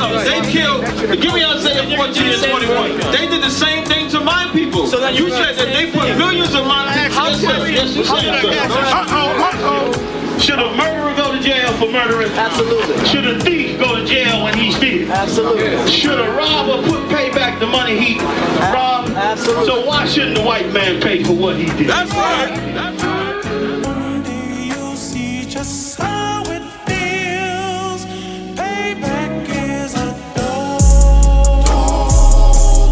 brothers. They killed, give me Isaiah 14 and 21. They did the same thing to my people. So you said that they put millions of my people. Yes, you said, Should a murderer go to jail for murdering? Absolutely. Should a thief go to jail when he steals? Absolutely. Should a robber pay back the money he robbed? Absolutely. So why shouldn't the white man pay for what he did? That's right. That's right. You'll see just how it feels. Payback is a dog.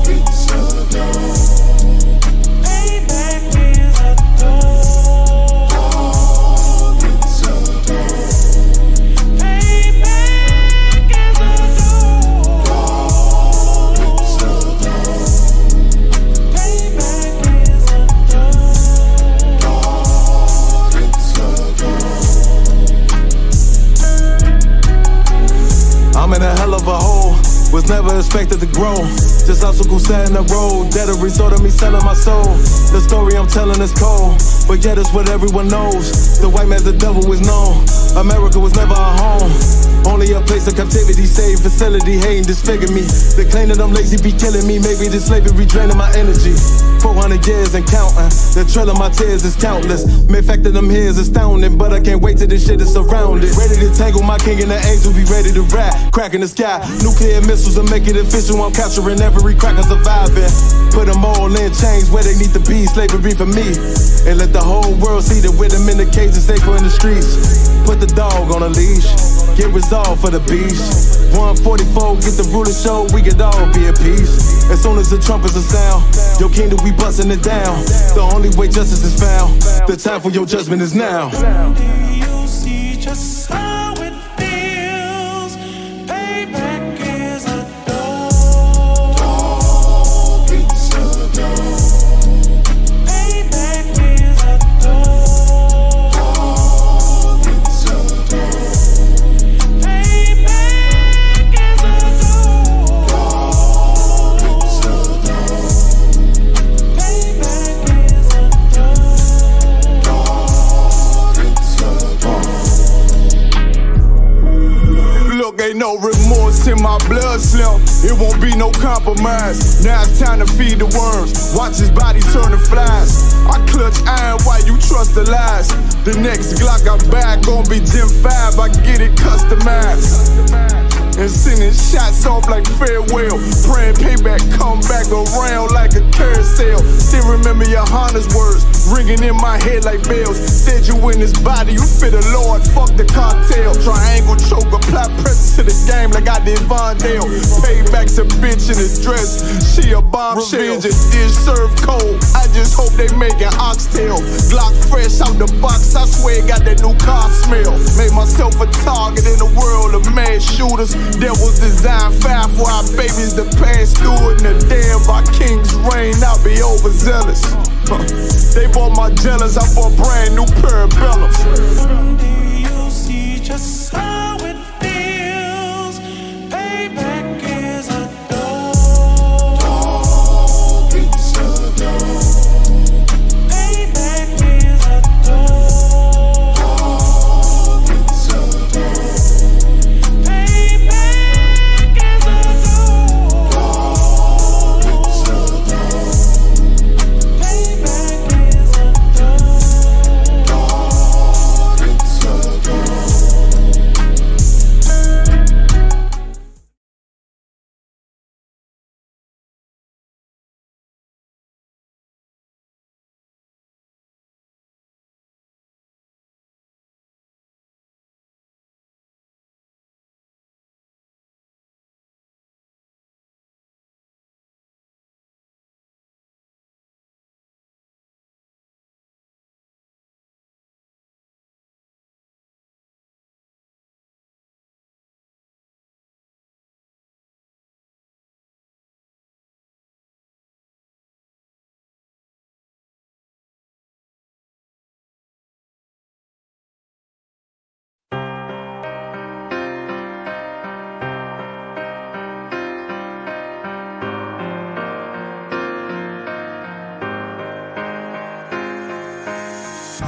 It's a dog. Payback is a dog. I'm in a hell of a hole, was never expected to grow. Just obstacles set in the road, that a result of me selling my soul. The story I'm telling is cold, but yet it's what everyone knows. The white man's the devil is known. America was never our home, only a place of captivity, saved facility, hating, disfigure me. They claim that I'm lazy, be killing me. Maybe this slavery draining my energy. 400 years and counting, the trail of my tears is countless. Main fact that I'm here is astounding, but I can't wait till this shit is surrounded. Ready to tangle my king and the angels, be ready to rap. Cracking the sky, nuclear missiles will make it official. I'm capturing every cracker surviving. Put them all in chains where they need to be, slavery for me. And let the whole world see that with them in the cage and safer in the streets. Put the dog on a leash, get resolved for the beast. 144, get the ruler show, we could all be at peace. As soon as the trumpets are sound, your kingdom we busting it down. The only way justice is found, the time for your judgment is now. You'll see just how it feels. Payback is a dog. It's a dog. Payback is a dog. It's a dog. Payback is a dog. It's a dog. Payback is a Look, ain't no remorse in my blood slim. It won't be no compromise. Now it's time to feed the worms. Watch his body turn to flies. I clutch iron while you trust the lies. The next Glock I buy gon' be Gen 5. I get it customized. And sending shots off like farewell. Praying payback come back around like a carousel. Still remember Johanna's words ringing in my head like bells. Said you in this body, you fit the Lord, fuck the cartel. Triangle choke, apply pressure to the game like I did Vondale. Payback's a bitch in a dress, she a bombshell. Revenge is served cold, I just hope they make an oxtail. Glock fresh out the box, I swear it got that new car smell. Made myself a target in the world of mad shooters. That was designed fire for our babies to pass through it. And the damn by King's reign, I'll be overzealous. They bought my jealous, I bought brand new parabellums. You'll see just how it feels. Payback is a dog. It's a dog. Payback is a dog. It's a dog. Payback is a dog. It's a dog. Payback is a dog. It's a dog.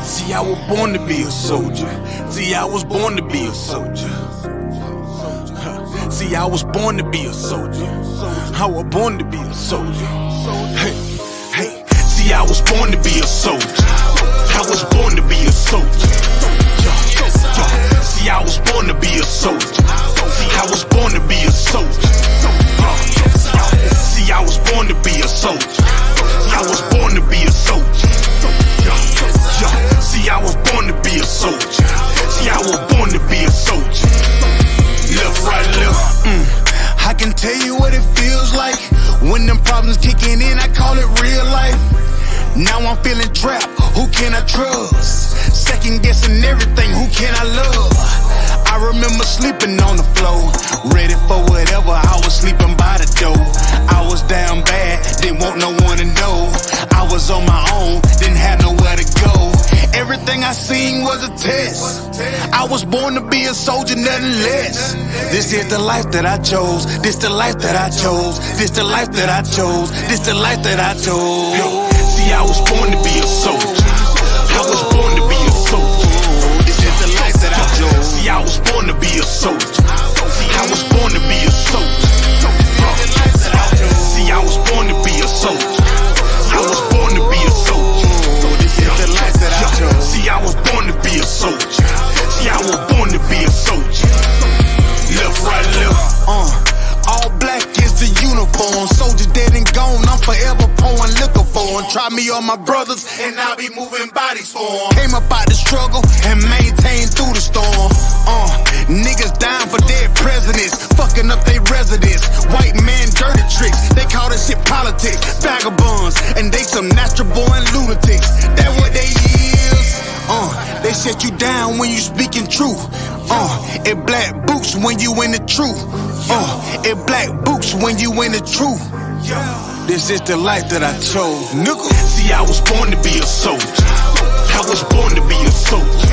See, I was born to be a soldier. See, I was born to be a soldier. See, I was born to be a soldier. I was born to be a soldier. Hey, hey. See, I was born to be a soldier. I was born to be a soldier. See, I was born to be a soldier. See, I was born to be a soldier. See, I was born to be a soldier. See, I was born to be a soldier. See, I was born to be a soldier. See, I was born to be a soldier. Left, right, left. I can tell you what it feels like when them problems kicking in. I call it real life. Now I'm feeling trapped. Who can I trust? Second guessing everything. Who can I love? I remember sleeping on the floor, ready for whatever. I was sleeping by the door. I was down bad, didn't want no one to know. I was on my own, didn't have nowhere to go. Everything I seen was a test. I was born to be a soldier, nothing less. This is the life that I chose. This the life that I chose. This the life that I chose. This the life that I chose. See, I was born to be a soldier. I was born to be a soldier. This is the life that I chose. See, I was born to be a soldier. See, I was born to be a soldier. See, I was born to be a soldier. I was born to be a soldier. This is the life that I chose. See, I was born to be a soldier. See, I was born to be a soldier. Left, right, left. All black is the uniform. Soldiers dead and gone. I'm forever pouring liquor for them. Try me on my brothers, and I'll be moving bodies for them. Came up out the struggle and maintained through the storm. Niggas dying for dead presidents, fucking up their residence. White man dirty tricks. They call this shit politics. Vagabonds, and they some natural born lunatics. That what they is. They shut you down when you speaking truth. It black boots when you in the truth. It black boots when you in the truth. This is the life that I chose, nigga. See, I was born to be a soldier. I was born to be a soldier.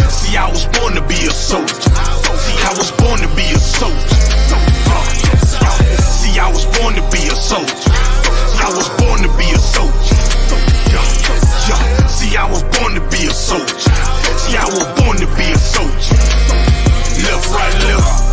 See, I was born to be a soldier. See, I was born to be a soldier. See, I was born to be a soldier. See, I was born to be a soldier. See, I was born to be a soldier. See, I was born to be a soldier. Left, right, left.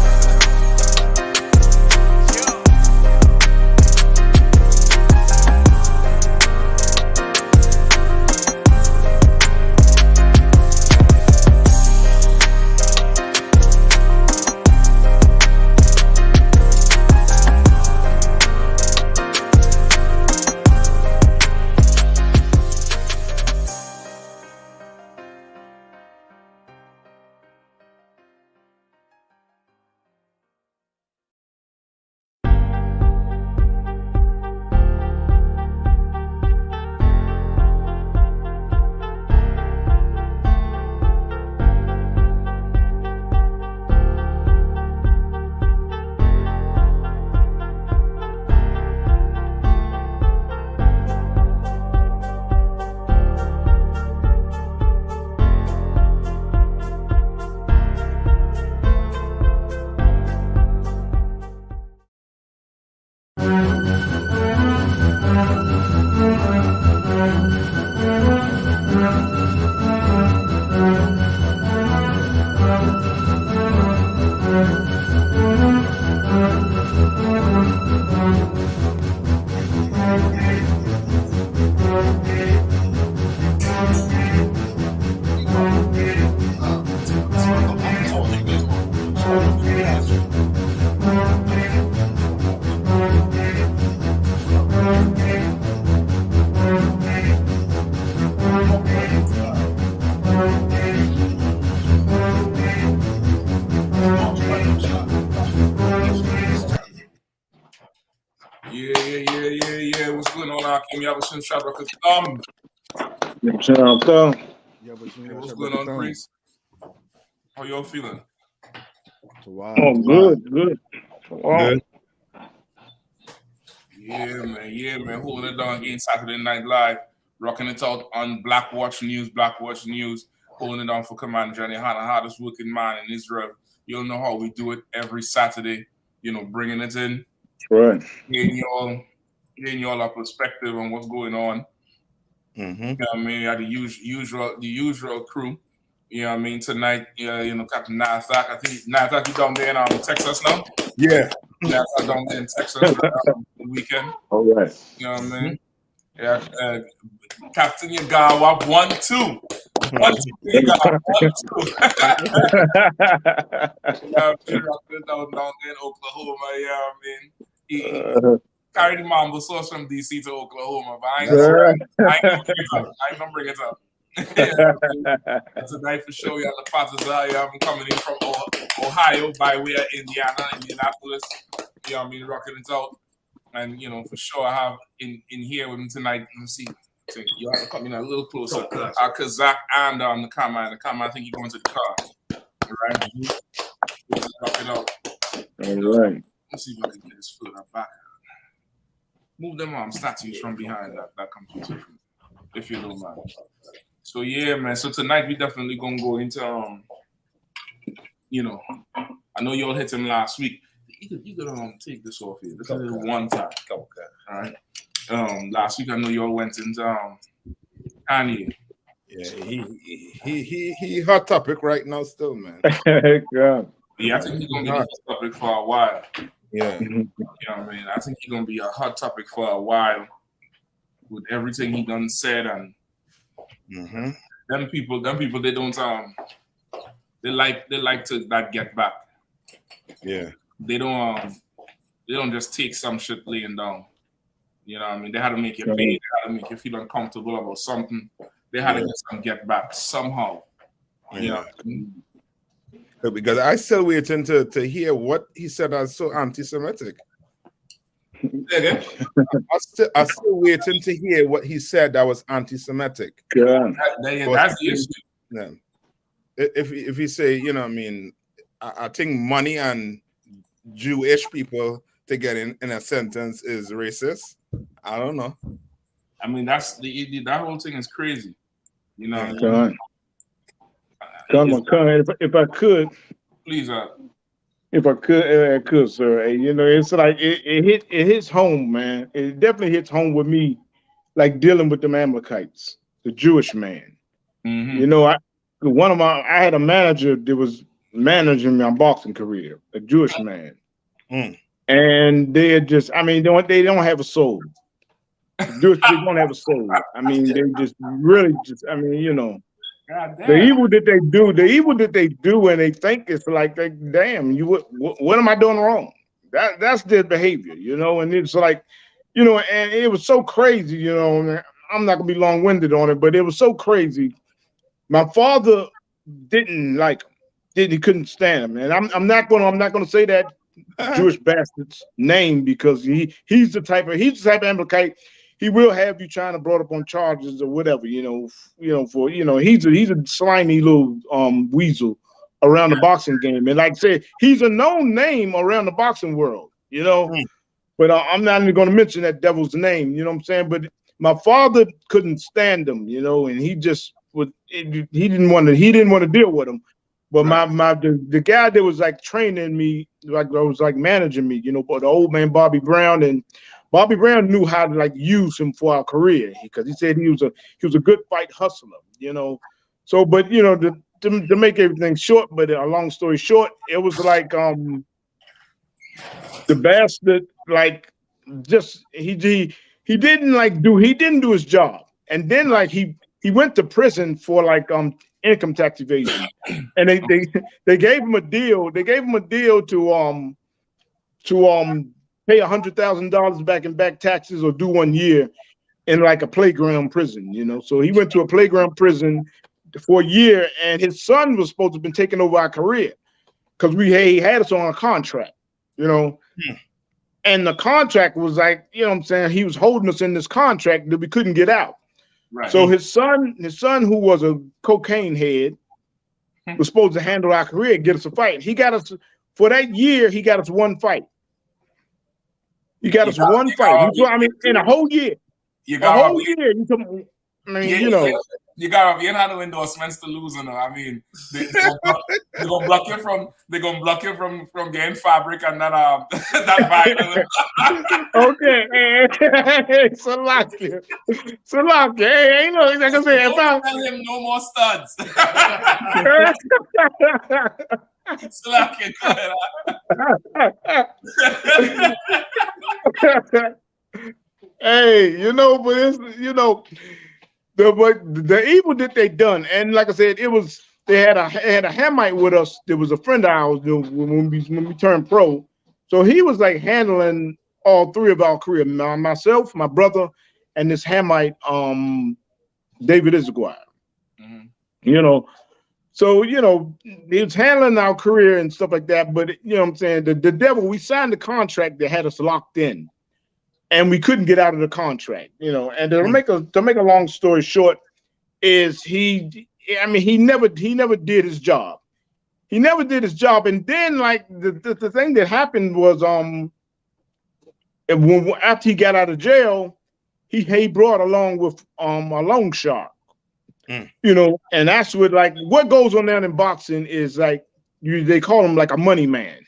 Yeah. What's going on, Akim? Yabashim Shabakatam. What's going on, Priest? How y'all feeling? Oh, good. Good. Yeah, man. Holding it down again Saturday Night Live. Rocking it out on Black Watch News. Holding it down for Commander GEN.YAHANNA, hardest working man in Israel. You'll know how we do it every Saturday. Bringing it in. Right. Getting y'all a perspective on what's going on. Mm-hmm. I mean, the usual crew. You know what I mean? Tonight, Captain Nasdaq. I think Nasdaq, you down there in Texas now? Yeah. Nasdaq down there in Texas the weekend. All right. You know what I mean? Yeah. Captain Yagawa, 1-2. 1-2. Yagawa, 1-2. Yeah, down there in Oklahoma. Yeah, I mean, he carried the Mambo sauce from DC to Oklahoma, but I ain't gonna bring it up. Tonight for sure, we have the Potters. I'm coming in from Ohio by way of Indianapolis. You know what I mean, rocking it out. And for sure, I have in here with me tonight. Let me see. You have to come in a little closer. Kazak and the camera. The camera, I think you're going to the car. All right. Rock it out. All right. Let's see if I can get this foot up back. Move them statues from behind that computer, if you don't mind. So yeah, man. So tonight we definitely gonna go into I know you all hit him last week. You gotta take this off here. This is one time. Okay. All right. Last week I know you all went into Kanye. Yeah, he hot topic right now still, man. God. Yeah, I think he's gonna be a hot topic for a while. Yeah. You know what I mean? I think he's gonna be a hot topic for a while with everything he done said and them people they don't they like to that get back. Yeah. They don't just take some shit laying down. You know what I mean? They had to make you pay, they had to make you feel uncomfortable about something. They had to get some get back somehow. Yeah. Because I still waiting to hear what he said as so anti-Semitic. Again? I still waiting to hear what he said that was anti-Semitic. Yeah. That's the issue. Yeah. If he say, I think money and Jewish people to get in a sentence is racist. I don't know. I mean, that whole thing is crazy. If I could, please, if I could, sir. It's like it hits home, man. It definitely hits home with me, like dealing with them Amalekites, the Jewish man. I had a manager that was managing my boxing career, a Jewish man, and they don't have a soul. Jewish people don't have a soul. I mean, they just really the evil that they do, and they think it's like, damn, what am I doing wrong? That's their behavior, and it's like, and it was so crazy, I'm not gonna be long-winded on it, but it was so crazy. My father didn't like him. He couldn't stand him, and I'm not gonna say that Jewish bastard's name because he's the type of Amalekite. He will have you trying to brought up on charges or whatever, he's a slimy little weasel around the boxing game. And like I said, he's a known name around the boxing world, but I'm not even going to mention that devil's name, you know what I'm saying? But my father couldn't stand him, and he just he didn't want to deal with him. But the guy that was like training me, like was like managing me, but the old man Bobby Brown, and Bobby Brown knew how to like use him for our career because he said he was a good fight hustler, So, but to make everything short, but a long story short, it was like the bastard like just he didn't do his job, and then like he went to prison for like income tax evasion, and they gave him a deal. They gave him a deal to pay $100,000 back in back taxes or do 1 year in like a playground prison, So he went to a playground prison for a year, and his son was supposed to have been taking over our career because he had us on a contract, And the contract was like, he was holding us in this contract that we couldn't get out. Right. So his son, who was a cocaine head, was supposed to handle our career, get us a fight. He got us for that year. He got us one fight. He got us one fight. In a whole year. You got you have no endorsements to lose, you know. I mean, they're gonna block you from getting fabric and that that vinyl. Okay, hey, Salaki. Hey, ain't no, like I said, if Don't tell him no more studs. Salaki, go ahead. Hey, you know, but it's, you know, the evil that they done, and like I said, they had a Hamite with us. There was a friend of ours, you know, when we turned pro, so he was like handling all three of our career, myself, my brother, and this Hamite, David Issaquah. You know, so you know, he was handling our career and stuff like that. But you know what I'm saying, the devil, we signed the contract that had us locked in. And we couldn't get out of the contract, you know. And to make a long story short, is he never did his job. He never did his job. And then like the thing that happened was after he got out of jail, he brought along with a loan shark. You know, and that's what goes on down in boxing is like they call him like a money man.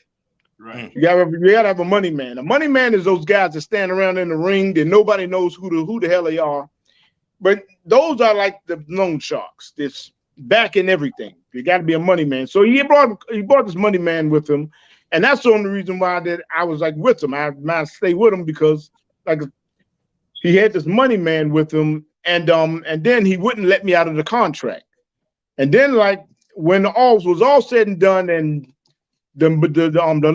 Right. You gotta have a money man. A money man is those guys that stand around in the ring that nobody knows who the hell they are. But those are like the loan sharks. This backing everything. You got to be a money man. So he brought this money man with him, and that's the only reason why that I was like with him. I stay with him because like he had this money man with him, and then he wouldn't let me out of the contract. And then like when all was all said and done, and the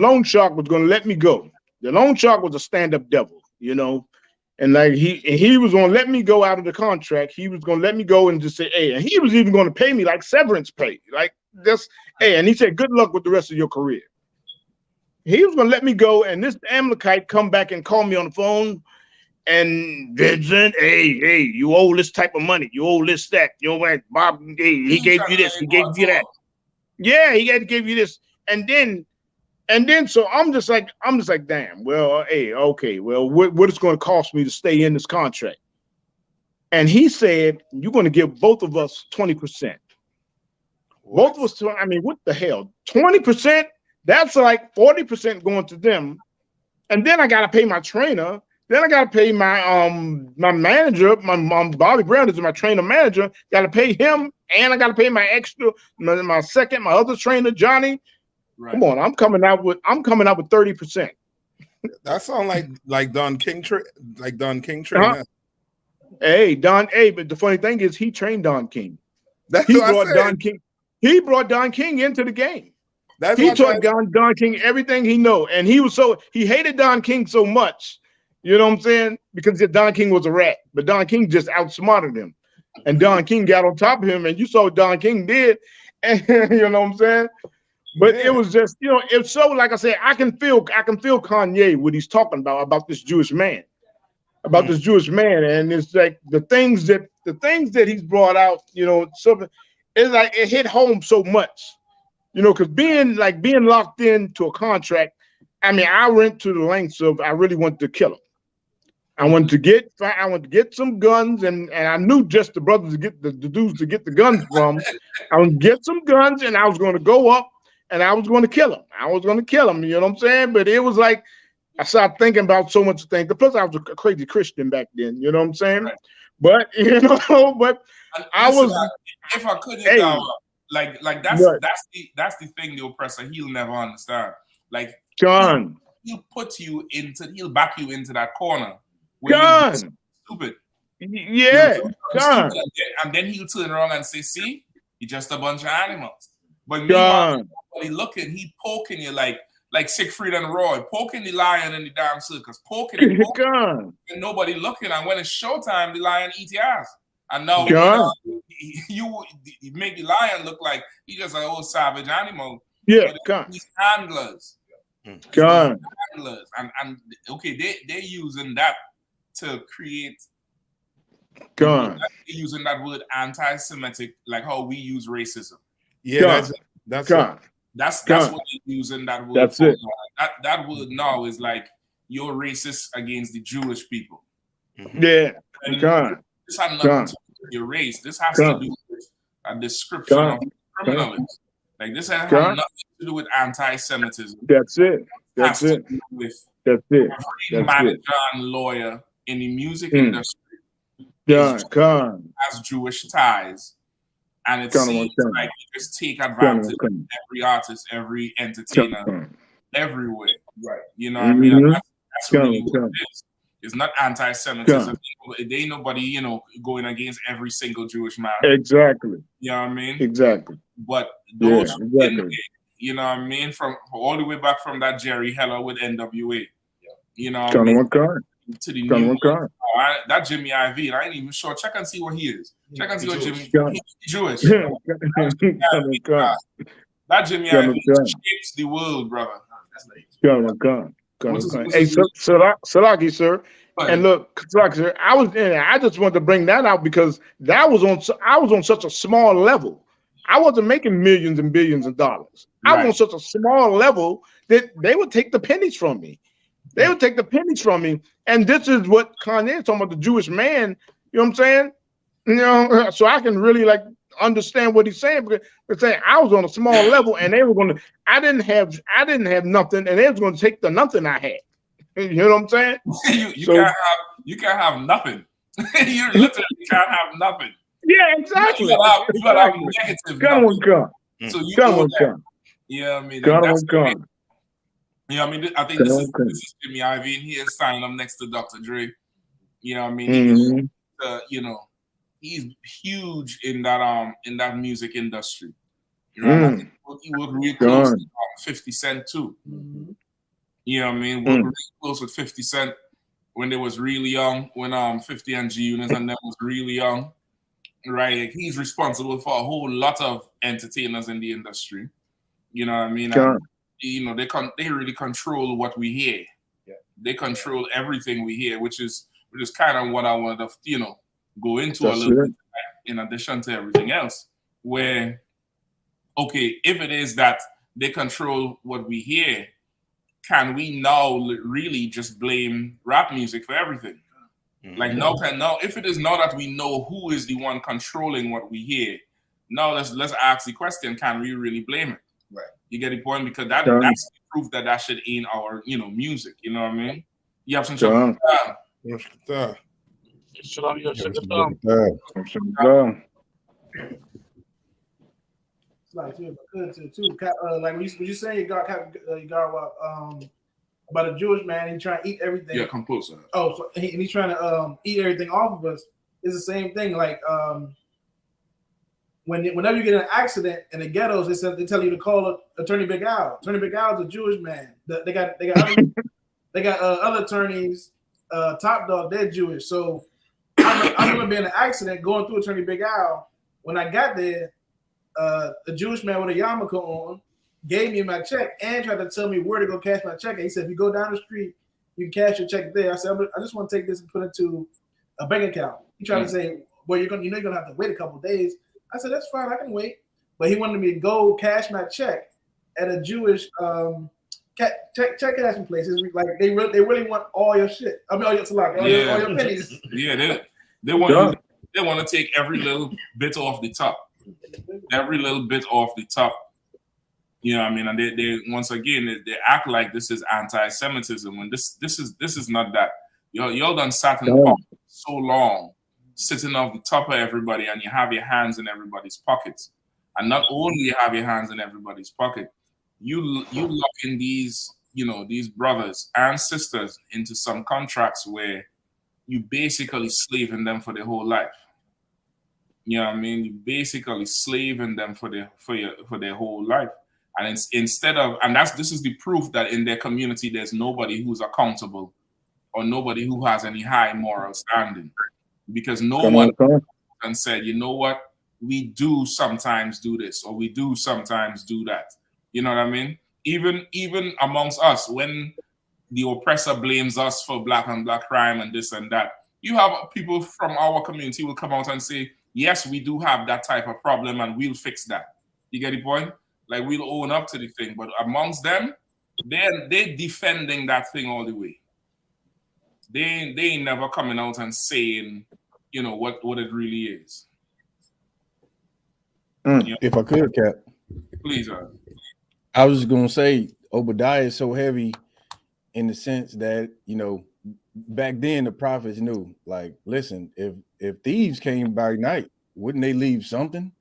loan shark was going to let me go. The loan shark was a stand-up devil, you know, and like he was going to let me go out of the contract. He was going to let me go and just say, hey, and he was even going to pay me like severance pay, like this, hey, and he said, good luck with the rest of your career. He was going to let me go, and this Amalekite come back and call me on the phone, and Vincent, hey, you owe this type of money, you owe this, that, you know what, Bob, hey, he gave you this, he gave you that. Yeah, he gave you this. And then so I'm just like, damn, well, hey, okay, well, what it's going to cost me to stay in this contract? And he said, you're going to give both of us 20%. Both of us, I mean, what the hell? 20%? That's like 40% going to them. And then I got to pay my trainer. Then I got to pay my my manager, my Bobby Brown is my trainer manager. Got to pay him, and I got to pay my extra, my other trainer, Johnny. Right. Come on, I'm coming out with 30%. That sounds like Don King trainer. Hey, Don. Hey, but the funny thing is, he trained Don King. He brought Don King. He brought Don King into the game. He taught Don King everything he know, and he hated Don King so much. You know what I'm saying? Because Don King was a rat, but Don King just outsmarted him, and Don King got on top of him, and you saw what Don King did, and you know what I'm saying? But it was just, you know, it's so, like I said, I can feel Kanye, what he's talking about this Jewish man, this Jewish man. And it's like the things that he's brought out, you know, something, it's like it hit home so much, you know, because being locked into a contract, I mean, I went to the lengths of, I really wanted to kill him. I wanted to get some guns, and I knew just the brothers to get the dudes to get the guns from. I would get some guns, and I was going to go up, and I was going to kill him. You know what I'm saying? But it was like, I started thinking about so much things. Plus, I was a crazy Christian back then. You know what I'm saying? Right. But, you know, I was. If I could, like that's the thing the oppressor, he'll never understand. Like, John, he'll back you into that corner. John. Stupid. Yeah, John. And then he'll turn around and say, see, you're just a bunch of animals. But meanwhile, he poking you like Siegfried and Roy, poking the lion in the damn circus, poking and nobody looking. And when it's showtime, the lion eat your ass. And now you make the lion look like he's just an old savage animal. Yeah, these handlers. Handlers. And okay, they're using that to create. They're using that word anti-Semitic, like how we use racism. Yeah, that's what they're using that word. That's for. it. That word now is like you're racist against the Jewish people. Yeah, this had nothing to do your race. This has to do with a description of criminalism. Like this has nothing to do with anti-Semitism. That's it. Has to do with every manager and lawyer in the music industry has Jewish ties. And it seems like you just take advantage of every artist, every entertainer, everywhere. Right. You know what I mean? That's really what it is. It's not anti-Semitism. There ain't nobody, you know, going against every single Jewish man. Exactly. You know what I mean? Exactly. But those in there, you know what I mean? From all the way back from that Jerry Heller with NWA. You know what I mean? To the new that Jimmy IV, I ain't even sure. Check and see what he is. Check and see what Jimmy he's Jewish. That Jimmy IV shapes the world, brother. Hey, Salaki, sir. And look, Salaki, sir, I just wanted to bring that out because I was on such a small level. I wasn't making millions and billions of dollars. I was on such a small level that they would take the pennies from me. They would take the pennies from me. And this is what Kanye is talking about, the Jewish man. You know what I'm saying? You know, so I can really like understand what he's saying. Because saying I was on a small level and they were going to, I didn't have nothing and they was going to take the nothing I had. You know what I'm saying? you can't have nothing. You literally can't have nothing. Yeah, exactly. You gotta have negative. So you know that. Yeah, I mean, that's I mean, I think this is Jimmy IV, and he is signing up next to Dr. Dre. You know what I mean? You know, he's huge in that music industry. You know, he worked real close with 50 Cent too. You know what I mean? Worked really close with 50 Cent when they was really young, when 50 and G Units and them was really young. Right? Like, he's responsible for a whole lot of entertainers in the industry. You know what I mean? You know, they really control what we hear. Yeah. They control everything we hear, which is kind of what I want to, you know, go into a little bit in addition to everything else. Where, okay, if it is that they control what we hear, can we now really just blame rap music for everything? Like now, if it is now that we know who is the one controlling what we hear, now let's ask the question: can we really blame it? Right. You get the point? Because that's the proof that shit ain't our, you know, music. You know what I mean? You have some trouble. Like when you say you got about a Jewish man, he's trying to eat everything. Yeah, come closer. Oh, so he's trying to eat everything off of us. It's the same thing. Like whenever you get in an accident in the ghettos, they tell you to call Attorney Big Al. Attorney Big Al is a Jewish man. They got other attorneys. Top Dog, they're Jewish. So I remember being in an accident going through Attorney Big Al. When I got there, a Jewish man with a yarmulke on gave me my check and tried to tell me where to go cash my check. And he said, if you go down the street, you can cash your check there. I said, I just want to take this and put it to a bank account. He tried to say, well, you're gonna have to wait a couple of days. I said, that's fine, I can wait. But he wanted me to go cash my check at a Jewish check cashing place. It's like they really want all your shit. I mean, all your pennies. Yeah, they want to take every little bit off the top. Every little bit off the top. You know what I mean? And they once again they act like this is anti-Semitism when this is not that. Y'all done sat in so long, sitting off the top of everybody, and you have your hands in everybody's pockets. And not only you have your hands in everybody's pocket, you lock in these brothers and sisters into some contracts where you basically slaving them for their whole life. You know what I mean? You basically slaving them for their whole life. And this is the proof that in their community there's nobody who's accountable or nobody who has any high moral standing. Because no one can say, you know what, we do sometimes do this or we do sometimes do that. You know what I mean? Even amongst us, when the oppressor blames us for black on black crime and this and that, you have people from our community will come out and say, yes, we do have that type of problem and we'll fix that. You get the point? Like, we'll own up to the thing. But amongst them, they're defending that thing all the way. They ain't never coming out and saying, you know, what it really is. If I could, Cap, Please. I was just gonna say Obadiah is so heavy in the sense that, you know, back then the prophets knew, like, listen, if thieves came by night, wouldn't they leave something?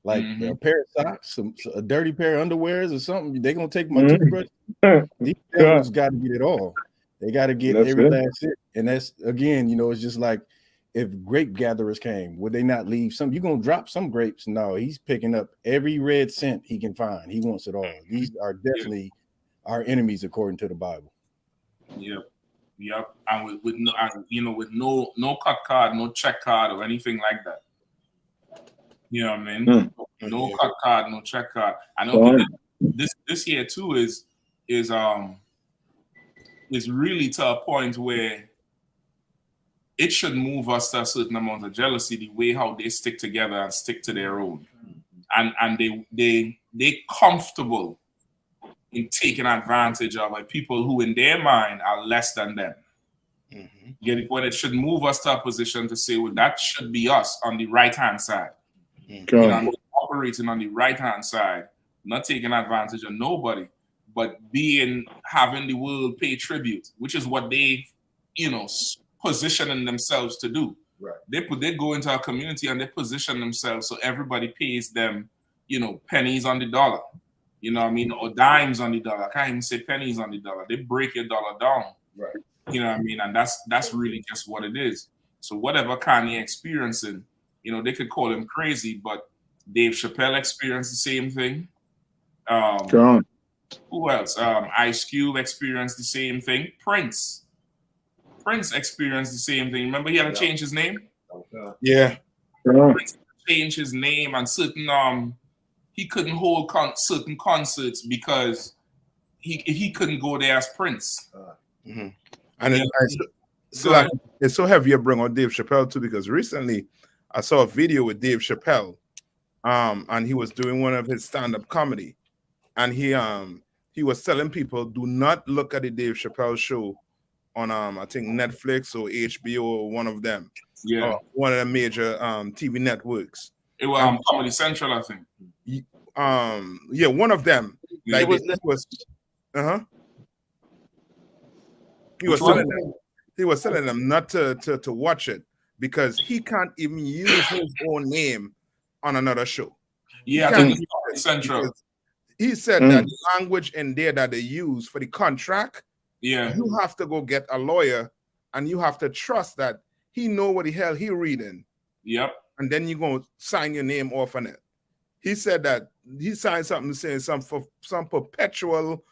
Like a pair of socks, a dirty pair of underwears or something. They gonna take my toothbrush. These devils got to get it all. They got to get every last bit. And that's, again, you know, it's just like if grape gatherers came, would they not leave some? You're gonna drop some grapes. No, he's picking up every red cent he can find. He wants it all. These are definitely our enemies according to the Bible. Yep. And with no, you know, with no cut card, no check card or anything like that. You know what I mean? No cut card, no check card. I know this year too is really to a point where it should move us to a certain amount of jealousy, the way how they stick together and stick to their own. And they comfortable in taking advantage of like people who in their mind are less than them. When it should move us to a position to say, well, that should be us on the right-hand side. You know, operating on the right-hand side, not taking advantage of nobody, but having the world pay tribute, which is what they, you know, positioning themselves to do. Right. They go into our community and they position themselves so everybody pays them, you know, pennies on the dollar. You know what I mean? Or dimes on the dollar. I can't even say pennies on the dollar. They break your dollar down. Right. You know what I mean? And that's really just what it is. So whatever Kanye experiencing, you know, they could call him crazy, but Dave Chappelle experienced the same thing. Who else? I.S.U.P.K experienced the same thing. Prince experienced the same thing. Remember he had to change his name? Yeah. Prince changed his name and certain he couldn't hold certain concerts because he couldn't go there as Prince. And it's so heavy you bring on Dave Chappelle too, because recently I saw a video with Dave Chappelle, and he was doing one of his stand-up comedy, and he was telling people, do not look at the Dave Chappelle show on I think Netflix or HBO or one of them, one of the major TV networks. It was Comedy Central, I think. Yeah, one of them. Like he was telling them not to watch it because he can't even use his own name on another show. Yeah, I think it's Central. He said that the language in there that they use for the contract, you have to go get a lawyer and you have to trust that he know what the hell he reading. Yep. And then you're going to sign your name off on it. He said that he signed something saying some perpetual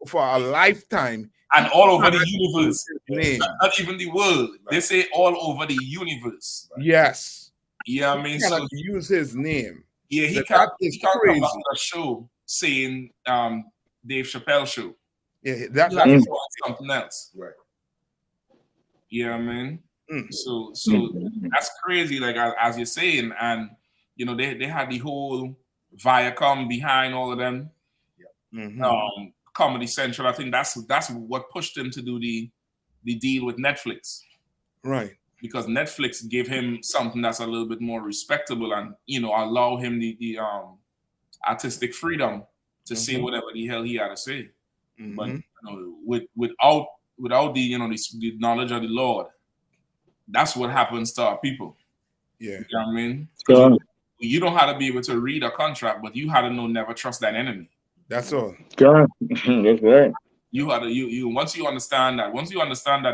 for a lifetime. And all over the universe. Not even the world. They say all over the universe. Yes. Yeah, I mean, he cannot use his name. Yeah, he can't come back to a show saying Dave Chappelle show. Yeah, that's something else. Right. Yeah, I mean. So that's crazy, like as you're saying, and you know, they had the whole Viacom behind all of them. Comedy Central. I think that's what pushed him to do the deal with Netflix. Right. Because Netflix gave him something that's a little bit more respectable and, you know, allow him the artistic freedom to say whatever the hell he had to say. But you know, without the, you know, the knowledge of the Lord, that's what happens to our people. Yeah. You know what I mean? You don't have to be able to read a contract, but you have to know never trust that enemy. That's all. That's right. You had to once you understand that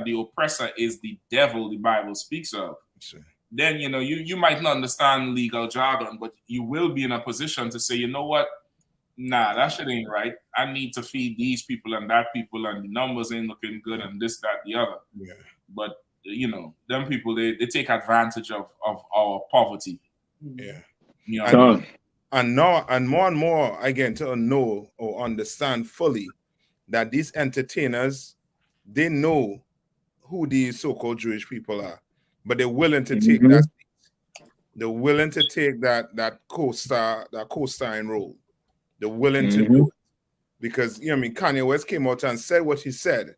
the oppressor is the devil the Bible speaks of, then you know you might not understand legal jargon, but you will be in a position to say, you know what? Nah, that shit ain't right. I need to feed these people and that people, and the numbers ain't looking good, and this, that, the other. Yeah. But you know, them people they take advantage of our poverty. Yeah. You know, and more and more I get to know or understand fully that these entertainers, they know who these so-called Jewish people are, but they're willing to take that. They're willing to take that co-starring role. They're willing to do it because, you know, I mean, Kanye West came out and said what he said.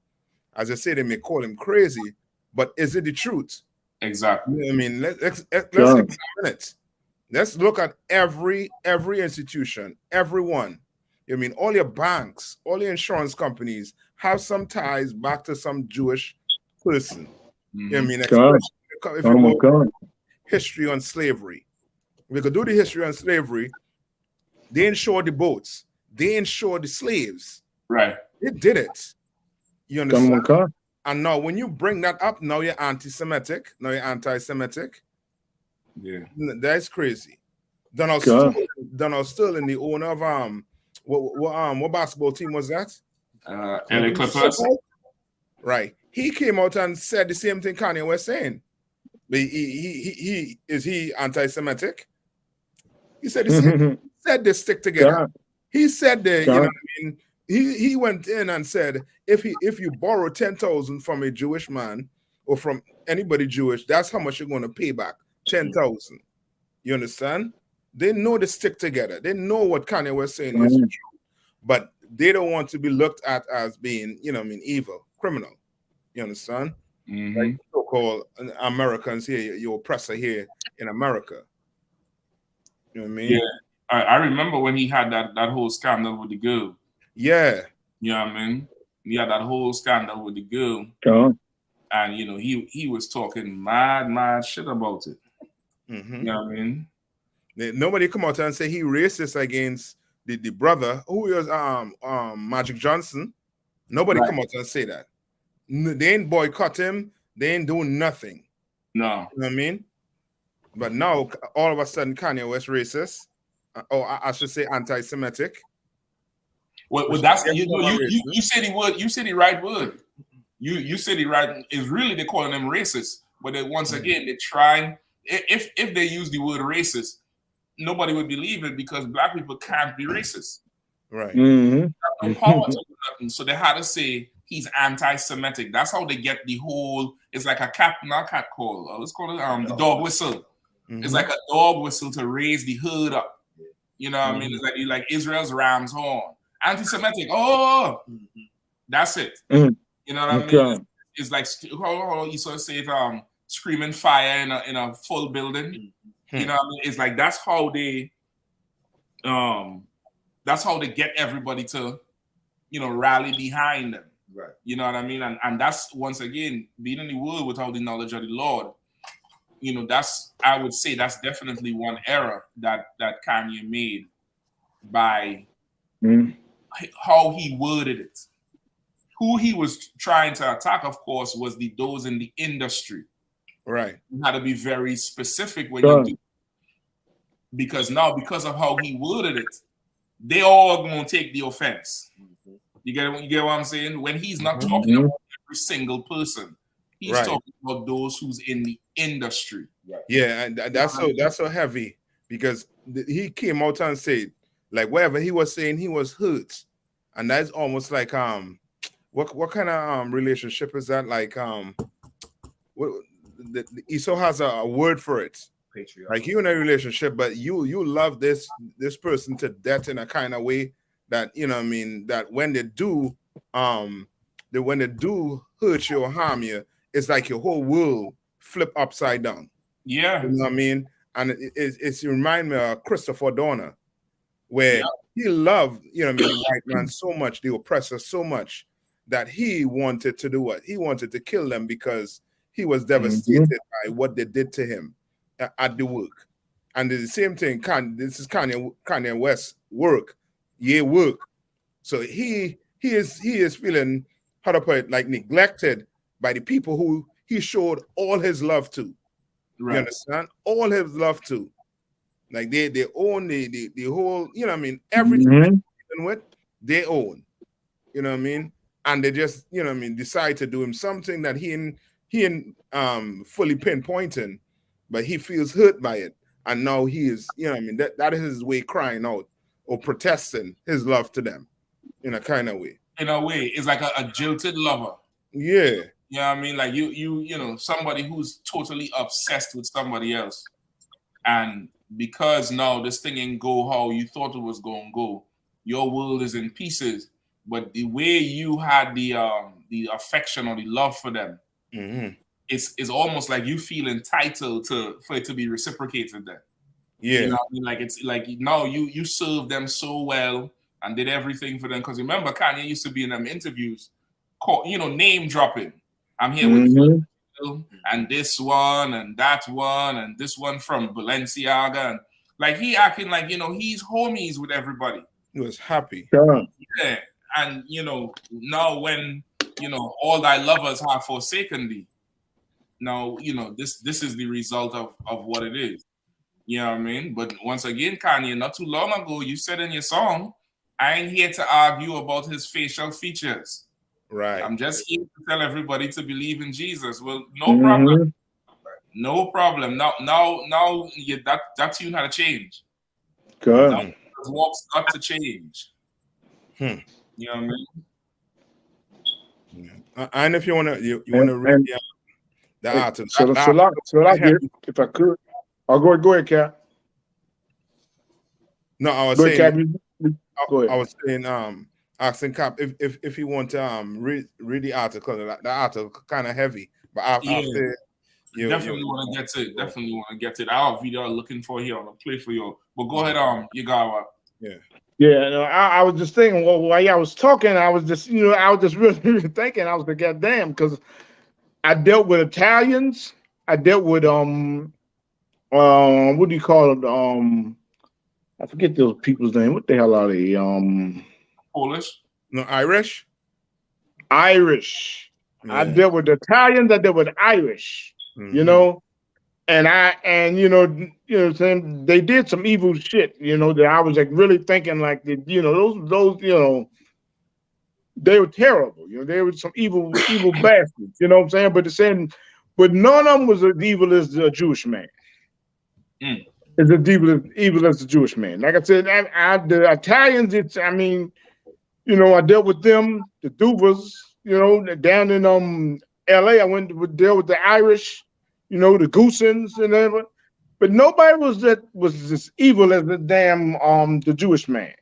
As I said, they may call him crazy, but is it the truth? Exactly. You know what I mean, let's examine it. Let's look at every institution, everyone. I mean, all your banks, all your insurance companies have some ties back to some Jewish person. You know what I mean, especially if you go history on slavery. We could do the history on slavery. They insured the boats. They insured the slaves. Right. They did it. You understand? And now when you bring that up, now you're anti-Semitic. Now you're anti-Semitic. Yeah. That's crazy. Donald Sterling, the owner of what basketball team was that? LA Clippers. Right. He came out and said the same thing Kanye was saying. Is he anti-Semitic? He said the same. Said they stick together. He said that, you know what I mean? He went in and said, if you borrow 10,000 from a Jewish man or from anybody Jewish, that's how much you're going to pay back. 10,000. You understand? They know they stick together. They know what Kanye was saying is true, but they don't want to be looked at as being, you know what I mean, evil, criminal. You understand? Like so-called Americans here, your oppressor here in America. You know what I mean? Yeah. I remember when he had that whole scandal with the girl. Yeah. You know what I mean? He had that whole scandal with the girl. And, you know, he was talking mad shit about it. You know what I mean? Nobody come out and say he racist against the brother who was Magic Johnson. Nobody come out and say that. They ain't boycott him. They ain't doing nothing. No. You know what I mean? But now all of a sudden Kanye West racist. Or I should say anti-Semitic. Well, that's you said the word. You said the right word. You said the right. It's really they're calling them racist, but then once again they're trying. If they use the word racist, nobody would believe it because black people can't be racist. Right. No power to do nothing. So they had to say he's anti-Semitic. That's how they get the whole. It's like a not cat call. Let's call it the dog whistle. It's like a dog whistle to raise the herd up. You know what I mean? It's like Israel's ram's horn. Anti-Semitic. Oh, that's it. You know what I mean? It's like how you sort of say it, screaming fire in a full building. You know what I mean? It's like that's how they get everybody to, you know, rally behind them. Right. You know what I mean? And that's once again being in the world without the knowledge of the Lord. You know, I would say that's definitely one error that Kanye made by how he worded it. Who he was trying to attack, of course, was those in the industry. Right. You had to be very specific when you do. Because now, because of how he worded it, they all gonna take the offense. You get what I'm saying? When he's not talking about every single person. He's talking about those who's in the industry. Right. Yeah, and that's so heavy because he came out and said, like, whatever he was saying, he was hurt, and that's almost like what kind of relationship is that? Like the Esau has a word for it. Patriarch. Like you in a relationship, but you love this person to death in a kind of way that you know what I mean that when they do hurt you or harm you. It's like your whole world flip upside down. Yeah. You know what I mean? And it reminds me of Christopher Dorner, where he loved, you know what I mean, the white man so much, the oppressor so much, that he wanted to do what? He wanted to kill them because he was devastated by what they did to him at the work. And the same thing, this is Kanye West's work. Yeah, work. So he is feeling, how to put it, like neglected by the people who he showed all his love to. Right. You understand? All his love to. Like they own the whole, you know what I mean, everything with they own. You know what I mean? And they just, you know what I mean, decide to do him something that he ain't fully pinpointing, but he feels hurt by it. And now he is, you know what I mean, that is his way crying out or protesting his love to them in a kind of way. In a way, it's like a jilted lover. Yeah. You know what I mean? Like you know, somebody who's totally obsessed with somebody else. And because now this thing ain't go how you thought it was going to go, your world is in pieces. But the way you had the affection or the love for them it's almost like you feel entitled for it to be reciprocated then. Yeah. You know what I mean? Like it's like now you served them so well and did everything for them. Because remember, Kanye used to be in them interviews, name dropping. I'm here with Phil and this one and that one and this one from Balenciaga, and like he acting like he's homies with everybody. He was happy. Yeah, and now when all thy lovers have forsaken thee. Now this is the result of what it is. You know what I mean? But once again, Kanye, not too long ago, you said in your song, I ain't here to argue about his facial features. Right. I'm just here to tell everybody to believe in Jesus. Well, no problem. No problem. Now that tune had to change. Good. Now, the walk's got to change. You know what I mean? And if you want to read the article. So I get, if I could. I'll go ahead, Cap. No, I was go saying. Ahead, Cap. Go ahead. I was saying, asking Cap if you want to read the article. The article kind of heavy, but after you definitely want to get to it. Definitely want to get to it. I have video looking for here on the play for you. But go ahead, you got what? Yeah. Yeah, no, I was just thinking. Well, while I was talking, I was just really thinking. I was like, God damn, because I dealt with Italians. I dealt with what do you call it? I forget those people's name. What the hell are they? Polish? No, Irish. Irish. Yeah. I dealt with Italians. I dealt with Irish. You know, and they did some evil shit. That I was like really thinking like that. Those they were terrible. They were some evil bastards. You know what I'm saying? But none of them was as evil as a Jewish man. Is as evil as the Jewish man. Like I said, the Italians, I dealt with them, the Duvas, down in LA, I went to deal with the Irish, the Goosens and everything. But nobody was as evil as the damn the Jewish man.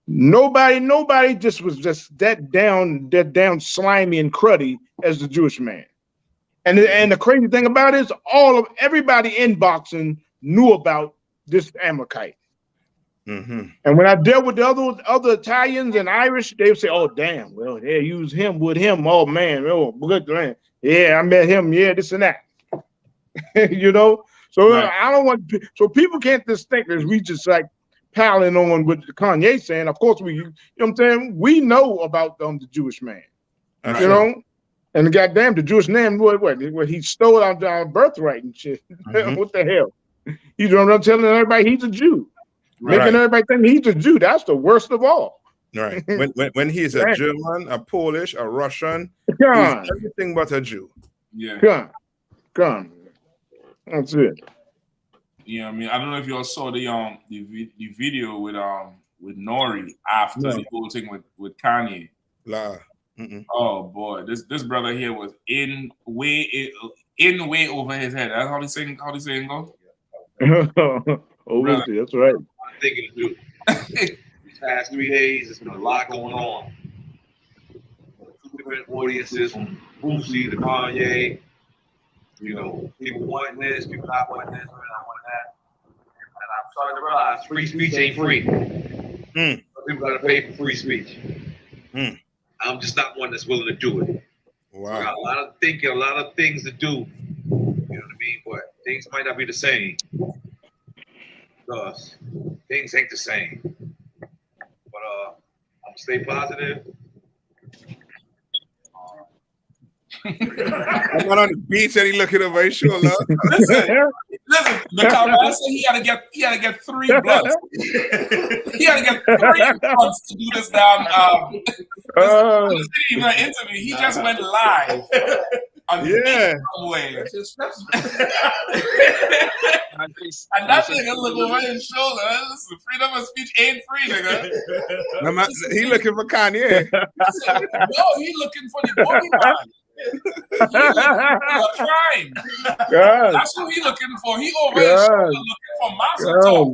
Nobody just was just that down slimy and cruddy as the Jewish man. And the crazy thing about it is everybody in boxing knew about this Amalekite. And when I dealt with the other Italians and Irish, they would say, "Oh damn, well they use him with him. Oh man, good man. Yeah, I met him. Yeah, this and that." So right. I don't want. So people can't just think that we just like piling on with Kanye saying. Of course we, what I'm saying, we know about the Jewish man. Right. And goddamn, the Jewish name, what he stole our birthright and shit. What the hell? I'm telling everybody he's a Jew. Right. Making everybody think he's a Jew. That's the worst of all. Right. When he's a German, a Polish, a Russian, he's everything but a Jew. Yeah. Come. That's it. Yeah, I don't know if y'all saw the video with Nori after the whole thing with Kanye. Oh boy, this brother here was in way over his head. That's how the saying go. That's right. I'm thinking to do. These past 3 days, there's been a lot going on. 2 different audiences from Boosie to Kanye. People wanting this, people not wanting this, people not wanting that. And I'm starting to realize free speech ain't free. People gotta pay for free speech. I'm just not one that's willing to do it. Wow. So I got a lot of thinking, a lot of things to do. You know what I mean? But things might not be the same. Because things ain't the same. But I'm gonna stay positive. I'm not on the beach and he looking over his shoulder. Listen, the Colorado said he had to get 3 bloods. He had to get 3 bloods to do this damn this didn't even interview. He just went live on the beach somewhere. And that nigga look over his shoulder. Listen, freedom of speech ain't free, nigga. He looking for Kanye. No, he looking for the boogie man. He looking for a crime. That's who he looking for. He over his shoulder looking for master talk.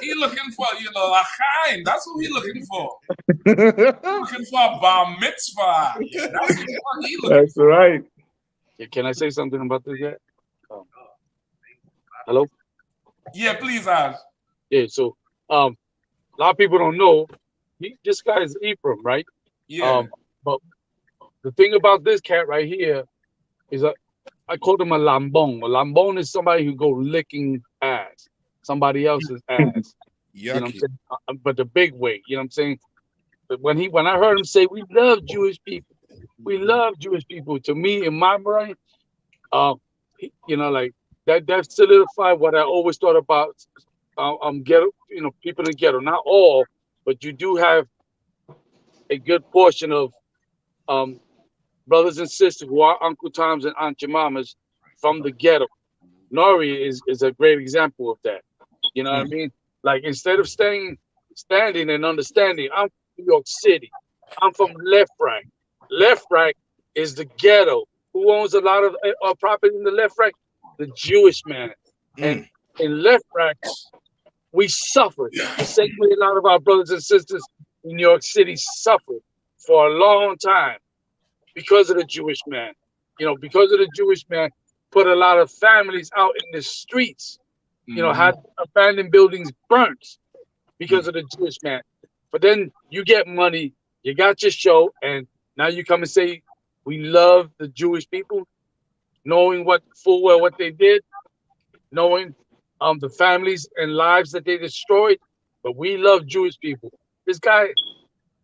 He looking for, a crime. That's who he looking for. Looking for a bar mitzvah. That's what he looking for. Right. Can I say something about this yet? Hello? Yeah, please, Ash. Yeah, so a lot of people don't know this guy is Ephraim, right? Yeah. But the thing about this cat right here is I call him a lambong. A lambong is somebody who go licking ass, somebody else's ass. You know what I'm saying? But the big way, you know what I'm saying? But when I heard him say, "We love Jewish people, we love Jewish people," to me in my brain, you know, like that solidified what I always thought about ghetto, you know, people in the ghetto. Not all, but you do have a good portion of brothers and sisters who are Uncle Toms and Aunt Jemimas from the ghetto. Nori is a great example of that. You know what I mean? Like instead of standing and understanding, I'm from New York City. I'm from Left Rack. Left Rack is the ghetto. Who owns a lot of property in the Left Rack? The Jewish man. And in Left Rack, we suffered the same way a lot of our brothers and sisters in New York City suffered for a long time because of the Jewish man. You know, because of the Jewish man, put a lot of families out in the streets. You know, had abandoned buildings burnt because of the Jewish man. But then you get money, you got your show, and now you come and say, we love the Jewish people, knowing full well what they did, knowing the families and lives that they destroyed, but we love Jewish people. This guy,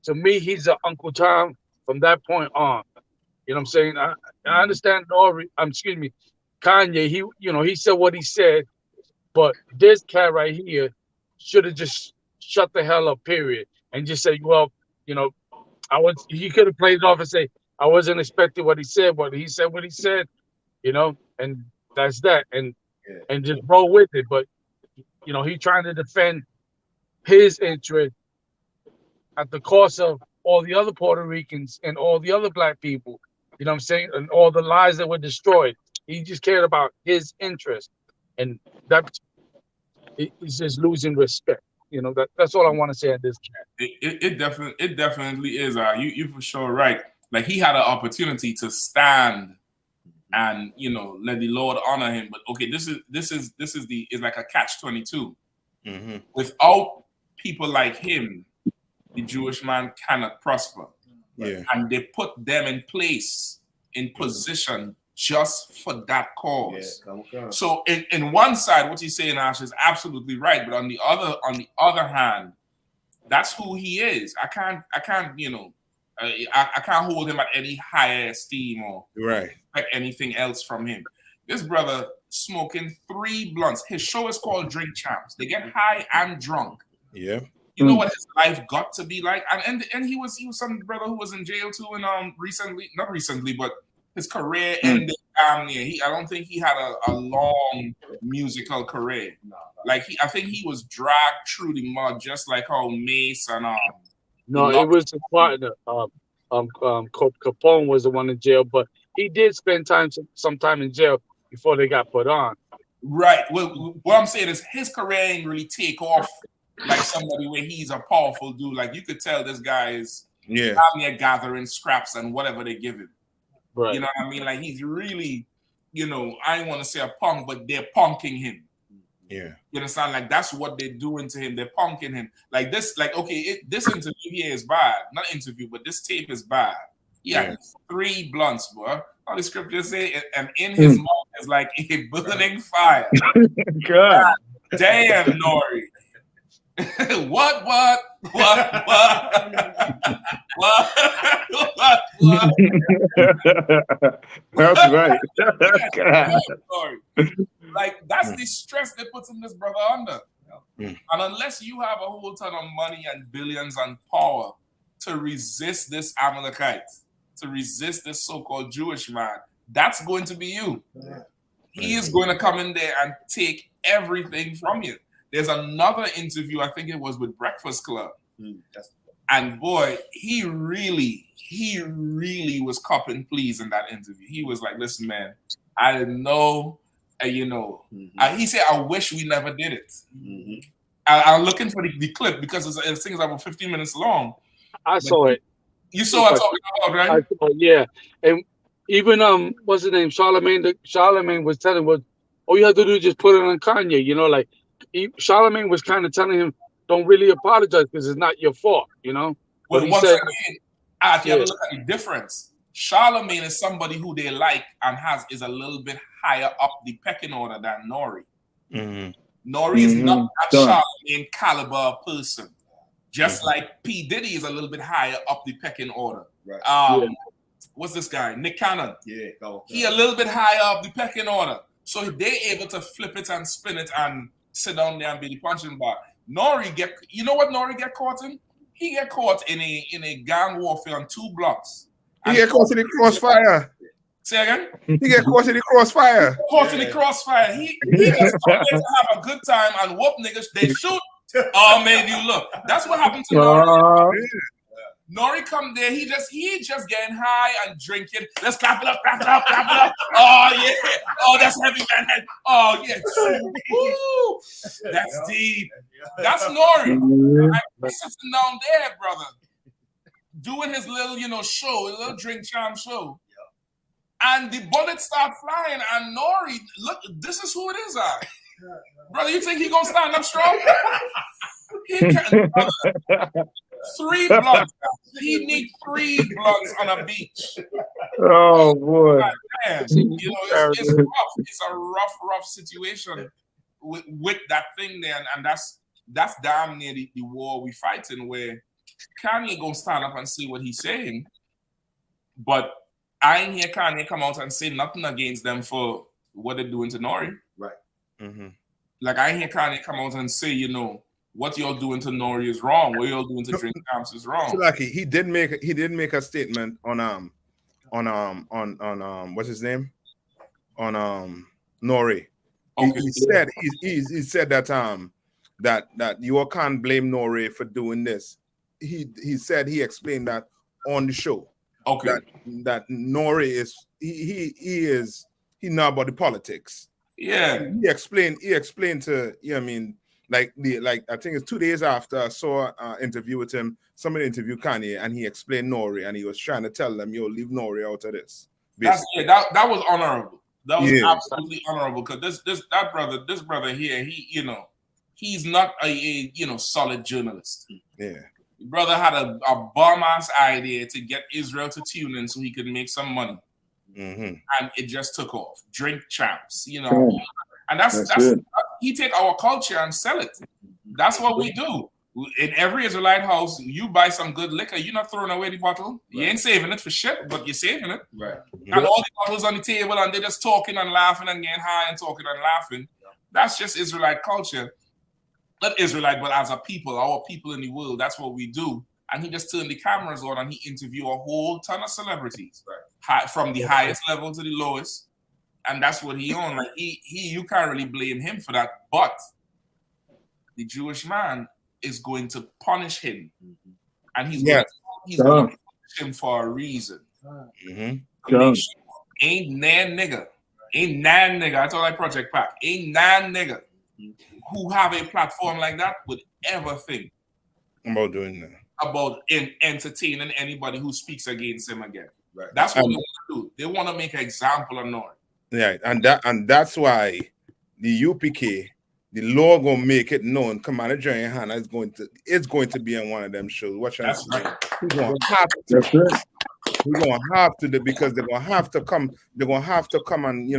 to me, he's an Uncle Tom from that point on. You know what I'm saying? I understand Kanye, he said what he said, but this cat right here should have just shut the hell up, period, and just say, well, you know, he could have played it off and say, I wasn't expecting what he said, but he said what he said, you know, and that's that, and just roll with it. But you know, he trying to defend his interest at the cost of all the other Puerto Ricans and all the other black people, you know what I'm saying, and all the lives that were destroyed. He just cared about his interest, and that he's just losing respect. You know, that's all I want to say at this chat. It definitely is. You for sure right. Like he had an opportunity to stand and, you know, let the Lord honor him. But okay, this is like a catch-22. Without people like him, the Jewish man cannot prosper. Yeah. And they put them in place, in position, just for that cause. So in one side, what he's saying, Ash, is absolutely right. But on the other hand, that's who he is. I can't, you know, I can't hold him at any higher esteem or expect anything else from him. This brother smoking 3 blunts. His show is called Drink Champs. They get high and drunk. Yeah. You know what his life got to be like? And he was some brother who was in jail too, and not recently, but his career ended damn near. I don't think he had a long musical career. Like I think he was dragged through the mud, just like how Mace and No, it was a partner. Capone was the one in jail, but he did spend some time in jail before they got put on. Right. Well, what I'm saying is his career ain't really take off like somebody where he's a powerful dude. Like you could tell this guy is down there gathering scraps and whatever they give him. Right. You know what I mean? Like he's really, you know, I don't want to say a punk, but they're punking him. Yeah. You understand? Like that's what they're doing to him. They're punking him. Like this, like, okay, this interview here is bad. Not interview, but this tape is bad. Yeah, 3 blunts, boy. All the scriptures say, and in his mouth is like a burning fire. God damn, Nori. What? That's right. God. Like that's the stress that puts this brother under. And unless you have a whole ton of money and billions and power to resist this Amalekite, to resist this so-called Jewish man, that's going to be you. He is going to come in there and take everything from you. There's another interview, I think it was with Breakfast Club. And boy, he really was cupping please in that interview. He was like, listen, man, I didn't know, you know. He said, I wish we never did it. I'm looking for the clip because it's things about 15 minutes long. I saw it. You saw what I'm talking about, right? I saw it, yeah. And even what's his name? Charlemagne was telling what all you have to do is just put it on Kanye. You know, like Charlemagne was kind of telling him, don't really apologize because it's not your fault. You know, but Well, he once said, again, you have to look at the difference. Charlemagne is somebody who they like and is a little bit higher up the pecking order than Nori. Nori is not that Charlemagne caliber person. Just like P. Diddy is a little bit higher up the pecking order. Right. What's this guy? Nick Cannon. Yeah, he a little bit higher up the pecking order. So they're able to flip it and spin it and sit down there and be the punching bag. Nori you know what Nori get caught in? He get caught in a gang warfare on 2 blocks. He get caught in the crossfire. Say again? He get caught in the crossfire. Caught in the crossfire. He just come there to have a good time and whoop niggas. They shoot. Oh, made you look. That's what happened to Nori. Nori come there. He just getting high and drinking. Let's clap it up, clap it up, clap it up. Oh yeah. Oh, that's heavy, man. Oh yeah. Woo. That's deep. That's Nori. He's sitting down there, brother, doing his little, show, a little drink charm show. And the bullets start flying, and Nori, look, this is who it is, brother. You think he gonna stand up strong? He can, 3 blunts. He need 3 blunts on a beach. Oh boy! Man, it's rough. It's a rough situation with that thing there, and that's damn near the war we fighting, where Kanye gonna stand up and say what he's saying, but I ain't hear Kanye come out and say nothing against them for what they're doing to Nori. Right. Like I ain't hear Kanye come out and say, what y'all doing to Nori is wrong. What y'all doing to Drink Champs is wrong. So lucky he did make a statement on what's his name? On Nori. Okay. He said that you all can't blame Nori for doing this. He said he explained that on the show. Okay. That Nori is he know about the politics. Yeah. He explained to I think it's 2 days after I saw an interview with him. Somebody interviewed Kanye and he explained Nori and he was trying to tell them, leave Nori out of this. That was honorable. That was absolutely honorable because this brother here, he's not a solid journalist. Yeah. Brother had a bomb-ass idea to get Israel to tune in so he could make some money. And it just took off. Drink Champs, And that's he take our culture and sell it. That's what we do. In every Israelite house, you buy some good liquor, you're not throwing away the bottle. You ain't saving it for shit, but you're saving it. Right. And all the bottles on the table and they're just talking and laughing and getting high and talking and laughing. That's just Israelite culture. Not Israelite, but as a people, our people in the world, that's what we do. And he just turned the cameras on and he interviewed a whole ton of celebrities, from the highest level to the lowest. And that's what he on. Like you can't really blame him for that. But the Jewish man is going to punish him. And he's going to punish him for a reason. Ain't nan nigga. I told that Project Pack. Ain't nan nigga who have a platform like that would ever think about doing that. About entertaining anybody who speaks against him again. Right. That's what they want to do. They want to make an example of Nori. Yeah, and that's why the UPK, the law gonna make it known. Commander GEN.YAHANNA is going to be on one of them shows. Watch out. He's gonna have to. He's gonna have to because they're gonna have to come. They're gonna have to come and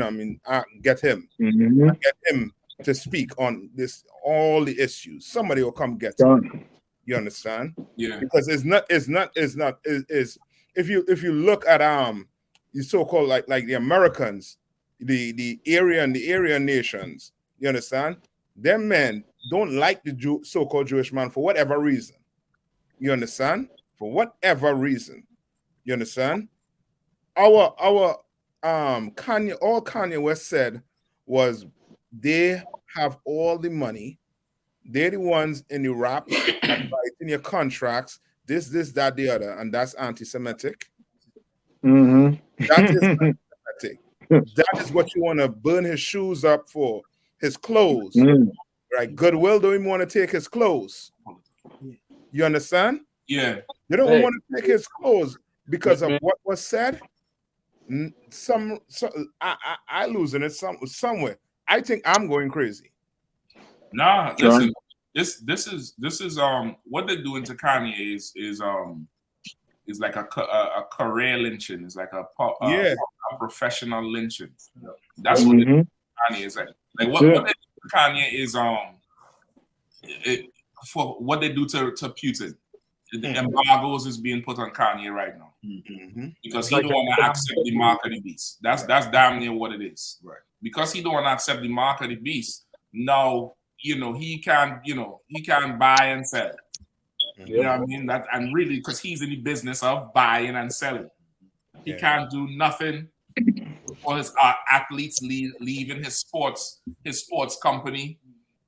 get him. Get him to speak on all the issues. Somebody will come get him. You understand? Yeah. Because it's not if you look at the so-called like the Americans, the area nations, you understand? Them men don't like the so-called Jewish man for whatever reason. You understand? For whatever reason. You understand? Our Kanye West said was they have all the money. They're the ones in the rap, in your contracts, this, that, the other, and that's anti-Semitic. That is anti-Semitic. That is what you want to burn his shoes up for, his clothes. Right? Goodwill don't even want to take his clothes. You understand? Yeah. They don't want to take his clothes because of what was said. I losing it somewhere. I think I'm going crazy. Nah, listen. This is what they're doing to Kanye is like a career lynching. It's like a professional lynching. That's what Kanye is like. Like what they do to Kanye is for what they do to Putin. The embargoes is being put on Kanye right now because he don't want to accept the mark of the beast. That's damn near what it is. Right. Because he don't want to accept the mark of the beast. Now, he can buy and sell. You know what I mean? That, and really, because he's in the business of buying and selling. He can't do nothing for his athletes leaving his sports company.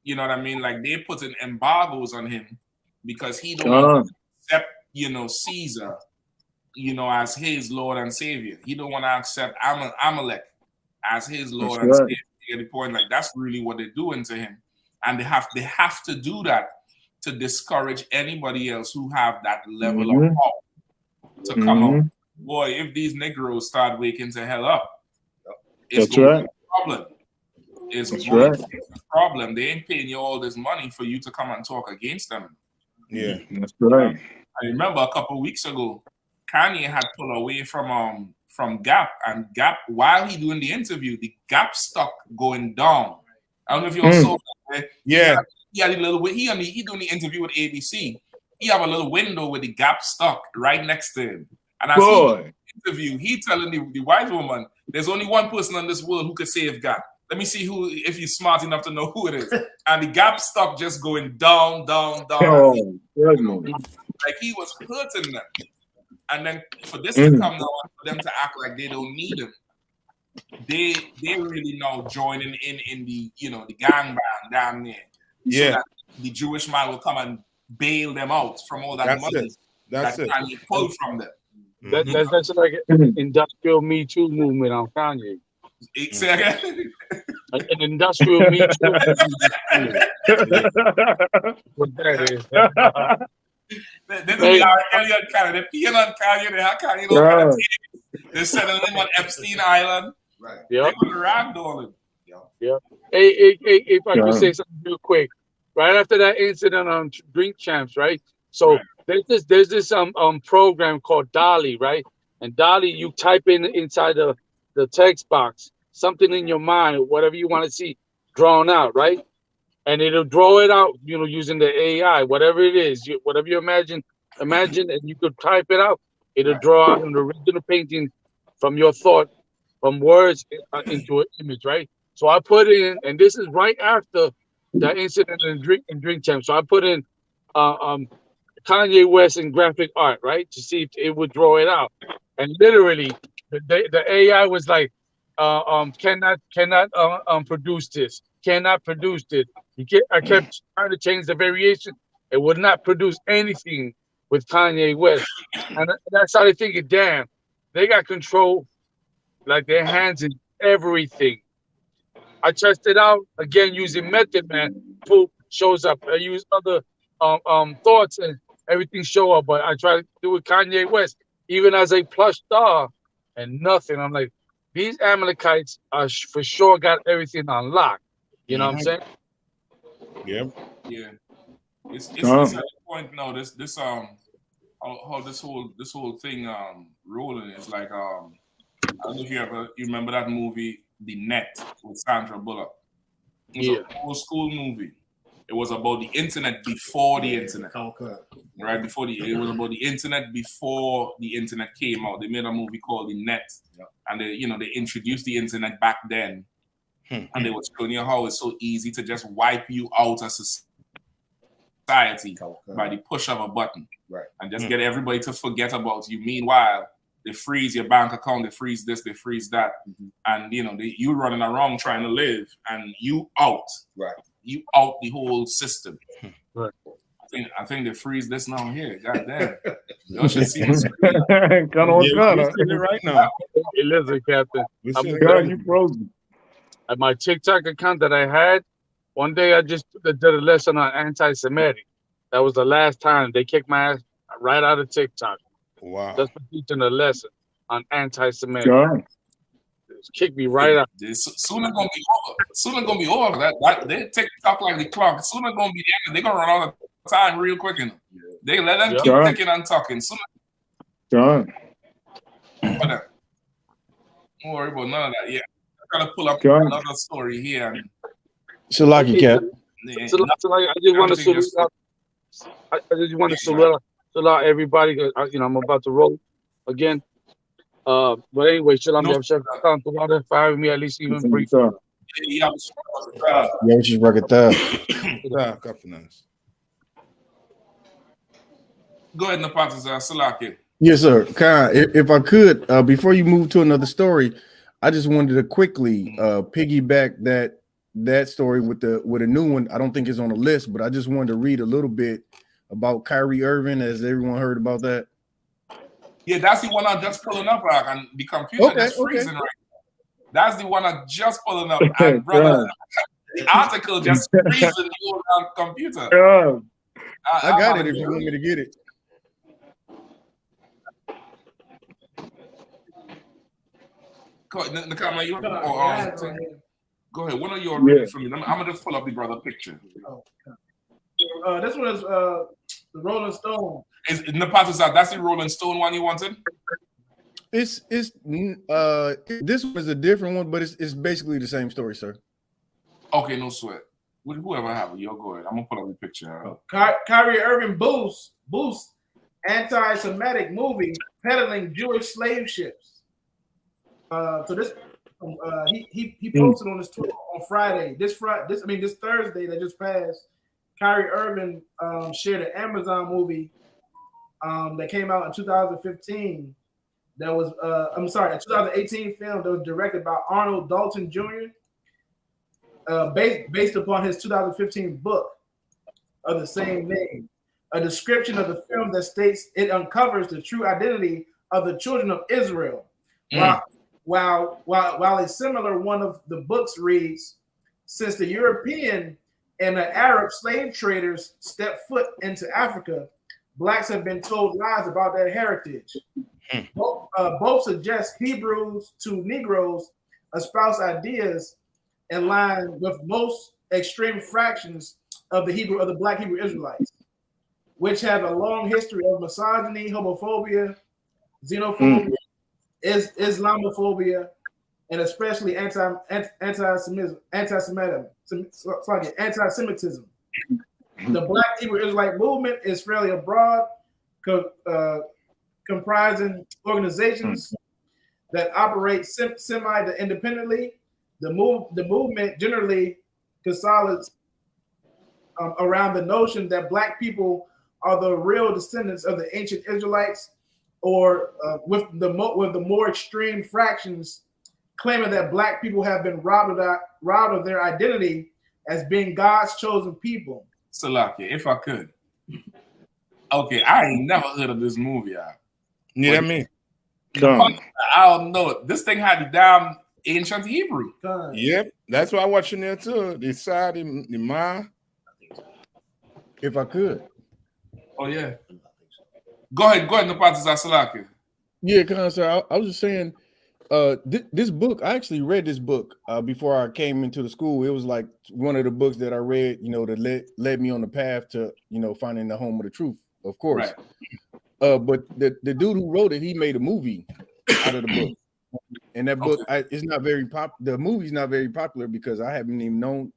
You know what I mean? Like they're putting embargoes on him because he don't want to accept, Caesar, as his Lord and Savior. He don't want to accept Amalek as his Lord and Savior. At the point, like that's really what they're doing to him, and they have to do that to discourage anybody else who have that level of power to come out. Boy, if these Negroes start waking to hell up, it's going to be a problem. It's going to be a problem. They ain't paying you all this money for you to come and talk against them. Yeah, that's right. I remember a couple of weeks ago, Kanye had pulled away from Gap, and Gap, while he doing the interview, the Gap stock going down. I don't know if you all saw that. Yeah. He had a little. He doing the interview with ABC. He have a little window with the Gap stock right next to him. And I see the interview. He telling the white woman, "There's only one person in this world who could save Gap. Let me see who, if you're smart enough to know who it is." And the Gap stock just going down. Like he was hurting them. And then for this to come down, for them to act like they don't need him, they really now joining in the the gangbang down there. So that the Jewish man will come and bail them out from all that money that Kanye pulled from them. That's like an industrial Me Too movement on Kanye. Exactly. An industrial Me Too movement. What that is. They're doing Elliot Kanye. They're peeing on Kanye. They have Kanye all kind of things. They're sending him on Epstein Island. Right. Yep. They're going to ragdoll him. Yep. Hey, if I could say something real quick. Right after that incident on Drink Champs, right? So there's this program called Dolly, right? And Dolly, you type inside the text box something in your mind, whatever you want to see drawn out, right? And it'll draw it out, using the AI, whatever it is, whatever you imagine, and you could type it out. It'll draw out an original painting from your thought, from words into an image, right? So I put in, and this is right after the incident in Drink Champs. So I put in Kanye West in graphic art, right, to see if it would draw it out. And literally, the AI was like, cannot produce this. Cannot produce this. I kept trying to change the variation. It would not produce anything with Kanye West. And I started thinking, damn, they got control, like their hands in everything. I tested out again using Method Man. Poop shows up. I use other thoughts and everything show up. But I try to do with Kanye West, even as a plush star, and nothing. I'm like, these Amalekites are for sure got everything on lock. You know what I'm saying? Yeah. Yeah. It's at the point now. How this whole thing rolling is like I don't know if you remember that movie The Net with Sandra Bullock. It was an old school movie. It was about the internet before the internet. Right? It was about the internet before the internet came out. They made a movie called The Net. And they introduced the internet back then. And they were showing you how it's so easy to just wipe you out as society by the push of a button. Right. And just get everybody to forget about you. Meanwhile, they freeze your bank account, they freeze this, they freeze that. And you running around trying to live, and you out. Right. You out the whole system. Right. I think they freeze this now here. God damn. Y'all should see this. Right now. It is a captain. You frozen. At my TikTok account that I had, one day I just did a lesson on anti-Semitic. That was the last time they kicked my ass right out of TikTok. Wow. Just for teaching a lesson. on anti-Semitic. God. Kick me right out. Soon it's gonna be over. Soon it's gonna be over. That they take talk like the clock. Soon it's gonna be the end. They're gonna run out of time real quick. And they let them keep ticking and talking. Soon. God. Don't worry about none of that. Yeah, I gotta pull up another story here. Shalaki, Cap. So I just want to salute out. I just want to salute out everybody. You know, I'm about to roll again. But anyway, Shalom, for having me at least even briefly. Yeah, just rock it down. Go ahead, Napatas, Salaki. Yes, sir. Khan, if I could, before you move to another story, I just wanted to quickly piggyback that story with a new one. I don't think it's on the list, but I just wanted to read a little bit about Kyrie Irving. Has everyone heard about that? Yeah, that's the one I'm just pulling up on the computer. That's freezing right now. That's the one I'm just pulling up. And brother, the article just freezing the old computer. I got it if you want me to get it. Go ahead. What are you reading for me? I'm gonna just pull up the brother picture. This one is the Rolling Stone. Is Napatas, that's the Rolling Stone one you wanted? This one is a different one, but it's basically the same story, sir. Okay, no sweat. Whoever have it, go ahead. I'm gonna pull up the picture. Kyrie Irving boosts anti-Semitic movie peddling Jewish slave ships. So this he posted on his Twitter on Friday. This Thursday that just passed. Kyrie Irving shared an Amazon movie that came out in 2015. That was a 2018 film that was directed by Arnold Dalton Jr. Based upon his 2015 book of the same name. A description of the film that states it uncovers the true identity of the children of Israel. While a similar one of the books reads, since the European and the Arab slave traders stepped foot into Africa, blacks have been told lies about their heritage. Both suggest Hebrews to Negroes espouse ideas in line with most extreme fractions of the Black Hebrew Israelites, which have a long history of misogyny, homophobia, xenophobia, Islamophobia, and especially anti-Semitism. The Black Hebrew Israelite movement is fairly broad, comprising organizations that operate semi-independently. The movement generally consolidates around the notion that Black people are the real descendants of the ancient Israelites, or with the more extreme fractions claiming that Black people have been robbed of their identity as being God's chosen people. Salaki, if I could. Okay, I ain't never heard of this movie. Neither me. I don't know. This thing had the damn ancient Hebrew. Yep, that's why I'm watching there too. The side, the ma. If I could. Oh yeah. Go ahead, Napatas Salaki. Yeah, Khan, sir. I was just saying, this book, I actually read this book before I came into the school. It was like one of the books that I read, that led me on the path to, finding the home of the truth, of course. Right. But the dude who wrote it, he made a movie out of the book. And that book, it's not very the movie's not very popular because I haven't even known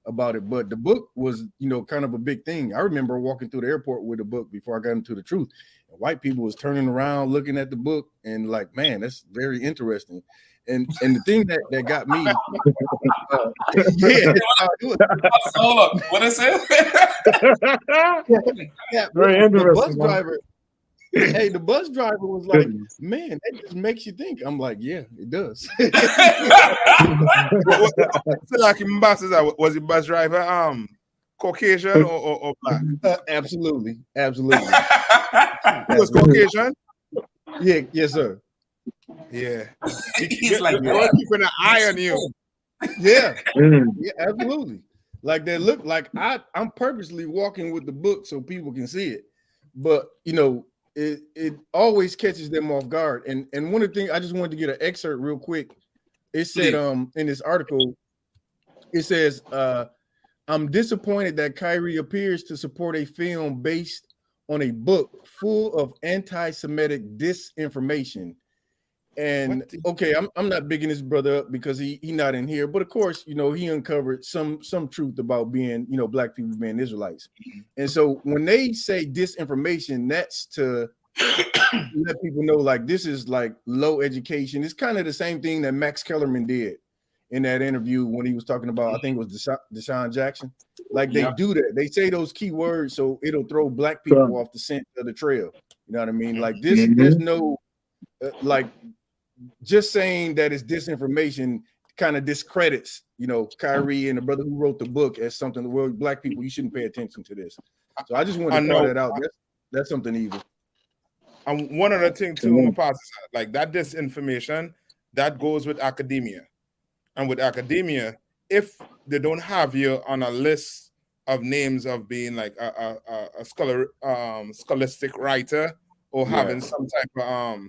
about it. But the book was, kind of a big thing. I remember walking through the airport with a book before I got into the truth. And white people was turning around looking at the book and like, man, that's very interesting. And the thing that got me, hold up, what is it? Very interesting. The bus driver. Hey, the bus driver was like, man, that just makes you think. I'm like, yeah, it does. Was the bus driver Caucasian or black? Absolutely. He was Caucasian? Yeah, yes, sir. Yeah. He's like, boy, keeping an eye on you. Yeah. Yeah, absolutely. Like they look like I'm purposely walking with the book so people can see it. But it always catches them off guard. And one of the things I just wanted to get an excerpt real quick. It said in this article, it says I'm disappointed that Kyrie appears to support a film based on a book full of anti-Semitic disinformation. And okay, I'm not bigging this brother up because he not in here, but of course, you know, he uncovered some truth about being, you know, black people being Israelites. And so when they say disinformation, that's to let people know like this is like low education. It's kind of the same thing that Max Kellerman did in that interview when he was talking about, I think it was Deshaun Jackson. Like they do that. They say those key words so it'll throw black people off the scent of the trail. You know what I mean? Like this, there's no like just saying that it's disinformation kind of discredits, you know, Kyrie and the brother who wrote the book as something. Well, black people, you shouldn't pay attention to this. So I just want to call that out. That's something evil. And one other thing too, like that disinformation that goes with academia, and with academia, if they don't have you on a list of names of being like a scholastic writer or having some type of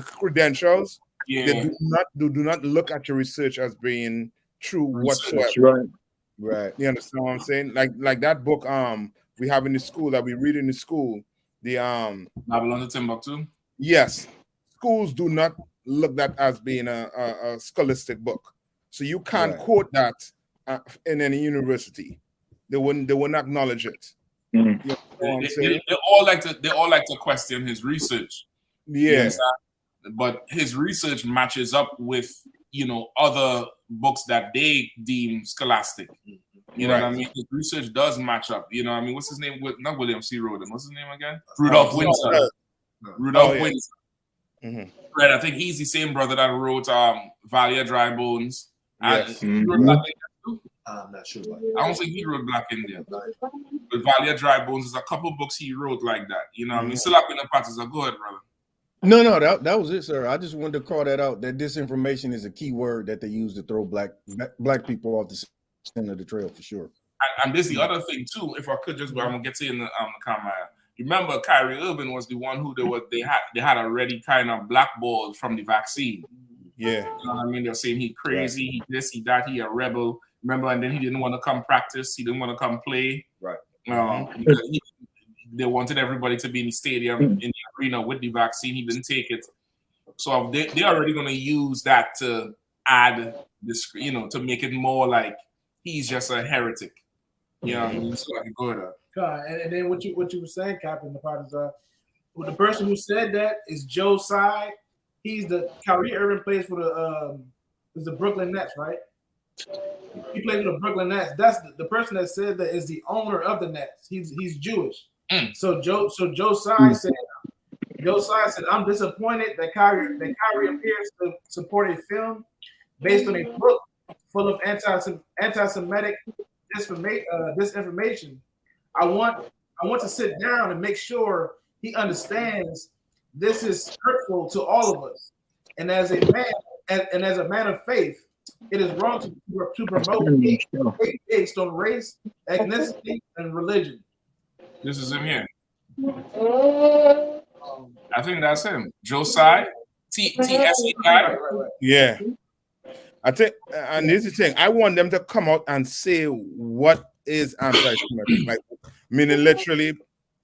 credentials, they do not look at your research as being true whatsoever. Right. You understand what I'm saying? Like that book we have in the school that we read in the school, the Babylon to Timbuktu. Yes, schools do not look that as being a scholastic book, so you can't quote that in any university. They wouldn't acknowledge it. You know what I'm saying? They all like to question his research. Yeah. But his research matches up with, you know, other books that they deem scholastic. You know what I mean? His research does match up. You know what I mean? What's his name? Not William C. Roden. What's his name again? Rudolph Windsor. Rudolph Windsor. Right, I think he's the same brother that wrote Valia Dry Bones. Yes. He wrote Black India too? I'm not sure. I don't think he wrote Black India. But Valia Dry Bones is a couple books he wrote like that. You know what I mean? Still up in the patterns are good, brother. No, that was it, sir. I just wanted to call that out. That disinformation is a key word that they use to throw black people off the center of the trail for sure. And this is the other thing too. If I could just, I'm gonna get to you in the comment. Remember, Kyrie Irving was the one who they had already kind of blackballed from the vaccine. Yeah, you know what I mean. They're saying he crazy, he this, he that, he a rebel. Remember, and then he didn't want to come practice. He didn't want to come play. Right. Because they wanted everybody to be in the stadium, in the arena with the vaccine. He didn't take it. So they're already going to use that to add this, you know, to make it more like he's just a heretic. You know what I mean? So I can go to that. And then what you were saying, Captain, the part is well, the person who said that is Joe Tsai. He's the Kyrie Irving plays for the Brooklyn Nets, right? He plays for the Brooklyn Nets. That's the person that said that is the owner of the Nets. He's Jewish. So Joe Tsai said, I'm disappointed that Kyrie appears to support a film based on a book full of anti-Semitic disinformation. I want to sit down and make sure he understands this is hurtful to all of us. And as a man of faith, it is wrong to promote hate based on race, ethnicity, and religion. This is him here. I think that's him. Josiah TSEI. Yeah. I think, and this is the thing. I want them to come out and say what is anti-Semitic, like meaning literally,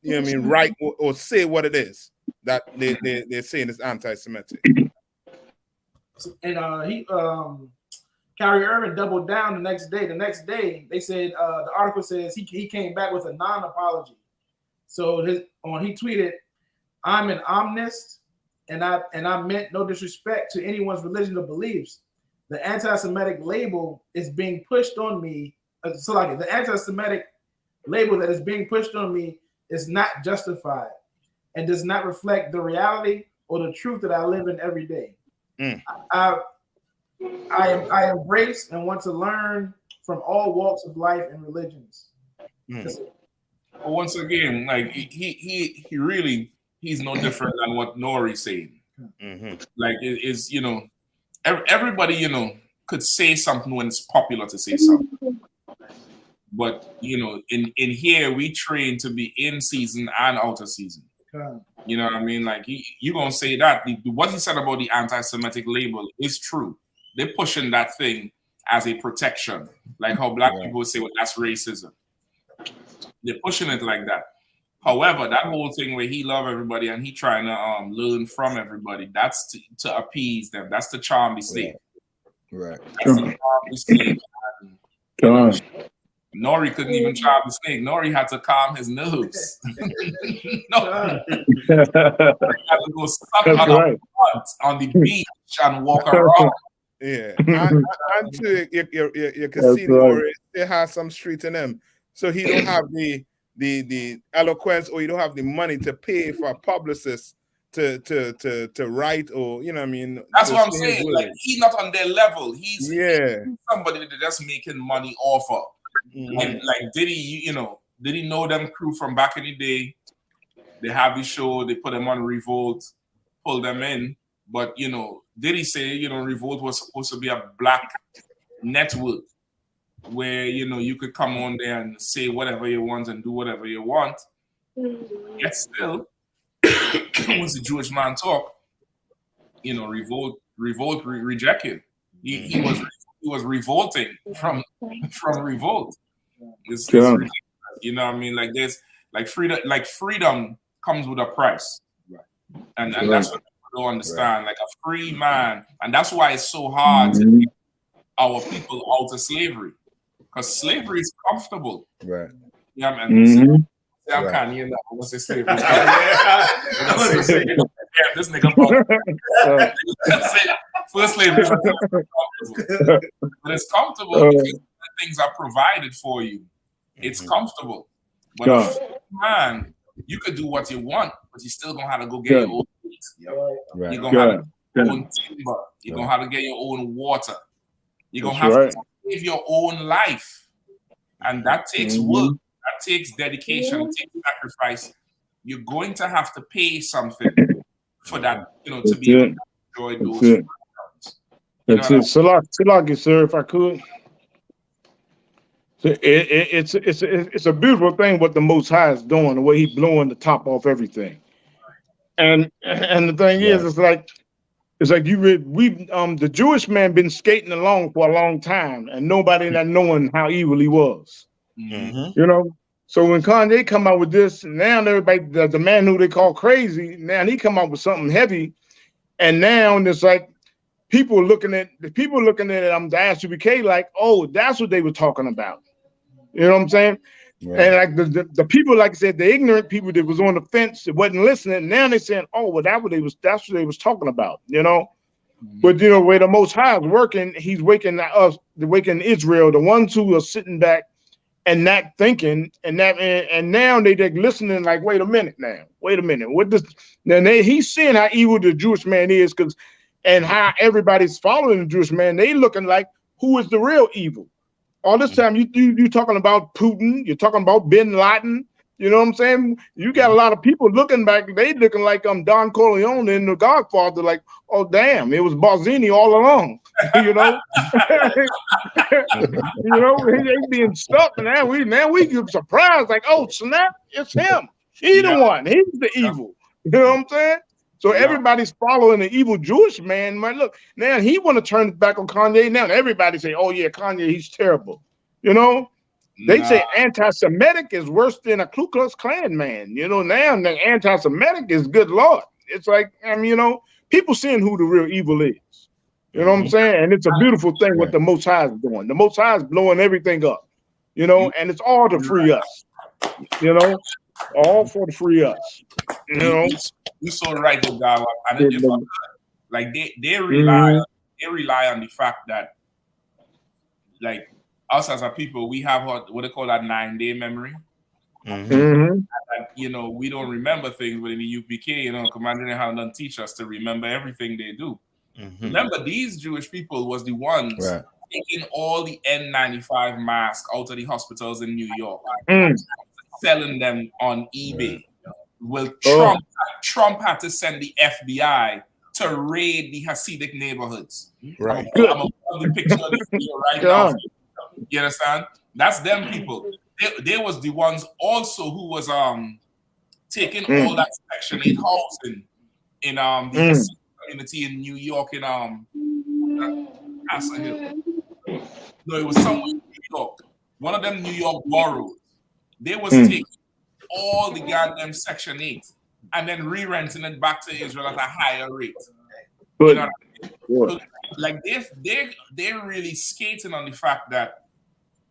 you know what I mean, right or say what it is that they're saying is anti-Semitic. And Kyrie Irving doubled down the next day. The next day, they said the article says he came back with a non-apology. So he tweeted, "I'm an omnist, and I meant no disrespect to anyone's religion or beliefs. The anti-Semitic label is being pushed on me. The anti-Semitic label that is being pushed on me is not justified and does not reflect the reality or the truth that I live in every day. I embrace and want to learn from all walks of life and religions." But once again, like he really, he's no different than what Nori's saying. Like it is, you know, everybody, you know, could say something when it's popular to say something. But you know, in here we train to be in season and out of season. You know what I mean? Like you gonna say that what he said about the anti-Semitic label is true. They're pushing that thing as a protection, like how black people say, well, that's racism. They're pushing it like that. However, that whole thing where he love everybody and he trying to learn from everybody, that's to appease them. That's to charm the slave. Right. That's to charm the slave. Nori couldn't even charm the snake. Nori had to calm his nerves. No. He had to go suck on the beach and walk around. Yeah. and too, you can see Nori still has some street in him. So he don't have the eloquence, or you don't have the money to pay for a publicist to write, or you know what I mean. That's what I'm saying. Like he's not on their level. He's somebody that just making money off of. Like did he know them crew from back in the day? They have the show, they put them on Revolt, pull them in. But did he say Revolt was supposed to be a black network where you could come on there and say whatever you want and do whatever you want? Yet still, once the Jewish man talk, Revolt reject him. He was revolting from Revolt. It's ridiculous. You know what I mean? Like there's freedom comes with a price. And that's what people don't understand. Like a free man, and that's why it's so hard to get our people out of slavery. Because slavery is comfortable. Right. Yeah, man. I'm kind of I want to say slavery. This nigga first slavery is comfortable. But it's comfortable because things are provided for you. It's comfortable. But a free man, you could do what you want, but you still gonna have to go get your own meat. You're gonna have to get your own timber. You're gonna have to get your own water. You're gonna have to save your own life. And that takes work, that takes dedication, it takes sacrifice. You're going to have to pay something for that, to be able to enjoy those programs. That's it. Salaki, sir, if I could. It's a beautiful thing what the Most High is doing, the way He's blowing the top off everything. And the thing is, it's like the Jewish man been skating along for a long time, and nobody not knowing how evil he was. So when Kanye come out with this, now everybody, the man who they call crazy, now he come out with something heavy, and now it's like people looking at the I.S.U.P.K like, oh, that's what they were talking about. You know what I'm saying? Right. And like the people, like I said, the ignorant people that was on the fence that wasn't listening, now they're saying, oh, well, that's what they was talking about, But where the Most High is working, He's waking us, waking Israel, the ones who are sitting back and not thinking, and now they listening like, wait a minute, what this? Then he's seeing how evil the Jewish man is, and how everybody's following the Jewish man. They looking like, who is the real evil? All this time you talking about Putin, you're talking about Bin Laden. You know what I'm saying? You got a lot of people looking back. They looking like Don Corleone in The Godfather. Like, oh damn, it was Barzini all along. He being stuck, and now we get surprised. Like, oh snap, it's him. He's the one. He's the evil. You know what I'm saying? So everybody's following the evil Jewish man. Look, now he want to turn it back on Kanye. Now everybody say, oh yeah, Kanye, he's terrible. They say anti-Semitic is worse than a Ku Klux Klan man. Now the anti-Semitic is good Lord. It's like, people seeing who the real evil is. You know what I'm saying? And it's a beautiful thing what the Most High is doing. The Most High is blowing everything up. And it's all to free us. All for the free us. You're so right, God. And like they rely on the fact that, like, us as a people, we have what they call that 9-day memory. And that, we don't remember things, but in the UPK, Commander General doesn't teach us to remember everything they do. Remember, these Jewish people was the ones taking all the N95 masks out of the hospitals in New York, selling them on eBay. Well, Trump had to send the FBI to raid the Hasidic neighborhoods. Right. I'm gonna put the picture of this video right now. You understand? That's them people. They was the ones also who was taking all that Section 8 housing in the Hasidic community in New York in Castle Hill. No, it was somewhere in New York. One of them New York boroughs. They was taking all the goddamn Section 8 and then re-renting it back to Israel at a higher rate. You know what I mean? So, like they're really skating on the fact that,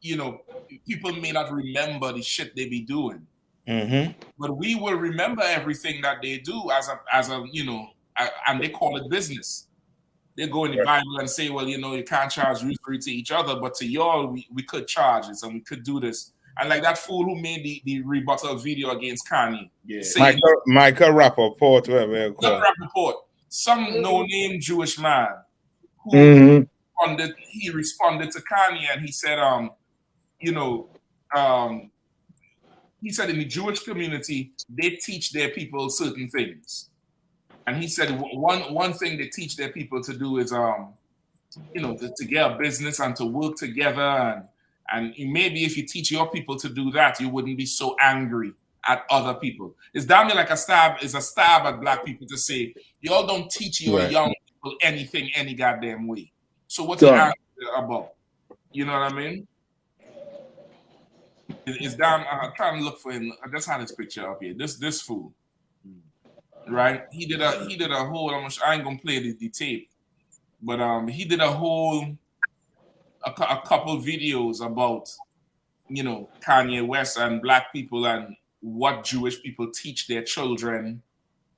you know, people may not remember the shit they be doing. But we will remember everything that they do as a you know, and they call it business. They go in the Bible and say, well, you know, you can't charge usury to each other, but to y'all, we could charge this and we could do this. And like that fool who made the rebuttal video against Kanye. Saying, Michael Rappaport, whatever you call it. Rappaport, some no-name Jewish man who responded to Kanye and he said, you know, he said in the Jewish community, they teach their people certain things. And he said one thing they teach their people to do is, you know, to get a business and to work together. And maybe if you teach your people to do that, you wouldn't be so angry at other people. It's damn near like a stab at black people to say, y'all don't teach your young people anything any goddamn way. So what's the answer about? You know what I mean? It's damn. I'm trying to look for him. I just had his picture up here. This fool, right? He did a whole. I ain't gonna play the tape, but he did a couple videos about, you know, Kanye West and black people and what Jewish people teach their children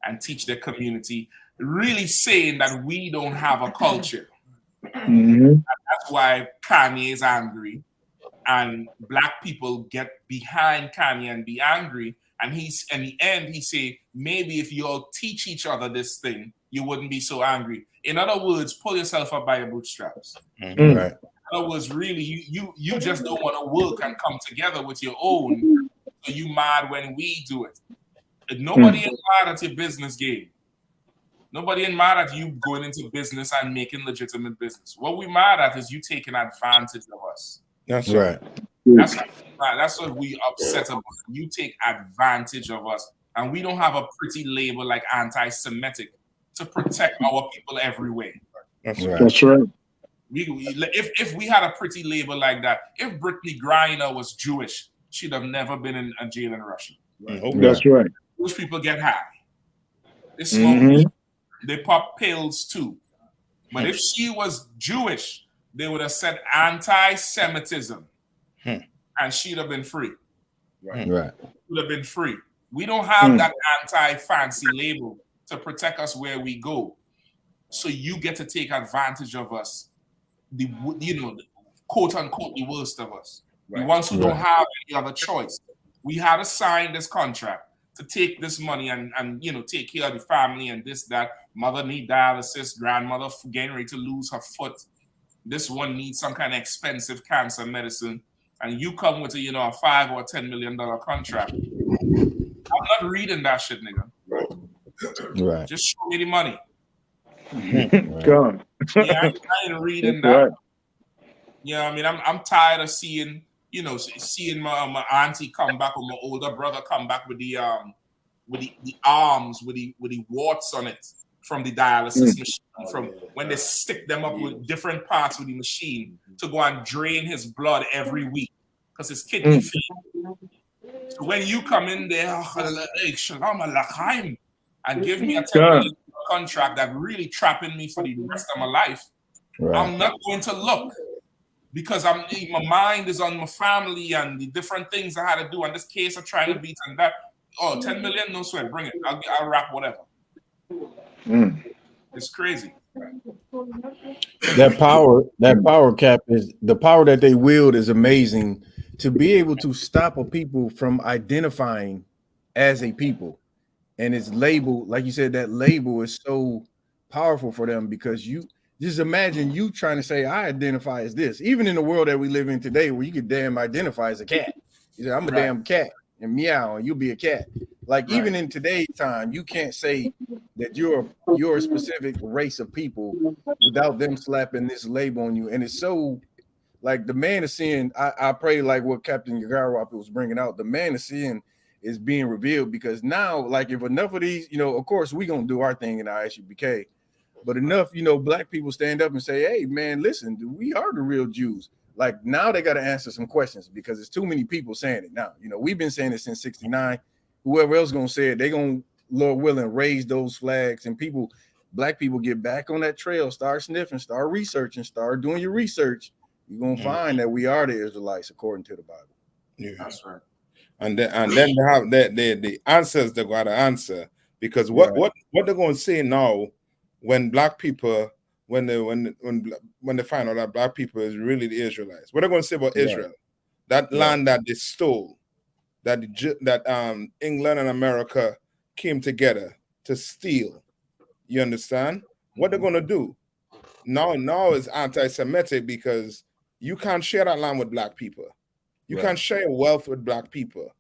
and teach their community, really saying that we don't have a culture. And that's why Kanye is angry. And black people get behind Kanye and be angry. And in the end, he say, maybe if you all teach each other this thing, you wouldn't be so angry. In other words, pull yourself up by your bootstraps. Right. In other words, really, you just don't want to work and come together with your own. So you mad when we do it. Nobody is mad at your business game. Nobody is mad at you going into business and making legitimate business. What we mad at is you taking advantage of us. That's right. That's what we upset about. You take advantage of us, and we don't have a pretty label like anti-Semitic to protect our people everywhere. That's right. That's right. If we had a pretty label like that, if Brittany Griner was Jewish, she'd have never been in a jail in Russia. That's right. Jewish people get high. They smoke weed. They pop pills too. But if she was Jewish, they would have said anti-Semitism, and she'd have been free. Right. Would have been free. We don't have that anti-fancy label to protect us where we go. So you get to take advantage of us, the quote unquote the worst of us, the ones who don't have any other choice. We had to sign this contract to take this money and take care of the family and this, that. Mother need dialysis, grandmother getting ready to lose her foot. This one needs some kind of expensive cancer medicine, and you come with a $5 or $10 million contract. I'm not reading that shit, nigga. Right. Just show me the money. God. Yeah, I ain't reading that. Right. Yeah, I mean, I'm tired of seeing my auntie come back or my older brother come back with the arms with the warts on it from the dialysis machine, from when they stick them up with different parts with the machine to go and drain his blood every week because his kidney failed. So when you come in there, Shalom Aleichem, and give me a $10 million contract that really trapping me for the rest of my life, I'm not going to look, because my mind is on my family and the different things I had to do. And this case of trying to beat and that. Oh, 10 million, no sweat, bring it. I'll wrap whatever. It's crazy. That power cap is the power that they wield is amazing. To be able to stop a people from identifying as a people, and it's labeled, like you said, that label is so powerful for them, because you just imagine you trying to say, I identify as this, even in the world that we live in today, where you could damn identify as a cat. You say, I'm a damn cat, and meow, and you'll be a cat. Like even in today's time, you can't say that you're a specific race of people without them slapping this label on you. And it's so, like, the man of sin, I pray, like what Captain Yagarwap was bringing out, the man of sin is being revealed, because now, like, if enough of these, you know, of course we gonna do our thing in I.S.U.P.K, but enough, you know, black people stand up and say, hey man, listen, we are the real Jews. Like, now they got to answer some questions, because there's too many people saying it now. You know, we've been saying it since '69. Whoever else gonna say it, they gonna, Lord willing, raise those flags, and people, black people, get back on that trail, start sniffing, start researching, start doing your research. You're gonna find that we are the Israelites according to the Bible. Yeah. That's right. And then they have the answers they got to answer, because what they're going to say now when black people, when they find out that black people is really the Israelites, what they're going to say about Israel, that land that they stole, that England and America came together to steal. You understand? What they're going to do now is anti-Semitic, because you can't share that land with black people. You can't share wealth with black people.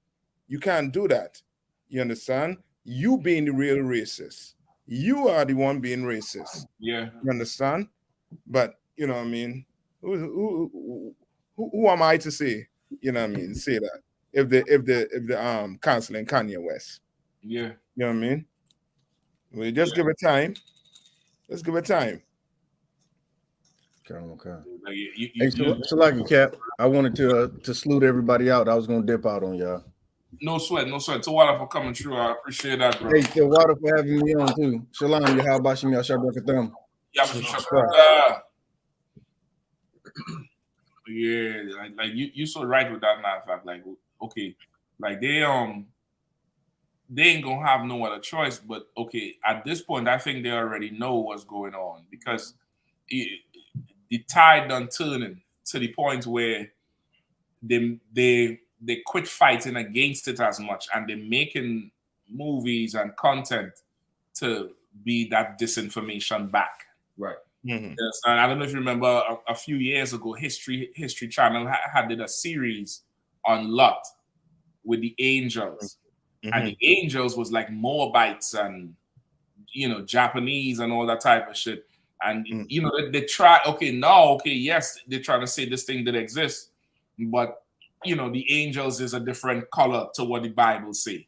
You can't do that. You understand? You being the real racist. You are the one being racist. Yeah. You understand? But you know what I mean? Who am I to say? You know what I mean? Say that if the canceling Kanye West. Yeah. You know what I mean? We just give it time. Let's give it time. Okay. Like, Hey, so like a Cap, I wanted to salute everybody out. I was gonna dip out on y'all. No sweat, no sweat. Tawada for coming through. I appreciate that, bro. Hey, Tawada for having me on too. Shalom, Yahabashim, Yashabakatham. Yeah, like you so right with that, matter of fact. Like, okay, like they ain't gonna have no other choice. But okay, at this point, I think they already know what's going on, because the tide done turning to the point where they quit fighting against it as much, and they're making movies and content to be that disinformation back. Right. Mm-hmm. Yes, and I don't know if you remember a few years ago, History Channel did a series on Lot with the angels, and the angels was like Moabites and Japanese and all that type of shit. And they try. Yes, they're trying to say this thing did exist, but the angels is a different color to what the Bible say.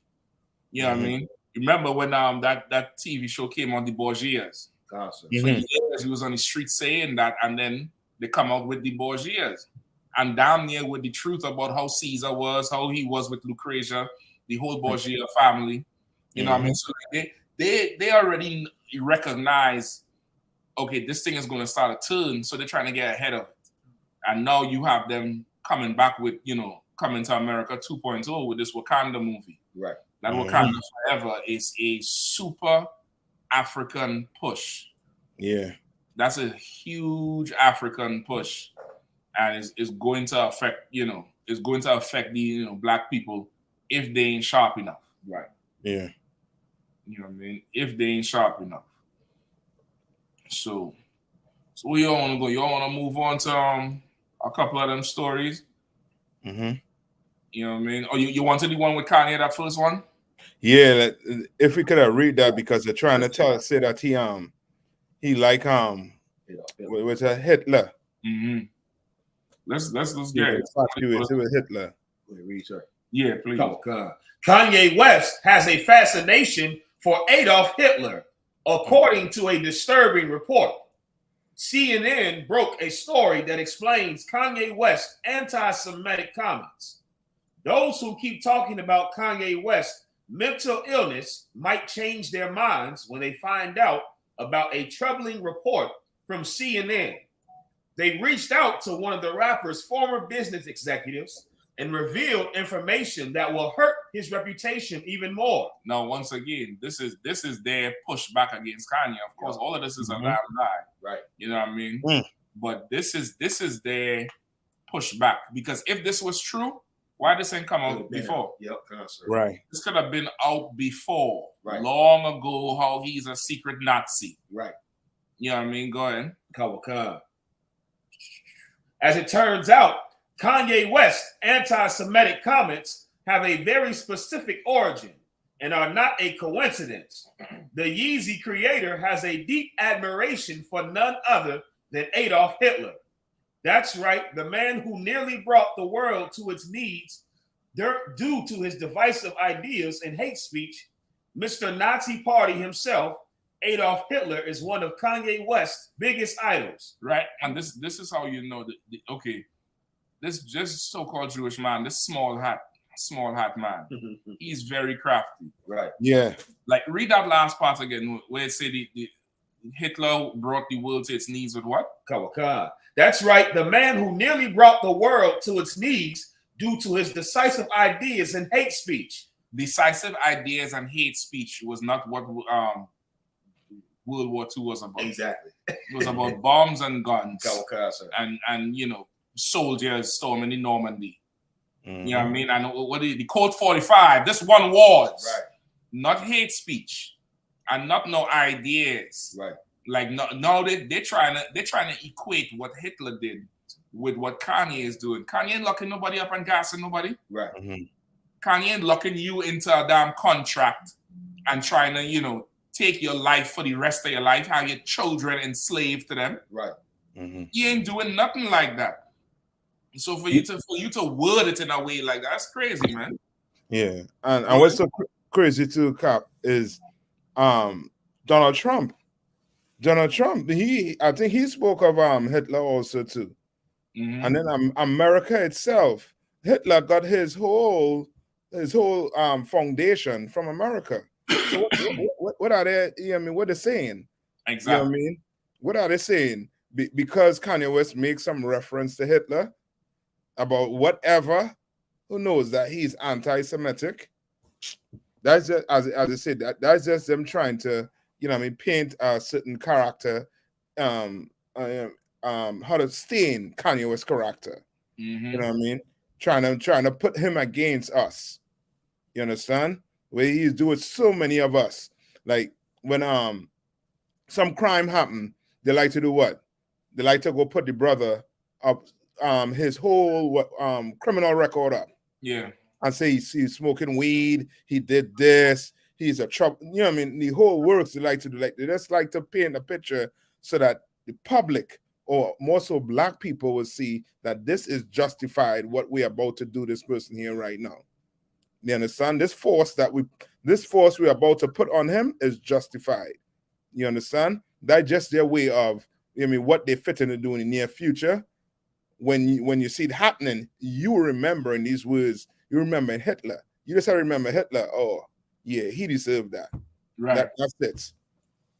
You know what I mean? Remember when that TV show came on, the Borgias? For years he was on the street saying that, and then they come out with the Borgias, and damn near with the truth about how Caesar was, how he was with Lucretia, the whole Borgia family. You know what I mean? So they already recognize, okay, this thing is going to start a turn, so they're trying to get ahead of it. And now you have them coming back with, Coming to America 2.0 with this Wakanda movie. Right. That Wakanda Forever is a super African push. Yeah. That's a huge African push. And it's going to affect, the black people if they ain't sharp enough. Right. Yeah. You know what I mean? If they ain't sharp enough. So where y'all want to go? Y'all want to move on to a couple of them stories? You know what I mean? Oh, you wanted the one with Kanye, that first one? Yeah, if we could have read that, because they're trying to say that he like with a Hitler. Let's get it. It was Hitler. Yeah, please. Kanye West has a fascination for Adolf Hitler, according to a disturbing report. CNN broke a story that explains Kanye West's anti-Semitic comments. Those who keep talking about Kanye West's mental illness might change their minds when they find out about a troubling report from CNN. They reached out to one of the rapper's former business executives and revealed information that will hurt his reputation even more. Now, once again, this is their pushback against Kanye. Of course, all of this is a lie. Right. You know what I mean? But this is their pushback, because if this was true, why this ain't come out before? Right. This could have been out before, long ago, how he's a secret Nazi. Right. You know what I mean? Go ahead. As it turns out, Kanye West's anti-Semitic comments have a very specific origin and are not a coincidence. The Yeezy creator has a deep admiration for none other than Adolf Hitler. That's right, the man who nearly brought the world to its knees due to his divisive ideas and hate speech, Mr. Nazi Party himself, Adolf Hitler, is one of Kanye West's biggest idols. Right, and this is how you know that. Okay, this so-called Jewish man, this small hat man, he's very crafty. Right. Yeah. Like read that last part again, where it said the Hitler brought the world to its knees with what? Kawaka. That's right. The man who nearly brought the world to its knees due to his decisive ideas and hate speech. Decisive ideas and hate speech was not what World War II was about. Exactly. It was about bombs and guns Kawaka, sir. and soldiers storming in Normandy. You know what I mean? And what the Code 45, this one was not hate speech and not no ideas. Right. Like no, they're trying to equate what Hitler did with what Kanye is doing. Kanye ain't locking nobody up and gassing nobody. Right. Kanye ain't locking you into a damn contract and trying to, take your life for the rest of your life, have your children enslaved to them. Right. He ain't doing nothing like that. So for you to word it in a way like that, that's crazy, man. Yeah, and what's so crazy too, Cap, is Donald Trump. Donald Trump, I think he spoke of Hitler also too. And then America itself, Hitler got his whole foundation from America. So what are they? I mean, what they're saying? Exactly. You know what I mean? What are they saying? Because Kanye West makes some reference to Hitler about whatever, who knows that he's anti-Semitic? That's just, as I said, that's just them trying to, paint a certain character, how to stain Kanye West's character. You know what I mean? Trying to put him against us. You understand? Where he's doing so many of us. Like when some crime happened, they like to do what? They like to go put the brother up, his whole criminal record up. Yeah. And say he's smoking weed, he did this, he's a trouble. You know what I mean? The whole works they like to do. Like they just like to paint a picture so that the public, or more so black people, will see that this is justified, what we're about to do this person here right now. You understand? This force we're about to put on him is justified. You understand? That's just their way of, what they fit into do in the near future. When you see it happening, you remember in these words, you remember Hitler. You just have to remember Hitler. Oh, yeah, he deserved that. Right. That's it.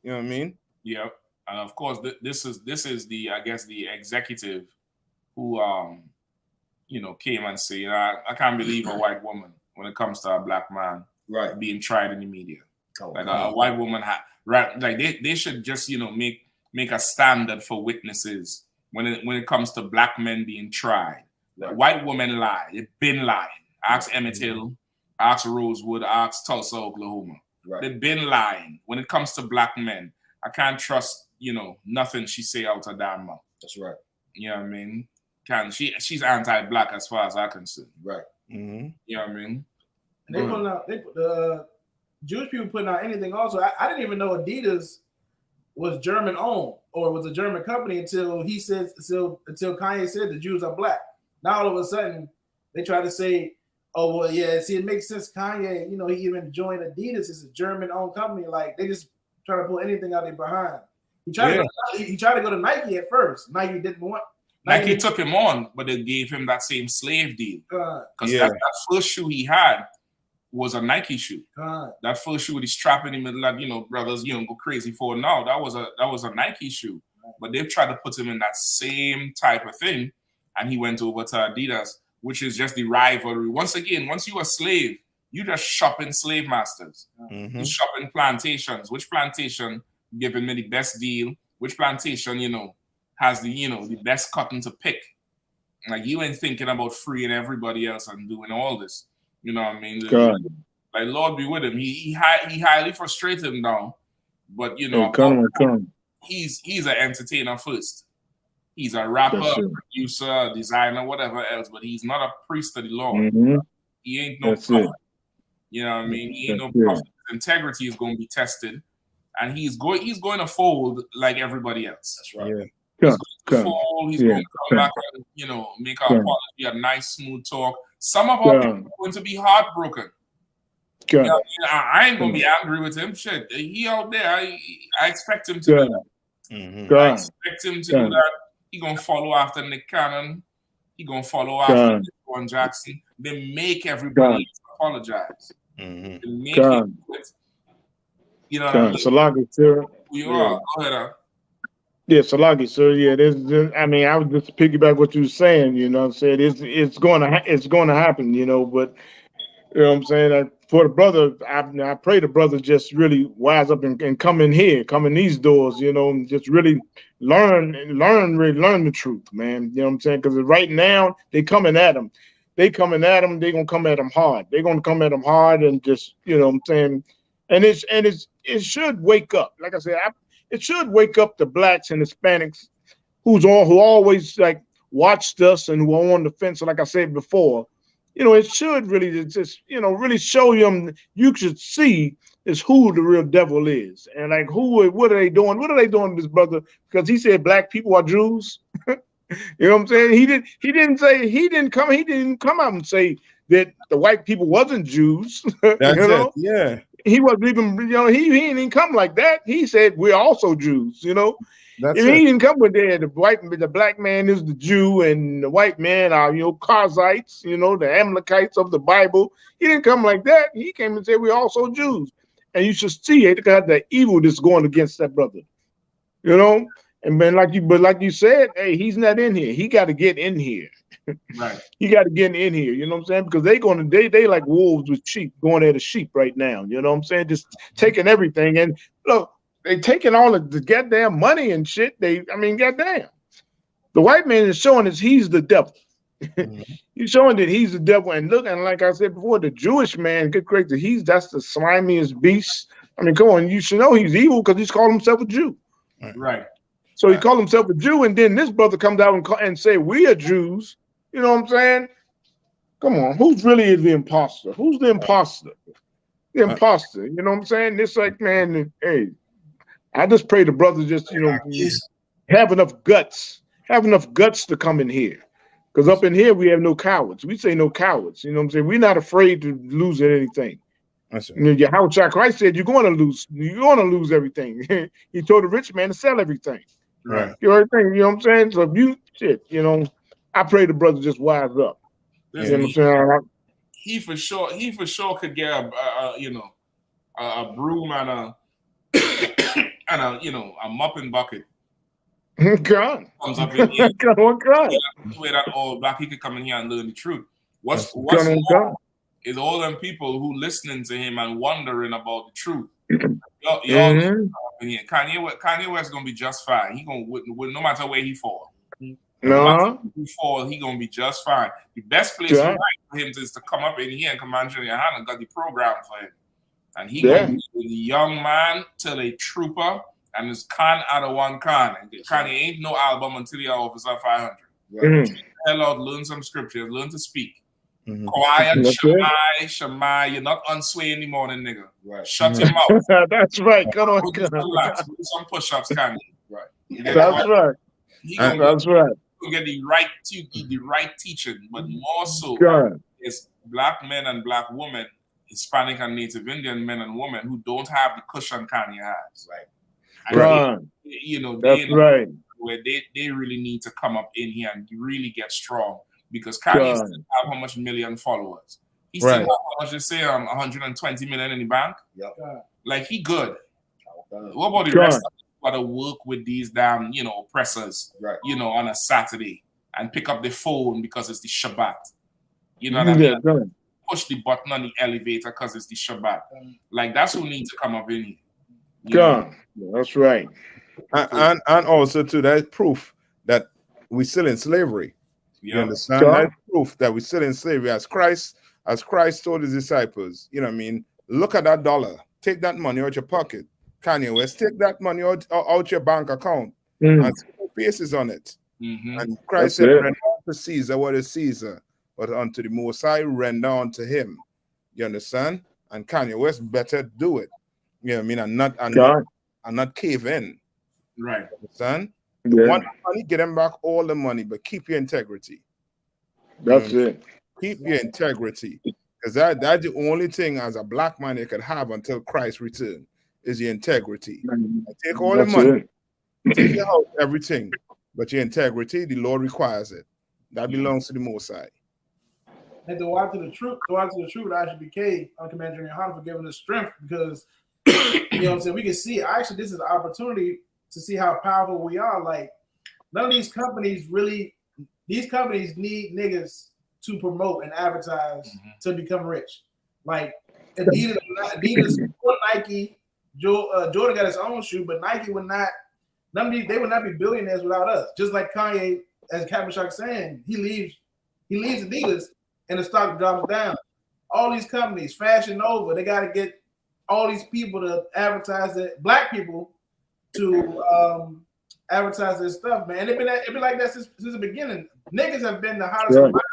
You know what I mean? Yep. And of course, this is the, I guess, the executive who came and said, I can't believe a white woman when it comes to a black man being tried in the media. A white woman they should just make a standard for witnesses when it comes to black men being tried. White women lie. They've been lying. Ask Emmett Till, ask Rosewood, ask Tulsa, Oklahoma. They've been lying. When it comes to black men, I can't trust, nothing she say out her damn mouth. That's right. You know what I mean? She's anti-black as far as I'm concerned. Right. You know what I mean? And they putting out, Jewish people putting out anything also. I didn't even know Adidas was German owned or was a German company until Kanye said the Jews are black. Now all of a sudden they try to say, oh well, yeah, see, it makes sense. Kanye, he even joined Adidas. It's a German owned company. Like they just try to pull anything out of behind. He tried to go to Nike at first. Nike didn't want. Nike took him on, but they gave him that same slave deal. Because that first shoe he had was a Nike shoe. That first shoe with the strap in the middle that, brothers, go crazy for now. That was a Nike shoe. But they've tried to put him in that same type of thing. And he went over to Adidas, which is just the rivalry. Once again, once you're a slave, you just shop in slave masters. You shop in plantations. Which plantation giving me the best deal? Which plantation, has the best cotton to pick? Like you ain't thinking about freeing everybody else and doing all this. You know what I mean? Like Lord be with him. He highly frustrated him now. But he's an entertainer first. He's a rapper, producer, designer, whatever else, but he's not a priest of the Lord. He ain't no prophet. You know what I mean? He ain't no prophet. His integrity is going to be tested, and he's going to fold like everybody else. That's right. He's going to fold. He's going to come back and make our apology a nice, smooth talk. Some of our people are going to be heartbroken. God. You know, I ain't gonna be angry with him. Shit, he out there. I expect him to do that. I expect him to do that. He gonna follow after Nick Cannon. He gonna follow after John Jackson. They make everybody apologize. They make him quit. You know what I mean? Salagi, sir. You are. Go ahead. Yeah, Salagi, sir. Yeah, I mean, I would just piggyback what you were saying. You know, what I'm saying it's going to happen. You know, but you know what I'm saying. For the brother, I pray the brother just really wise up and come in here, come in these doors. You know, and just really learn the truth, man. You know what I'm saying? Because right now they coming at him. They coming at him. They gonna come at him hard. They're gonna come at him hard and just, you know what I'm saying. And it should wake up. Like I said, it should wake up the blacks and Hispanics who always like watched us and who are on the fence. Like I said before, you know, it should really just, you know, really show them. You should see is who the real devil is and like what are they doing? What are they doing to this brother? Because he said black people are Jews. You know what I'm saying? He didn't come out and say that the white people wasn't Jews. That's you know? it. Yeah. He wasn't even, you know, he didn't come like that. He said we're also Jews, you know. That's He didn't come with that. The black man is the Jew and the white man are, you know, Karzites, you know, the Amalekites of the Bible. He didn't come like that. He came and said we're also Jews. And you should see it because the evil that's going against that brother. You know? And then like you said, hey, he's not in here. He got to get in here. Right. He got to get in here. You know what I'm saying? Because they like wolves with sheep going at a sheep right now. You know what I'm saying? Just taking everything. And look, they taking all of the goddamn money and shit. Goddamn. The white man is showing us he's the devil. He's showing that he's the devil. And look, and like I said before, the Jewish man, good crazy, that's the slimiest beast. I mean, come on, you should know he's evil because he's called himself a Jew. Right. So he called himself a Jew, and then this brother comes out and say we are Jews. You know what I'm saying? Come on, who's really the imposter? Who's the imposter? The imposter. You know what I'm saying? It's like, man, hey, I just pray the brother just, you know, have enough guts to come in here. Because up in here, we have no cowards. We say no cowards. You know what I'm saying? We're not afraid to lose anything. That's right. You know, Yahweh Christ said, you're going to lose everything. He told the rich man to sell everything. Right. You know what I'm saying? So you know, I pray the brother just wise up. You know what I'm saying? He for sure could get a broom and a mopping bucket. God. Comes up in here. God. Way that all black he could come in here and learn the truth. What's more is all them people who listening to him and wondering about the truth. Y'all Kanye West gonna be just fine. He gonna no matter where he fall. No he fall, he gonna be just fine. The best place for him is to come up in here and Command GEN.YAHANNA got the program for him. And he gonna be the young man till a trooper and his can out of one can. And Kanye ain't no album until he officer 500. Right? Hell out, learn some scriptures, learn to speak. Quiet, Shemai, you're not unsway in the morning, nigga. Right. Shut your mouth. That's right. Come on, relax. Do some push-ups, Kanye. Right. That's right. That's right. You get the right teaching, but more so is black men and black women, Hispanic and Native Indian men and women who don't have the cushion Kanye has. Right. And that's right. Where they really need to come up in here and really get strong. Because Kanye still have how much million followers? He still have how much, 120 million in the bank? Yep. Like, he good. What about the rest of us got to work with these damn, oppressors, on a Saturday and pick up the phone because it's the Shabbat? You know what I mean? Push the button on the elevator because it's the Shabbat. Like, that's who needs to come up in here. That's right. And also, too, that's proof that we're still in slavery. You understand? That's proof that we're still in slavery. As Christ told his disciples, you know what I mean? Look at that dollar. Take that money out your pocket. Kanye West, take that money out your bank account and see the faces on it. And Christ said, render unto Caesar what is Caesar, but unto the Most High render unto him. You understand? And Kanye West better do it. You know what I mean? And not cave in. Right. Understand? Want money, get them back all the money, but keep your integrity. That's it. Keep your integrity, because that's the only thing as a black man you can have until Christ return is your integrity. Take all the money, take your house, everything, but your integrity, the Lord requires it. That belongs to the Most High. And to watch the truth, I.S.U.P.K on Commander Johanna for giving us strength, because you know what I'm saying, we can see actually this is an opportunity to see how powerful we are. Like, none of these companies need niggas to promote and advertise to become rich. Like Adidas or Nike, Jordan got his own shoe, but Nike would not. They would not be billionaires without us. Just like Kanye, as Captain Shock saying, he leaves Adidas and the stock drops down. All these companies, Fashion Nova, they got to get all these people to advertise it. Black people to advertise this stuff, man. It been like that since the beginning. Niggas have been the hottest commodity.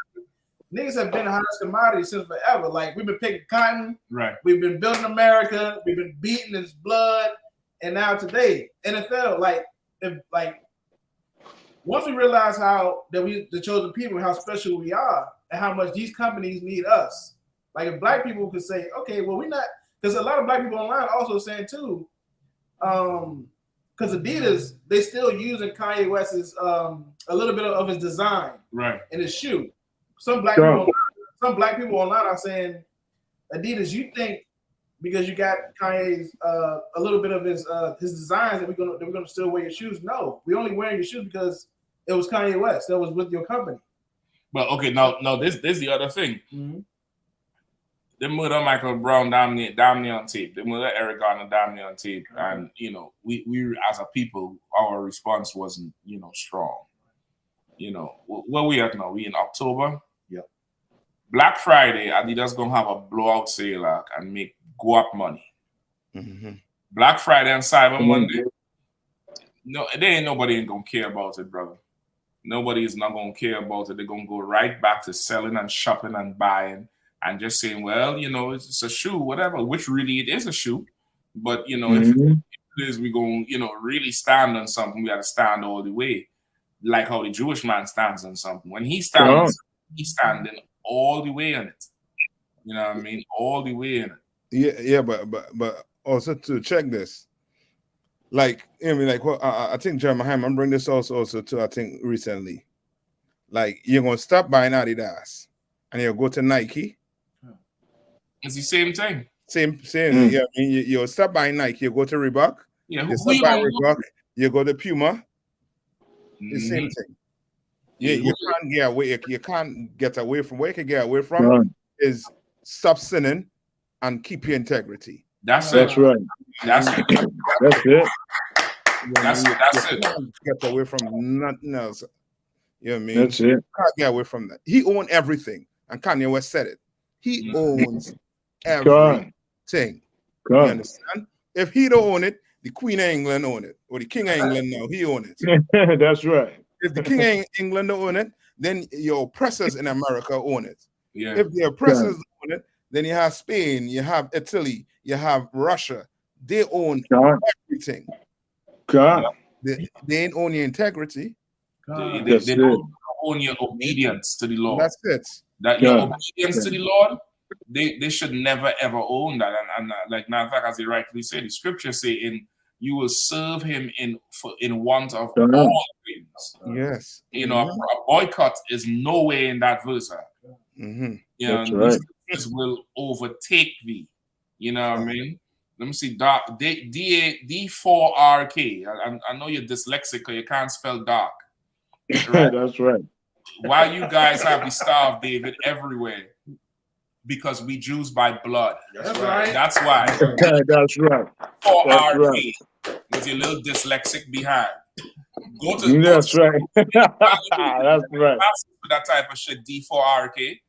Niggas have been the hottest commodity since forever. Like, we've been picking cotton, right? We've been building America, we've been beating its blood, and now today, NFL, once we realize the chosen people, how special we are, and how much these companies need us. Like, if black people could say, okay, well, we're not, because a lot of black people online also saying too, because Adidas, they still using Kanye West's a little bit of his design, right, in his shoe. Some black people online are saying, Adidas, you think because you got Kanye's a little bit of his designs that we're gonna still wear your shoes? No, we only wearing your shoes because it was Kanye West that was with your company. But okay, now this is the other thing. They murder Michael Brown damn near on tape. They murder Eric Garner damn near on tape. And you know, we as a people, our response wasn't, you know, strong. You know, where we at now? We in October. Yep. Black Friday, Adidas gonna have a blowout sale and make go up money. Black Friday and Cyber Monday. No, there ain't nobody gonna care about it, brother. Nobody is not gonna care about it. They're gonna go right back to selling and shopping and buying and just saying, well, you know, it's a shoe, whatever, which really it is a shoe. But, you know, if it is, we're going to, you know, really stand on something, we got to stand all the way. Like how the Jewish man stands on something. When he stands, he's standing all the way on it. You know what I mean? All the way in it. Yeah, but also to check this. Like, I mean, like, well, I think GEN.YAHANNA, I'm bringing this also to, I think, recently. Like, you're going to stop buying Adidas and you'll go to Nike. It's the same thing. Same. Yeah, I mean, you'll stop buying Nike, you go to Reebok. Yeah, you stop buying Reebok, you go to Puma. The same thing. Yeah, you can't get away. You can't get away from where you can get away from is stop sinning and keep your integrity. That's right. That's it. That's it. Get away from nothing else. You know what I mean? That's it. You can't get away from that. He owned everything, and Kanye West said it. He owns everything. You understand? If he don't own it, the Queen of England own it, or the King of England now, he own it. That's right. If the King of England don't own it, then your oppressors in America own it. Yeah. If the oppressors own it, then you have Spain, you have Italy, you have Russia. They own everything. They ain't own your integrity. They don't own your obedience to the Lord. That's it. That your obedience to the Lord, they should never ever own that. And like, matter of fact, as they rightfully say, the scriptures say, you will serve him in want of all things. Yes. You know, a boycott is nowhere in that verse. You know, this will overtake thee. You know what I mean? Let me see. Dark D4RK. I know you're dyslexic or you can't spell dark. Right? That's right. Why you guys have the Star of David everywhere? Because we Jews by blood. That's right. That's why. That's right. 4RK with your little dyslexic behind. Go to that's right. That's right. That type of shit. D4RK.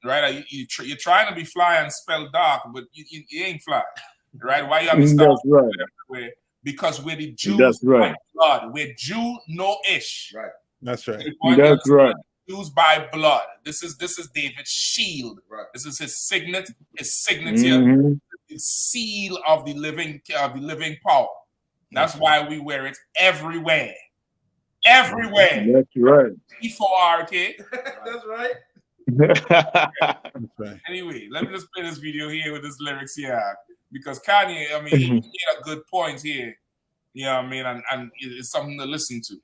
Right. You're trying to be fly and spell dark, but you ain't fly. Right? Why you have the Star of David everywhere? Because we're the Jews by blood. We're Jew no ish. Right. That's right. That's right. Jews by blood. This is David's shield. Right. This is his signet, his signature, his seal of the living power. That's why we wear it everywhere. Everywhere. That's right. E4RK. That's right. Anyway, let me just play this video here with this lyrics here. Because Kanye, I mean, he made a good point here. You know what I mean? And it's something to listen to.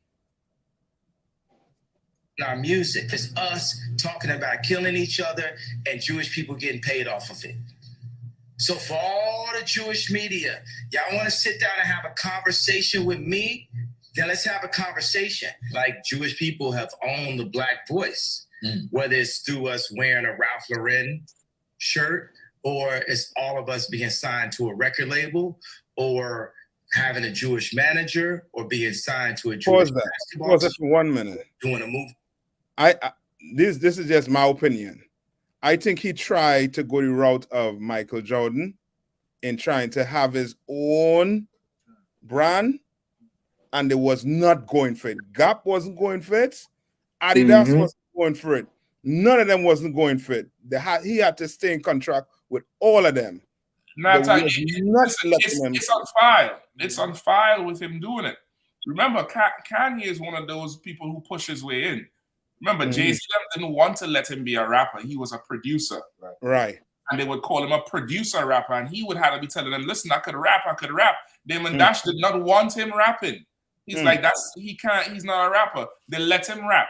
Our music is us talking about killing each other and Jewish people getting paid off of it. So for all the Jewish media, y'all want to sit down and have a conversation with me? Then let's have a conversation. Like Jewish people have owned the Black voice, whether it's through us wearing a Ralph Lauren shirt, or it's all of us being signed to a record label, or having a Jewish manager, or being signed to a Jewish basketball Pause that for 1 minute. doing a movie. This is just my opinion. I think he tried to go the route of Michael Jordan in trying to have his own brand, and it was not going for it. Gap wasn't going for it. Adidas wasn't going for it. None of them wasn't going for it. He had to stay in contract with all of them. It's on file. It's on file with him doing it. Remember, Kanye is one of those people who push his way in. Remember, Jay-Z didn't want to let him be a rapper. He was a producer. Right. And they would call him a producer rapper, and he would have to be telling them, listen, I could rap. Damon Dash did not want him rapping. He's like, he's not a rapper. They let him rap.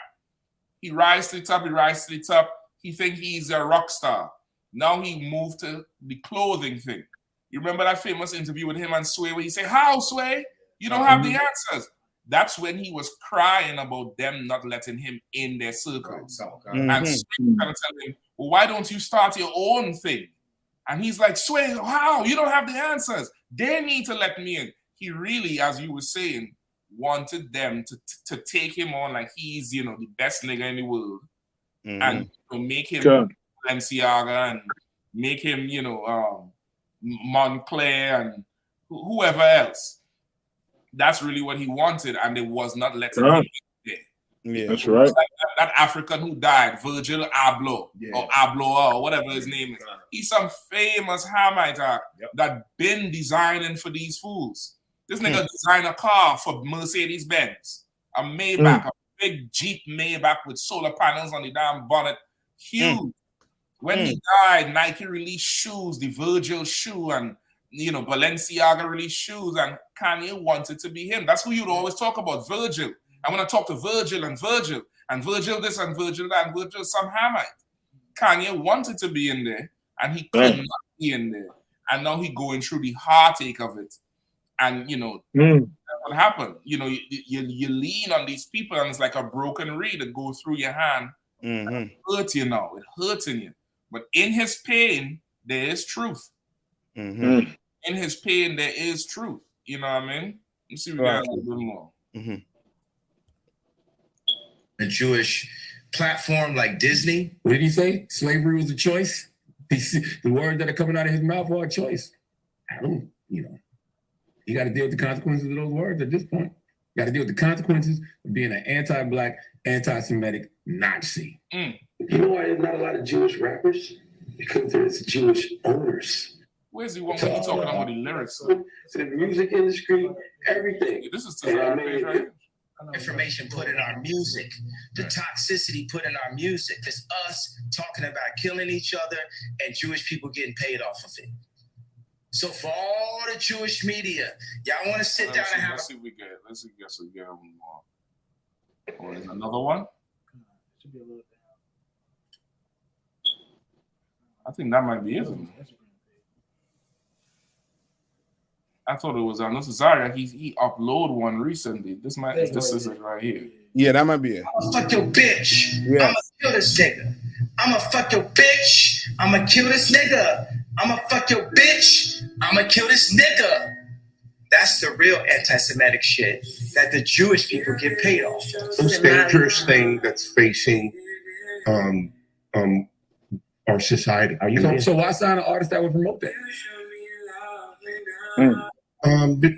He rise to the top, He think he's a rock star. Now he moved to the clothing thing. You remember that famous interview with him and Sway where he said, how, Sway? You don't have the answers. That's when he was crying about them not letting him in their circles. And Sway kind of tell him, well, why don't you start your own thing? And he's like, Sway, how? You don't have the answers. They need to let me in. He really, as you were saying, wanted them to take him on like he's, the best nigga in the world. And to make him Balenciaga and make him, Montclair and whoever else. That's really what he wanted, and it was not letting him in there. Yeah, that's right. Like that African who died, Virgil Abloh, or Abloh, or whatever his name is. He's some famous Hamite that been designing for these fools. This nigga designed a car for Mercedes-Benz, a Maybach, a big Jeep Maybach with solar panels on the damn bonnet. Huge. When he died, Nike released shoes, the Virgil shoe, and Balenciaga released shoes, and Kanye wanted to be him. That's who you'd always talk about, Virgil. I want to talk to Virgil and Virgil this and Virgil that and Virgil some Hamite. Kanye wanted to be in there, and he could not be in there. And now he going through the heartache of it. And, that's what happened. You lean on these people, and it's like a broken reed that goes through your hand. It hurts you now. It hurting you. But in his pain, there is truth. In his pain, there is truth. You know what I mean? Let's see if we got a little bit more. A Jewish platform like Disney. What did he say? Slavery was a choice? The words that are coming out of his mouth are a choice. I don't, you got to deal with the consequences of those words at this point. You got to deal with the consequences of being an anti-Black, anti-Semitic Nazi. You know why there's not a lot of Jewish rappers? Because there's Jewish owners. Where's the one when he's talking about the lyrics? The music industry, everything. This is right? Information put in our music, the toxicity put in our music. It's us talking about killing each other and Jewish people getting paid off of it. So for all the Jewish media, y'all want to sit down and have. Let's see if we get one more. Oh, there's another one. I think that might be it. I thought it was Zaria. He uploaded one recently. This is it right here. Yeah, that might be it. I'ma fuck your bitch. Yes. I'ma kill this nigga. I'ma fuck your bitch. I'ma kill this nigga. I'ma fuck your bitch. I'ma kill this nigga. That's the real anti-Semitic shit that the Jewish people get paid off. Most dangerous thing that's facing our society. So why sign an artist that would promote that?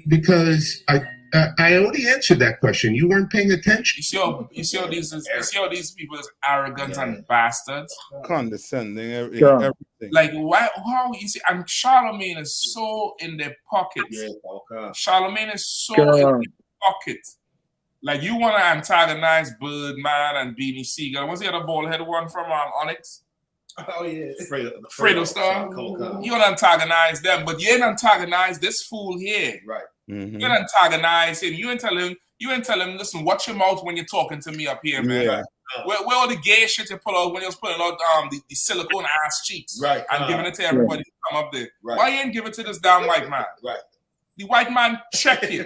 Because I already answered that question. You weren't paying attention. You see all these people as arrogant and bastards, condescending, everything. Like why? How you see? And Charlemagne is so in their pockets. Charlemagne is so in their pocket Like you want to antagonize Birdman and Beanie Siegel. What's the other bald head one from Onyx? Oh yeah, Fredo Star. You want to antagonize them, but you ain't antagonize this fool here. Right. Mm-hmm. You ain't antagonize him. You ain't tell him. Listen, watch your mouth when you're talking to me up here, man. Yeah. Where all the gay shit you pull out when you was pulling out the silicone ass cheeks, Right, and giving it to everybody to come up there. Right. Why you ain't give it to this damn white man? Right. The white man check you.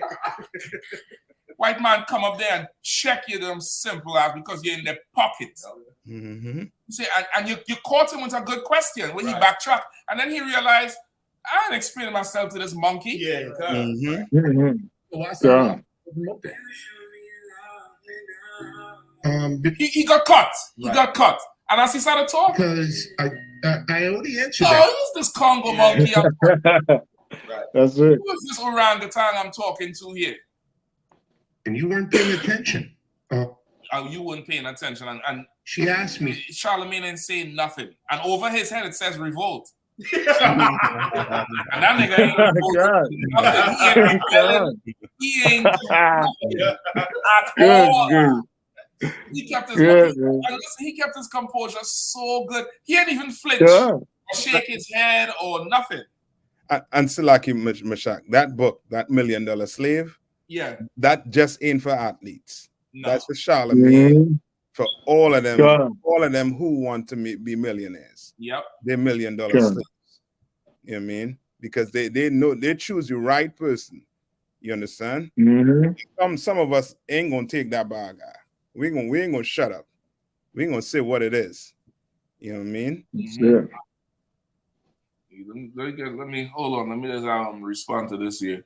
White man come up there and check you them simple as because you're in their pocket. Mm-hmm. You see, and you caught him with a good question when he backtracked, and then he realized I ain't explaining myself to this monkey. Yeah. He got cut. He got cut. And as he started talking, Because I already answered oh, that. who's this Congo monkey? That's it. Who's this orangutan I'm talking to here? And you weren't paying attention. Oh, you weren't paying attention. And she asked me. Charlemagne ain't saying nothing. And over his head it says revolt. And that nigga ain't nothing. He ain't nothing at all. He kept his he kept his composure so good. He didn't even flinch or shake his head or nothing. And Silaki Mashak, that book, that $1 Million Slave, yeah, that just ain't for athletes. No. That's for Charlemagne, for all of them who want to be millionaires. Yep. They're $1 Million slaves. You know what I mean? Because they know they choose the right person. You understand? Mm-hmm. Some of us ain't gonna take that bag. We ain't gonna shut up. We ain't gonna say what it is. You know what I mean? Mm-hmm. Let me hold on. Let me just respond to this here.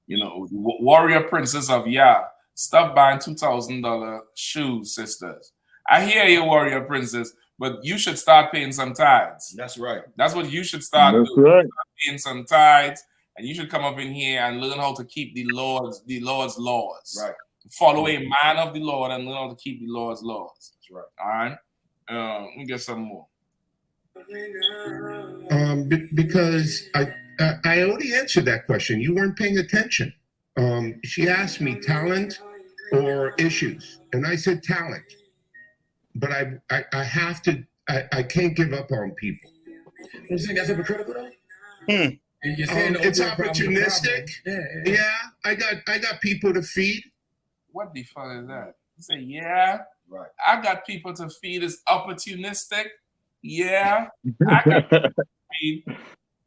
You know, Warrior Princess of Yah, stop buying $2,000 shoes, sisters. I hear you, Warrior Princess, but you should start paying some tithes. That's right. That's what you should start doing. Right. Start paying some tithes, and you should come up in here and learn how to keep the Lord's laws. Right. Follow a man of the Lord and learn how to keep the Lord's laws. That's right. All right. Let me get some more. Because I already answered that question. You weren't paying attention. She asked me talent or issues, and I said talent. But I have to. I can't give up on people. You think that's hypocritical though? It's opportunistic. Yeah, I got people to feed. What the fuck is that? You say, yeah, right. I got people to feed. Is opportunistic. Yeah, I got people to feed.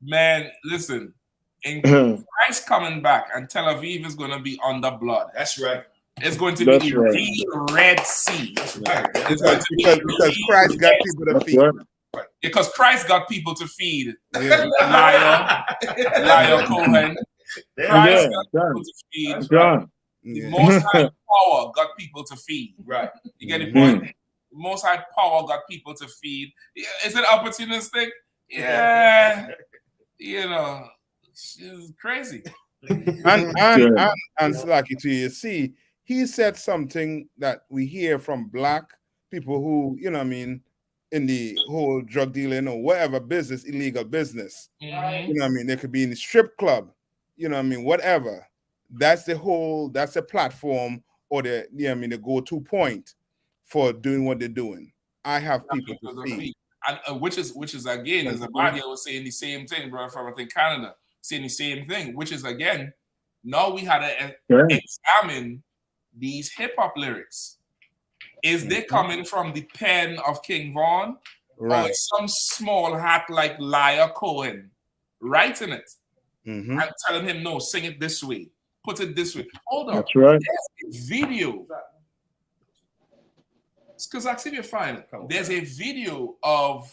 Man, listen, in Christ coming back and Tel Aviv is going to be under blood. That's right. It's going to be the real Red Sea. That's right. Because Christ got people to feed. Right. Because Christ got people to feed. Liar Cohen. Christ got people to feed. The Most High Power got people to feed. Right. You get the point? The Most High Power got people to feed. Is it opportunistic? Yeah. You know, she's crazy. And Slaki to you see, he said something that we hear from black people who, you know what I mean, in the whole drug dealing or whatever business, illegal business. Mm-hmm. You know what I mean? They could be in the strip club, you know what I mean, whatever. That's the platform or the go-to point for doing what they're doing. I have people to feed. And which is again, as Abadia was saying the same thing, bro, from I think Canada, saying the same thing, which is again, now we had to examine these hip-hop lyrics. Is they coming from the pen of King Von, or some small hat like Liar Cohen writing it and telling him, no, sing it this way, put it this way. Hold on. That's right. There's a video. Because I see you find it. There's a video of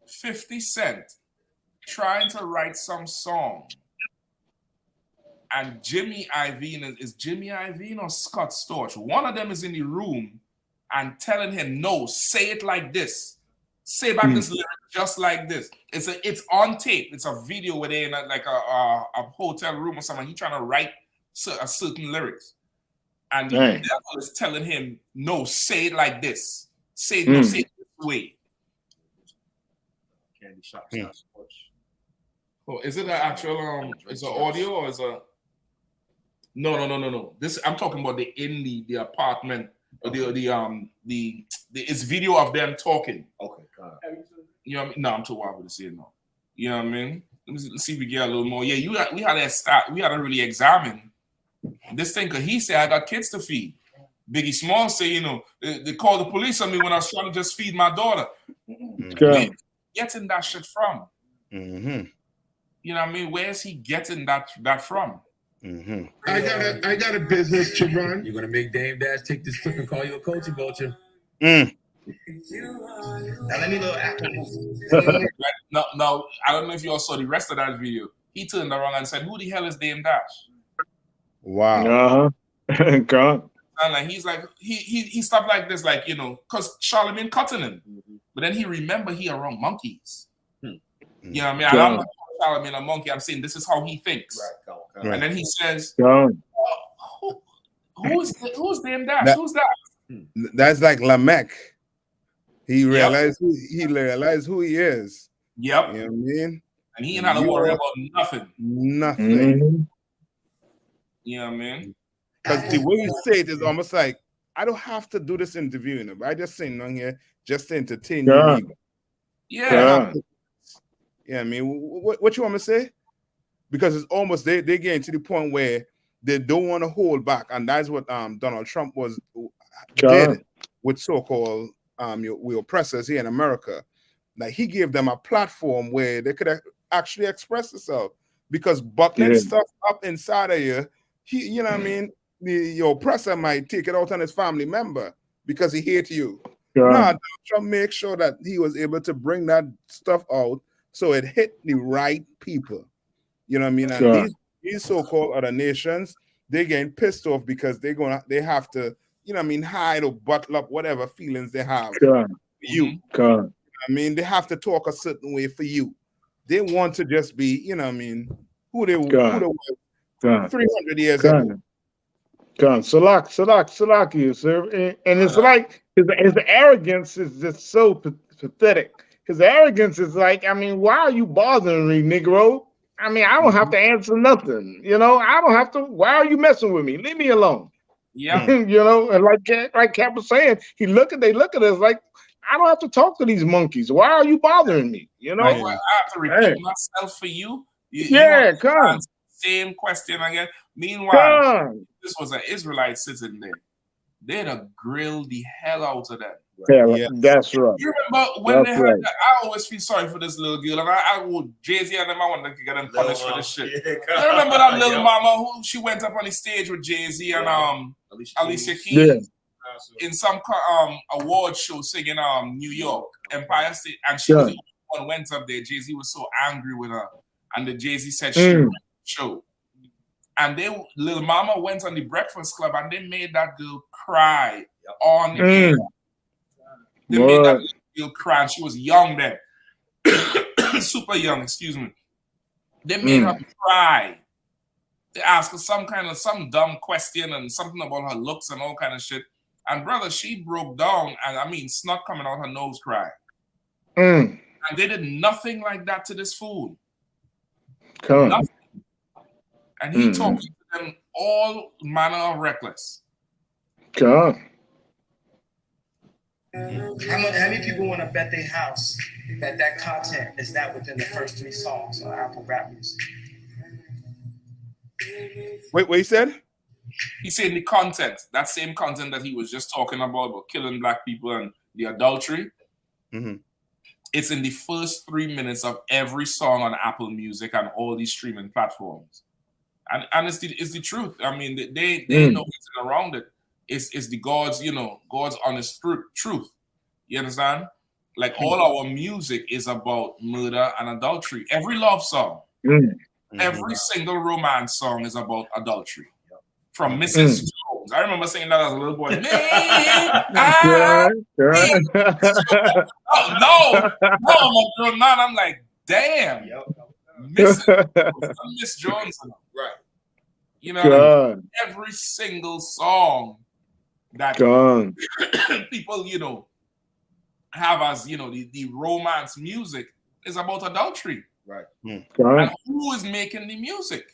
50 Cent trying to write some song. And Jimmy Iovine, is Jimmy Iovine or Scott Storch? One of them is in the room and telling him, no, say it like this. Say back this lyric just like this. It's on tape. It's a video where they're in a hotel room or something. He's trying to write a certain lyrics. And the devil is telling him, no, say it like this. Say it this way. Candy shop. Oh, is it an actual, is it audio or is it? No. This I'm talking about the apartment, it's video of them talking. Okay, God. You know what I mean? No, I'm too wild to see it now. You know what I mean? Let's see if we get a little more. Yeah, we had to really examine this thing, because he said I got kids to feed. Biggie Small say, you know, they called the police on me when I was trying to just feed my daughter. Where getting that shit from? Mm-hmm. You know what I mean? Where is he getting that from? Mm-hmm. I got a business to run. You're gonna make Dame Dash take this clip and call you a culture vulture. Mm. Now let me know Apple. No, I don't know if you all saw the rest of that video. He turned around and said, "Who the hell is Dame Dash?" Wow. God. And like he's like he stopped like this, like, you know, because Charlemagne cutting him, but then he remember he around monkeys. You know what I mean? And I'm not calling Charlemagne a monkey. I'm saying this is how he thinks. Right. And then he says, "Who's Dame Dash? Who's that?" That's like Lamech. He realized who he is. Yep. You know what I mean? And he ain't had to worry about nothing. Nothing. You know what I mean? Because the way you say it is almost like, I don't have to do this interviewing him. I just sitting on here just to entertain you. Yeah. Yeah, I mean, what you want me to say? Because it's almost they getting to the point where they don't want to hold back, and that's what Donald Trump did with so-called we oppressors here in America. Like, he gave them a platform where they could actually express themselves, because bottling stuff up inside of you, you know what I mean? Your oppressor might take it out on his family member because he hates you. Donald Trump make sure that he was able to bring that stuff out so it hit the right people. You know what I mean? And these so-called other nations, they getting pissed off because they have to, you know what I mean, hide or bottle up whatever feelings they have for you. You know what I mean, they have to talk a certain way for you. They want to just be, you know what I mean, who they were 300 years ago. Salaki, sir. And it's like his arrogance is just so pathetic. His arrogance is like, I mean, why are you bothering me, Negro? I mean, I don't have to answer nothing. You know, I don't have to. Why are you messing with me? Leave me alone. Yeah. You know, and like Cap was saying, they look at us like, I don't have to talk to these monkeys. Why are you bothering me? You know, I have to repeat myself for you. Come. Same question again. Meanwhile, this was an Israelite sitting there. They'd have grilled the hell out of them. That's right. You remember when they heard that? I always feel sorry for this little girl, and I would Jay-Z and them, I want to get them punished for this shit. You remember that little mama who she went up on the stage with Jay-Z and Alicia Keys in some award show singing New York, Empire State, and she was the one who went up there. Jay-Z was so angry with her, and the Jay-Z said she ran the show. And little mama went on the Breakfast Club and they made that girl cry on the air. They made that girl cry. She was young then. Super young, excuse me. They made her cry. They asked her some dumb question and something about her looks and all kind of shit. And brother, she broke down, and I mean, snot coming out her nose crying. And they did nothing like that to this fool. Nothing. And he talked to them all manner of reckless. How many people want to bet their house that content is not within the first 3 songs on Apple Rap Music? Wait, what he said? He said the content, that same content that he was just talking about killing black people and the adultery. It's in the first 3 minutes of every song on Apple Music and all these streaming platforms. And it's the truth. I mean, they know nothing around it. It's the God's honest truth. You understand? Like, all our music is about murder and adultery. Every love song, every single romance song is about adultery. From Mrs. Jones. I remember saying that as a little boy. I'm like, damn. Miss Jones. Right. You know, I mean? Every single song that people, have as, the romance music is about adultery. Right. And who is making the music?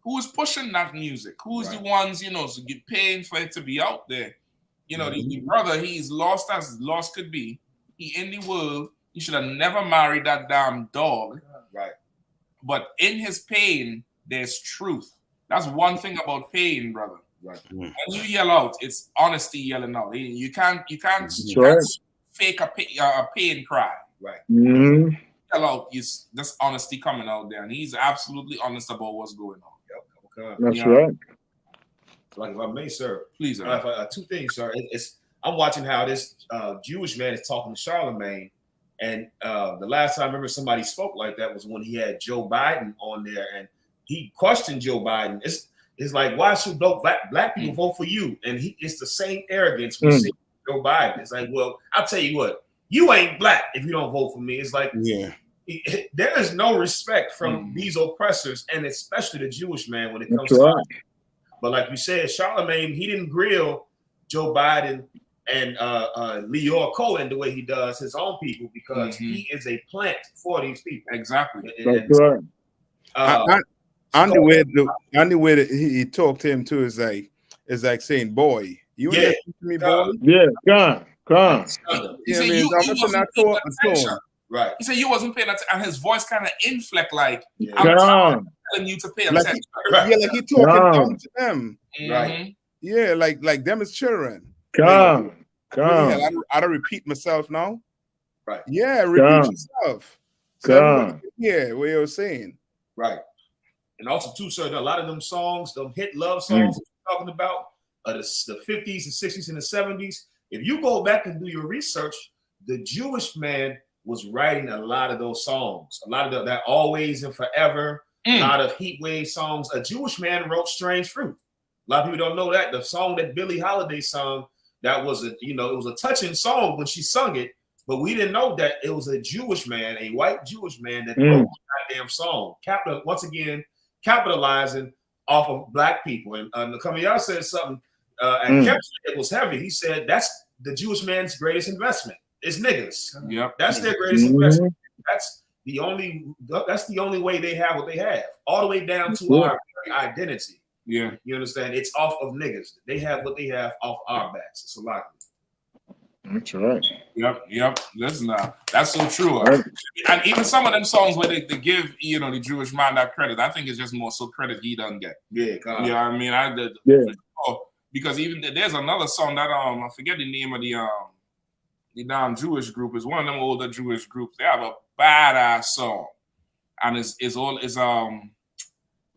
Who is pushing that music? Who's the ones, you know, to get paying for it to be out there? You know, the brother, he's lost as lost could be. He in the world. He should have never married that damn dog. Right. But in his pain, there's truth. That's one thing about pain, brother. Right. When you yell out, it's honesty yelling out. You can't fake a pain cry. Right. Mm-hmm. Yell out, that's honesty coming out there, and he's absolutely honest about what's going on. Yep. Okay. That's right. Like if I may, sir. Please, sir. Two things, sir. I'm watching how this Jewish man is talking to Charlemagne, and the last time I remember somebody spoke like that was when he had Joe Biden on there, and he questioned Joe Biden. It's like, why should black people vote for you? And it's the same arrogance we see Joe Biden. It's like, well, I'll tell you what, you ain't black if you don't vote for me. It's like, there is no respect from these oppressors, and especially the Jewish man when it comes to that. But like you said, Charlemagne, he didn't grill Joe Biden and Leor Cohen the way he does his own people, because he is a plant for these people. Exactly. That's right. And the way that he talked to him too is like saying, "Boy, you ain't listening to me, boy." Yeah, come. He said you wasn't paying attention. Right. He said you wasn't paying attention, and his voice kind of inflect like, I'm telling you to pay attention. Like he talking down to them. Right. Yeah, like them as children. Come. Yeah, I don't repeat myself now. Right. Yeah, repeat yourself. So yeah, what you were saying. Right. And also too, sir, a lot of them songs, them hit love songs that you're talking about, the 50s, the 60s, and the 70s. If you go back and do your research, the Jewish man was writing a lot of those songs. A lot of that Always and Forever, a lot of heat wave songs. A Jewish man wrote Strange Fruit. A lot of people don't know that. The song that Billie Holiday sung, that was it was a touching song when she sung it, but we didn't know that it was a Jewish man, a white Jewish man that wrote that damn song. Once again, capitalizing off of black people. And Kamiyah said something, and it was heavy. He said that's the Jewish man's greatest investment. It's niggas. Yep. That's their greatest investment. That's the only way they have what they have, all the way down to our identity. Yeah. You understand? It's off of niggas. They have what they have off our backs. It's a lot. That's right. Yep. Listen, that's so true. And even some of them songs where they give the Jewish man that credit, I think it's just more so credit he doesn't get. Yeah, Yeah, I mean, because even there's another song that I forget the name of the damn Jewish group. It's one of them older Jewish groups. They have a badass song, and it's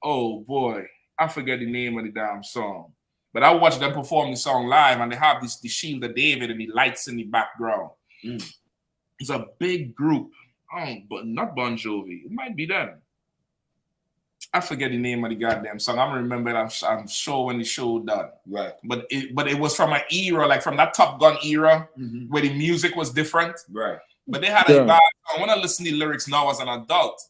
oh boy, I forget the name of the damn song. But I watched them perform the song live, and they have the Shield of David and the lights in the background. It's a big group. But not Bon Jovi. It might be them. I forget the name of the goddamn song. I'm remember it. I'm sure when the show done. Right. But it was from an era, like from that Top Gun era, where the music was different. Right. But they had a bad song. When I listen to the lyrics now as an adult,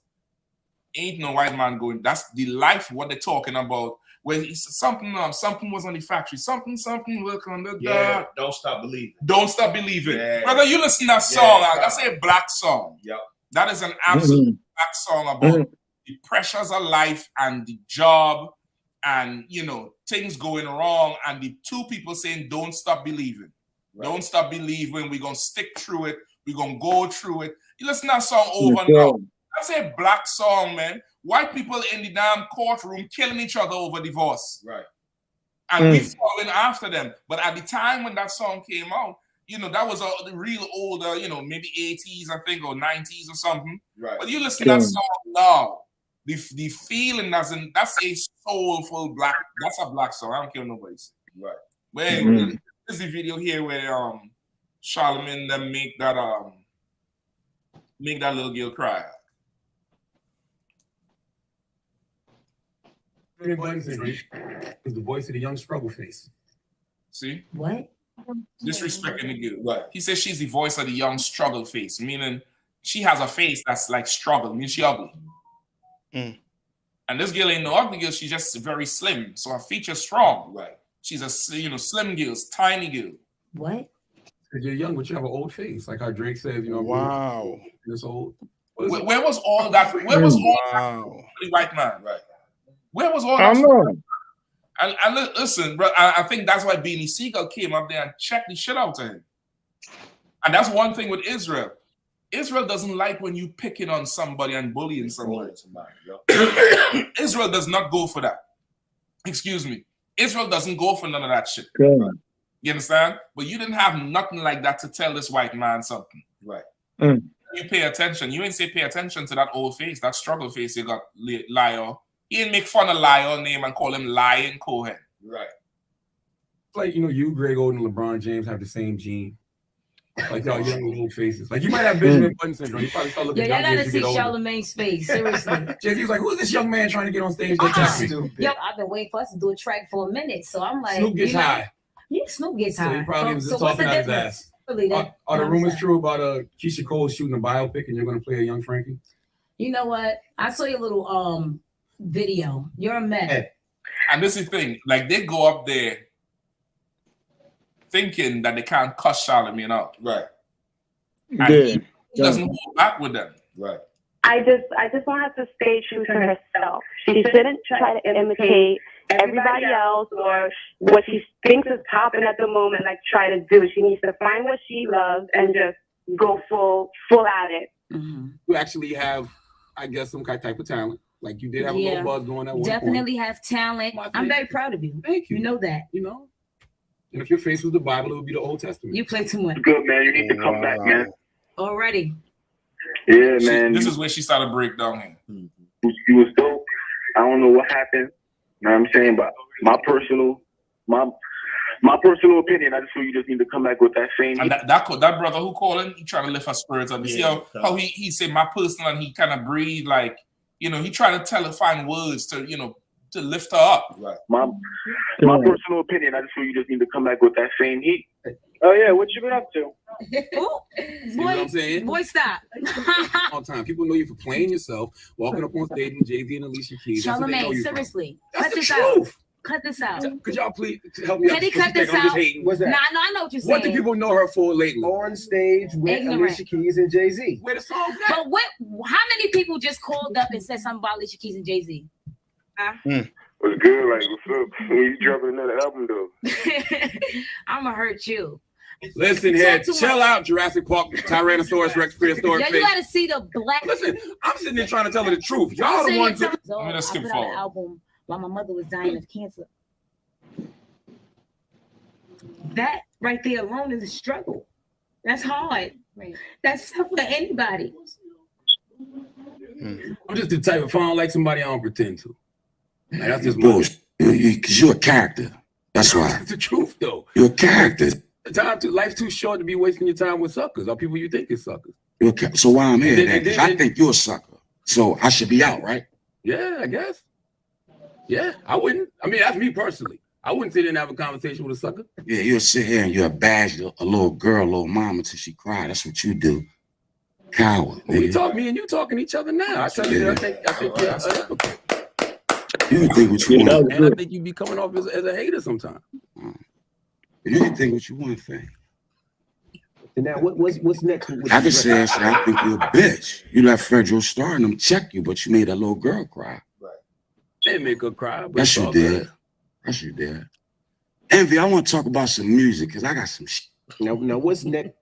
ain't no white man going. That's the life. What they're talking about. Where something was on the factory. Something work on the dark. Don't stop believing. Don't stop believing. Yeah. Brother, you listen to that song. That's a black song. Yep. That is an absolute black song about the pressures of life and the job and things going wrong, and the two people saying don't stop believing. Right. Don't stop believing. We're gonna stick through it. We're gonna go through it. You listen to that song over and over. That's a black song, man. White people in the damn courtroom killing each other over divorce. Right. And we following after them. But at the time when that song came out, that was a real older, maybe 80s, I think, or 90s or something. Right. But you listen to that song now, the feeling that's a soulful black, that's a black song. I don't care what nobody says. Right. But anyway, this is the video here where Charlemagne them make that little girl cry. Everybody's is the voice of the young struggle face. See? What? Disrespecting the girl. Right. He says she's the voice of the young struggle face, meaning she has a face that's like struggle, meaning she ugly. And this girl ain't no ugly girl, she's just very slim. So her feature's strong. Right. She's a slim girl, tiny girl. What? Because you're young, but you have an old face. Like how Drake says, wow. This old. Where was all that? Where was all that white man? Right. Where was all I that? know. And listen, bro, I think that's why Beanie Siegel came up there and checked the shit out of him. And that's one thing with Israel. Israel doesn't like when you picking on somebody and bullying somebody. Israel does not go for that. Excuse me. Israel doesn't go for none of that shit. Good. You understand? But you didn't have nothing like that to tell this white man something. Right. Mm. You pay attention. You ain't say pay attention to that old face, that struggle face you got, Liar. You ain't make fun of Liar name and call him Lion Cohen. Right. Like, you know, you, Greg Oden, and LeBron James have the same gene. Like y'all young little faces. Like you might have Benjamin Button syndrome. You probably start looking Y'all younger gotta as you see get older. Charlamagne's face. Seriously. Jay-Z's like, who's this young man trying to get on stage? Yo, I've been waiting for us to do a track for a minute, so I'm like, Snoop gets high. Yeah, Snoop gets So high. he probably was just what's the talking out his difference? ass. Really, Are the rumors true about Keisha Cole shooting a biopic and you're going to play a young Frankie? You know what? I saw your little video. You're a mess. And this is the thing, like they go up there thinking that they can't cuss Charlamagne out. Right. And he doesn't hold back with them. Right. I just want her to stay true to herself. She shouldn't try to imitate everybody else or what she thinks is popping at the moment, like try to do. She needs to find what she loves and just go full at it. Mm-hmm. You actually have, I guess, some type of talent. Like you did have a little buzz going at one Definitely point. have talent. I'm very proud of you. Thank you. You know that. You know? And if your face was the Bible, it would be the Old Testament. You play too much. Good, man. You need to come back, man. Already. Yeah, man. This is where she started to break down here. You was dope. I don't know what happened. You know what I'm saying? But my personal opinion, I just feel you just need to come back with that same. And that brother who called him, he trying to lift her spirits up. You see how he said my personal, and he kind of breathed like, you know, he trying to find words to, you know, to lift her up. Right. My personal opinion, I just feel you just need to come back with that same heat. Oh yeah, what you been up to? See what I'm saying? Boy, stop. All the time. People know you for playing yourself, walking up on stage with Jay-Z and Alicia Keys. That's what they know Charlamagne, you seriously. That's Cut the this truth. out. Cut this out. Could y'all please help me out? Can he cut this I'm just out? hating. Nah, no, I know what you're saying. What do people know her for lately? On stage with Ignorant. Alicia Keys and Jay-Z. Where the song's at? But how many people just called up and said something about Alicia Keys and Jay-Z? What's good? Like, what's up? When you dropping another album, though? I'ma hurt you. Listen here, chill out, Jurassic Park, Tyrannosaurus Rex, prehistoric Yeah, face. you gotta see the black. Listen, I'm sitting there trying to tell her the truth. Y'all the ones that. I'm gonna skip forward. I put out an album while my mother was dying of cancer. That right there alone is a struggle. That's hard. Right. That's tough for anybody. I'm just the type, if I don't like somebody, I don't pretend to. Like, that's just bullshit. Because you're a character. That's why. It's the truth, though. You're a character. Life's too short to be wasting your time with suckers or people you think is suckers. So why I'm here then? Because I think you're a sucker. So I should be out, right? Yeah, I guess. Yeah, I wouldn't. I mean, that's me personally. I wouldn't sit there and have a conversation with a sucker. Yeah, you'll sit here and you'll bash a little girl, little mama till she cry. That's what you do. Coward. We talk, me and you talking to each other now. I tell you that I think you're a hypocrite. You can think what you want. And I think you be coming off as a hater sometimes. You can think what you want, fam. And now, what's next? I can say I think you're a bitch. You let Federal Star and them check you, but you made that little girl cry. Right. They make her cry. But Yes, you did. Yes, you did. Envy, I want to talk about some music because I got some shit. Now, what's next?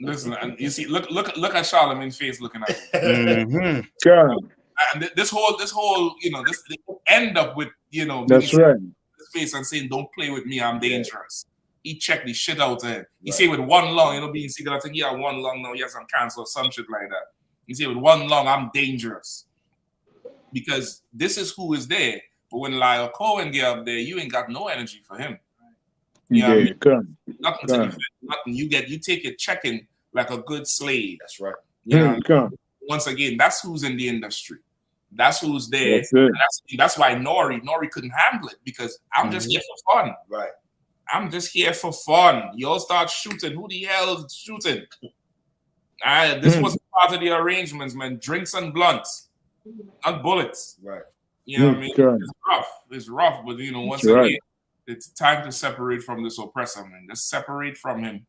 Listen, and you see, look at Charlamagne's face looking at Mm-hmm. And this whole, you know, this end up with, you know, That's right. His face and saying, "Don't play with me, I'm dangerous." He checked the shit out of him. He say with one lung, you know, being secret, I think he had one lung now, he has some cancer or some shit like that. He say with one lung, I'm dangerous. Because this is who is there. But when Lyle Cohen get up there, you ain't got no energy for him. You know what I mean? Nothing to defend, nothing. You take your checking like a good slave. That's right. You know, once again, that's who's in the industry. That's who's there. That's why Nori couldn't handle it, because I'm just here for fun. Right. I'm just here for fun. You all start shooting. Who the hell is shooting? This wasn't part of the arrangements, man. Drinks and blunts, not bullets. Right. You know what I mean? It's rough. It's rough, but you know, once again, it's time to separate from this oppressor, man. Just separate from him.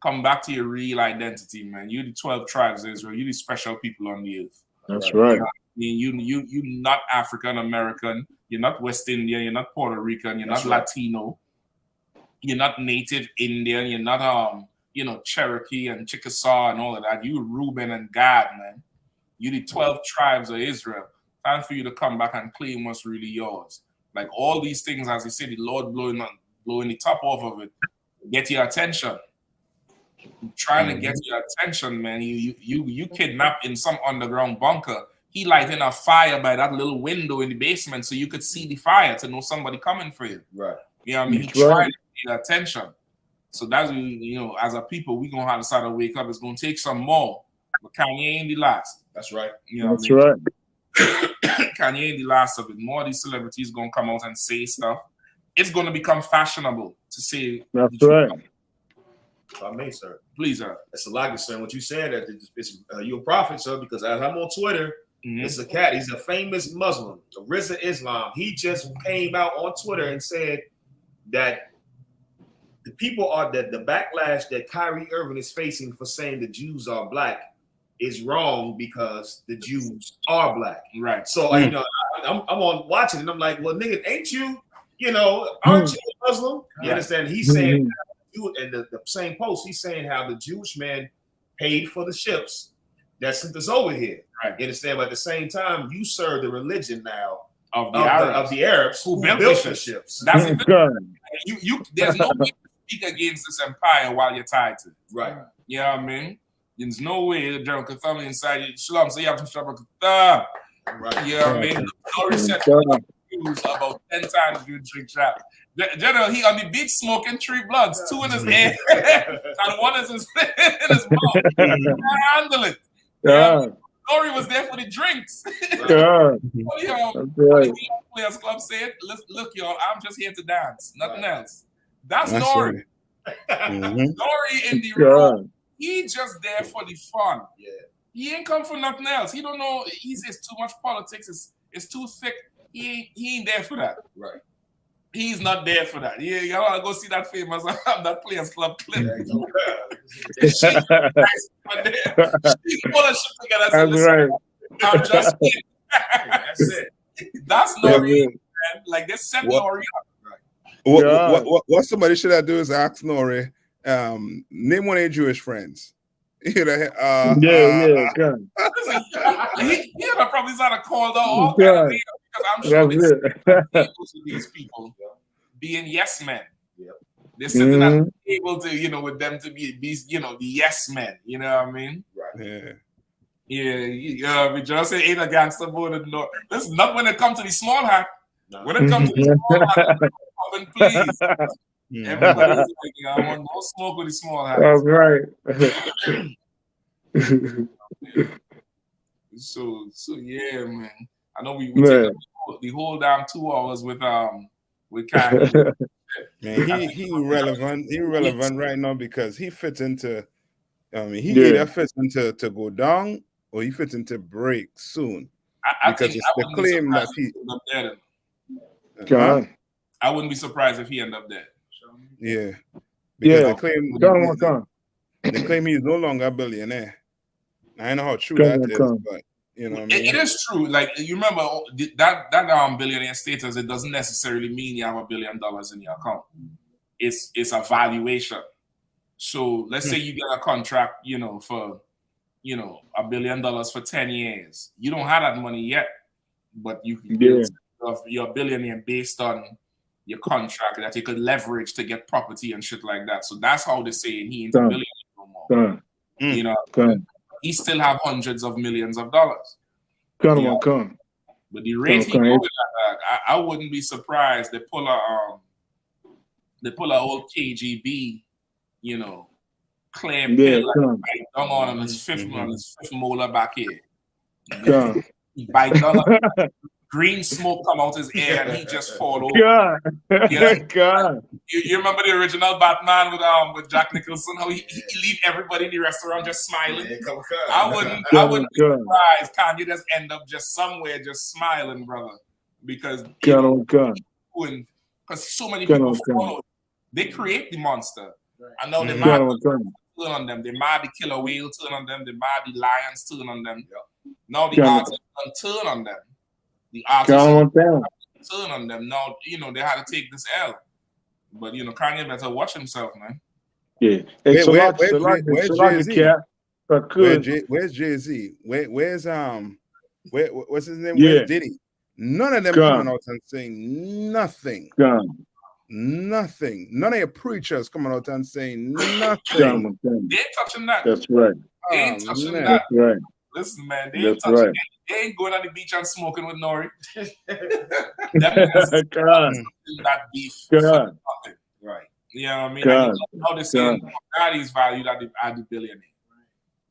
Come back to your real identity, man. You the 12 tribes of Israel. You the special people on the earth. That's right. You not African American. You're not West Indian. You're not Puerto Rican. You're not Latino. You're not Native Indian. You're not Cherokee and Chickasaw and all of that. You Reuben and Gad, man. You the 12 tribes of Israel. Time for you to come back and claim what's really yours. Like all these things, as you say, the Lord blowing the top off of it, get your attention. Trying to get your attention, man. You kidnapped in some underground bunker. He lighting a fire by that little window in the basement so you could see the fire to know somebody coming for you. Right. You know what I mean? He trying to get your attention. So that's, as a people, we're going to have to start to wake up. It's going to take some more. But Kanye ain't the last. That's right. You know That's right. Kanye ain't the last of it. More of these celebrities going to come out and say stuff. It's going to become fashionable to say. That's right. If I may, sir. Please, sir. It's a lot concern what you said. That you're a prophet, sir, because as I'm on Twitter, it's a cat. He's a famous Muslim, Rizza Islam. He just came out on Twitter and said that the people are that the backlash that Kyrie Irving is facing for saying the Jews are black is wrong because the Jews are black. Right. So I'm on watching and I'm like, well, nigga, ain't you? Aren't you a Muslim? You understand? He's saying, and the same post, he's saying how the Jewish man paid for the ships that sent us over here. Right. You understand? But at the same time, you serve the religion now of the Arabs who built the ships. That's it. There's no way to speak against this empire while you're tied to it. Right. You know what I mean? There's no way the general family inside you. Shalom, so you have to shop at right. You know what I mean? Glory said about 10 times you drink trap. General, he on the beach smoking 3 blunts, 2 in his hand, and 1 is in his mouth. He can't handle it. Yeah. Glory was there for the drinks. Yeah. The Players Club said, look, y'all, I'm just here to dance, nothing else. That's Nori. Nori in the room. He just there for the fun. Yeah. He ain't come for nothing else. He don't know. It's too much politics. It's too thick. He ain't there for that. Right. He's not there for that. Yeah, you gotta go see that famous that Players Club clip. She put a shit together. That's right. I'm just kidding. That's it. That's Nori. Man. Like they set Nori up. What somebody should I do is ask Nori, name one of your Jewish friends. He probably started called out because I'm sure these people being yes men. Yep. They're sitting at the table to, with them to be the yes men. You know what I mean? Right. Yeah. We just say ain't a gangster board. No, listen, not when it comes to the small hat. No. When it comes to the small hat, please. Everybody's like, I want no smoke with the small hat. That's right. So yeah, man. I know we take the whole damn 2 hours with Kanye. Man, he relevant. He relevant right now because he fits into. He either fits into to go down or he fits into break soon. Because it's the claim that he. I wouldn't be surprised if he ended up there. Yeah. Because they claim he's no longer a billionaire. I don't know how true that is, but you know what I mean? It is true. Like you remember that billionaire status, it doesn't necessarily mean you have $1 billion in your account. It's a valuation. So let's say you get a contract, for $1 billion for 10 years. You don't have that money yet, but you can build your billionaire based on your contract that you could leverage to get property and shit like that. So that's how they say he ain't a billionaire no more. He still have hundreds of millions of dollars. But the rate he going at, I wouldn't be surprised they pull a old KGB, claim bill like on his fifth molar back here. He bite down green smoke come out his ear and he just fall over. You remember the original Batman with Jack Nicholson? How he leave everybody in the restaurant just smiling. I wouldn't be surprised. Kanye just end up just somewhere just smiling, brother, because so many people follow. They create the monster. I know they mad turn on them. They mad the killer whale turn on them. They mad the lions turn on them. Now the artists turn on them. The artists turn on them. Now, you know, they had to take this L. But, you know, Kanye better watch himself, man. Yeah. Hey, Where's Jay-Z? Where's Jay-Z? Where's what's his name? Yeah. Where's Diddy? None of them coming out and saying nothing. Nothing. None of your preachers coming out and saying nothing. They ain't touching that. That's right. They ain't touching that. That's right. Listen, man, they That's ain't touching right. They ain't going on the beach and smoking with Nori. That beef. God. Right. You know what I mean? God. And how they say God is valued at the billionaire.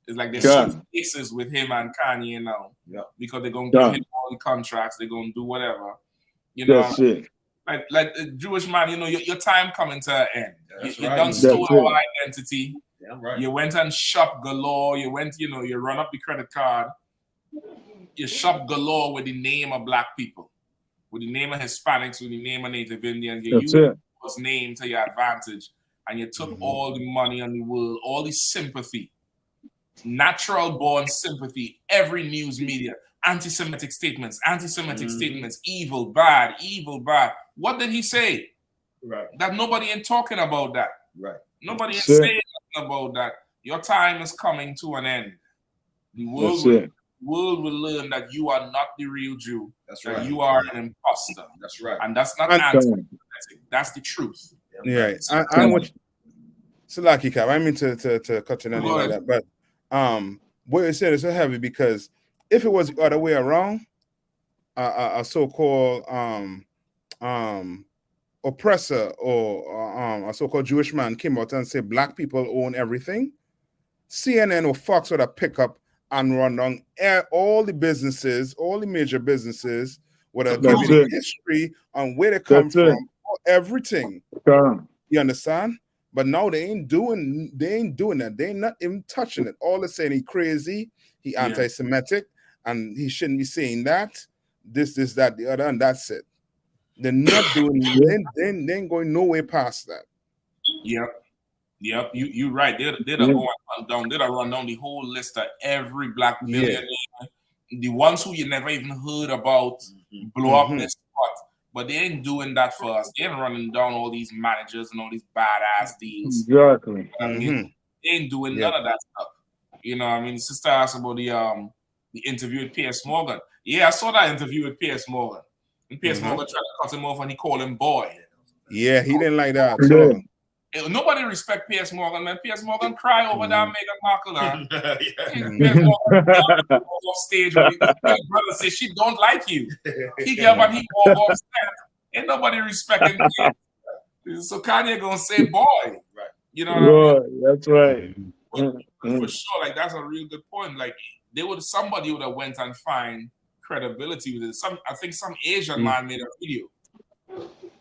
It's like they're God. switching cases with him and Kanye now. Because they're gonna God. give him all the contracts, they're gonna do whatever. You know, That's it. Like a Jewish man, you know, your time coming to an end. You right. done stole That's our it. identity. Yeah, right. You went and shop galore. You went, you know, you run up the credit card. You shop galore with the name of black people, with the name of Hispanics, with the name of Native Indians. You That's used it. those names to your advantage, and you took all the money in the world, all the sympathy, natural born sympathy, every news media, anti-Semitic statements, evil, bad. What did he say? Right. That nobody ain't talking about that. Right. Nobody ain't That's it. saying nothing about that. Your time is coming to an end. The world, That's it. world will learn that you are not the real Jew. That's that right. you are an imposter. That's right. And that's not And- anti-Semitic. That's the truth. Yeah, and what Salaki Cap, I mean to cut you any like that, but what you said is so heavy because if it was the other way around, a so-called oppressor or a so-called Jewish man came out and said black people own everything, CNN or Fox would have picked up and run down all the businesses, all the major businesses, would have given you history on where they come from, everything. You understand? But now they ain't doing that. They ain't not even touching it. All they're saying he crazy, he anti-Semitic, and he shouldn't be saying that. This, that, the other, and that's it. They're not doing. They ain't going nowhere past that. Yep. You right. They're going down. They'll run down the whole list of every black millionaire, the ones who you never even heard about, blow up this spot. But they ain't doing that for us. They ain't running down all these managers and all these badass deals. Exactly. I mean, they ain't doing none of that stuff. You know, I mean, sister asked about the interview with P.S. Morgan. Yeah, I saw that interview with P.S. Morgan. And P.S. Morgan tried to cut him off and he called him boy. Yeah, he didn't like that at all. Nobody respect P.S. Morgan, man. P.S. Morgan cry over that Meghan Markle. P.S. Morgan off stage when his brother says she don't like you. He get up and he walk off stage. Ain't nobody respecting him. So Kanye gonna say boy. Right. You know what I mean? That's right. But for sure, like that's a real good point. Like somebody would have went and find credibility with it. I think some Asian man made a video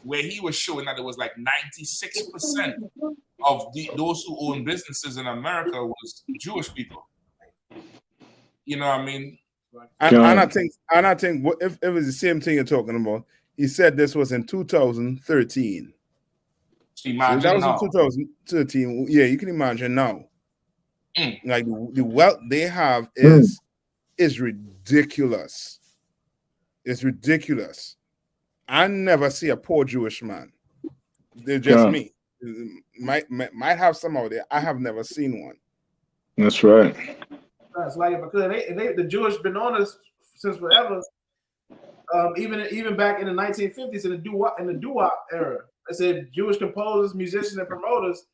where he was showing that it was like 96% of those who own businesses in America was Jewish people. You know what I mean? And I think if it was the same thing you're talking about, he said this was in 2013. So that was in 2013. Yeah, you can imagine now. Like the wealth they have is ridiculous. It's ridiculous. I never see a poor Jewish man. They're just me. Might have some out there. I have never seen one. That's right. That's like because the Jewish been on us since forever. Even back in the 1950s in the doo-wop era, I said Jewish composers, musicians, and promoters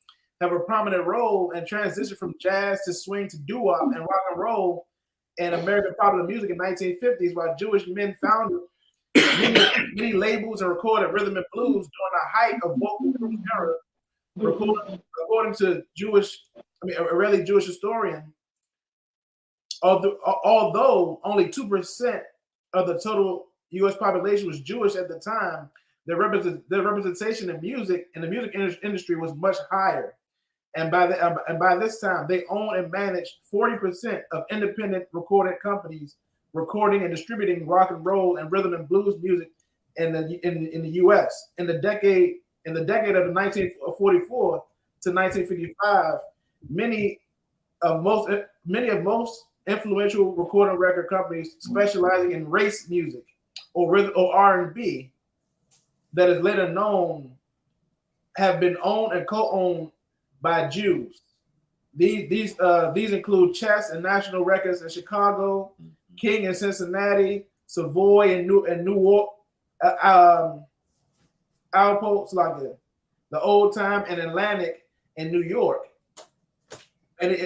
have a prominent role in transition from jazz to swing to doo-wop and rock and roll and American popular music in the 1950s, while Jewish men founded many labels and recorded rhythm and blues during the height of vocal group era. According to a Israeli Jewish historian, although only 2% of the total U.S. population was Jewish at the time, their representation in the music industry was much higher. And by this time, they own and manage 40% of independent recording companies recording and distributing rock and roll and rhythm and blues music in the U.S. In the decade of 1944 to 1955, many of most influential recording record companies specializing in race music or R&B that is later known have been owned and co-owned by Jews. These include Chess and National Records in Chicago, King in Cincinnati, Savoy in New York, Outposts like the Old Time and Atlantic in New York, and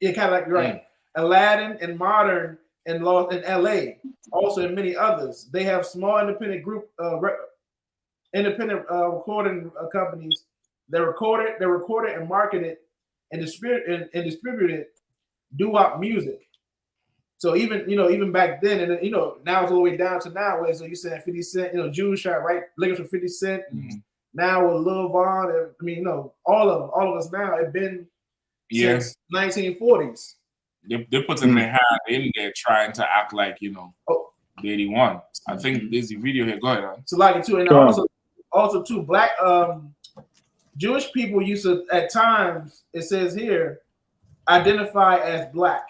Cadillac, right? Aladdin and Modern in LA, also in many others. They have small independent group recording companies that recorded and marketed and distributed doo-wop music. So even back then, and now it's all the way down to now. Where so you saying 50 Cent, Jews shot right liquors for 50 Cent. Now with Lil Von, and, all of us now have been since 1940s. They putting their hand in there trying to act like the 81. I think there's a video here. Go ahead. So like it too, and also too, black Jewish people used to at times, it says here, identify as black.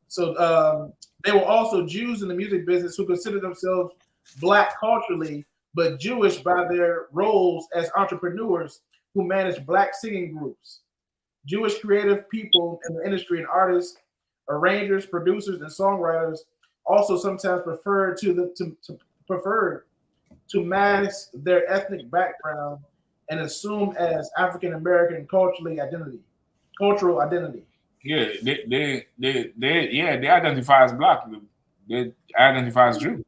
So they were also Jews in the music business who considered themselves black culturally, but Jewish by their roles as entrepreneurs who managed black singing groups. Jewish creative people in the industry and artists, arrangers, producers, and songwriters also sometimes prefer to mask their ethnic background and assume as African American cultural identity. Yeah, they identify as black. They identify as Jew.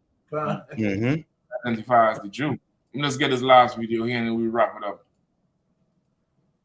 Identify as the Jew. Let's get this last video here and then we wrap it up.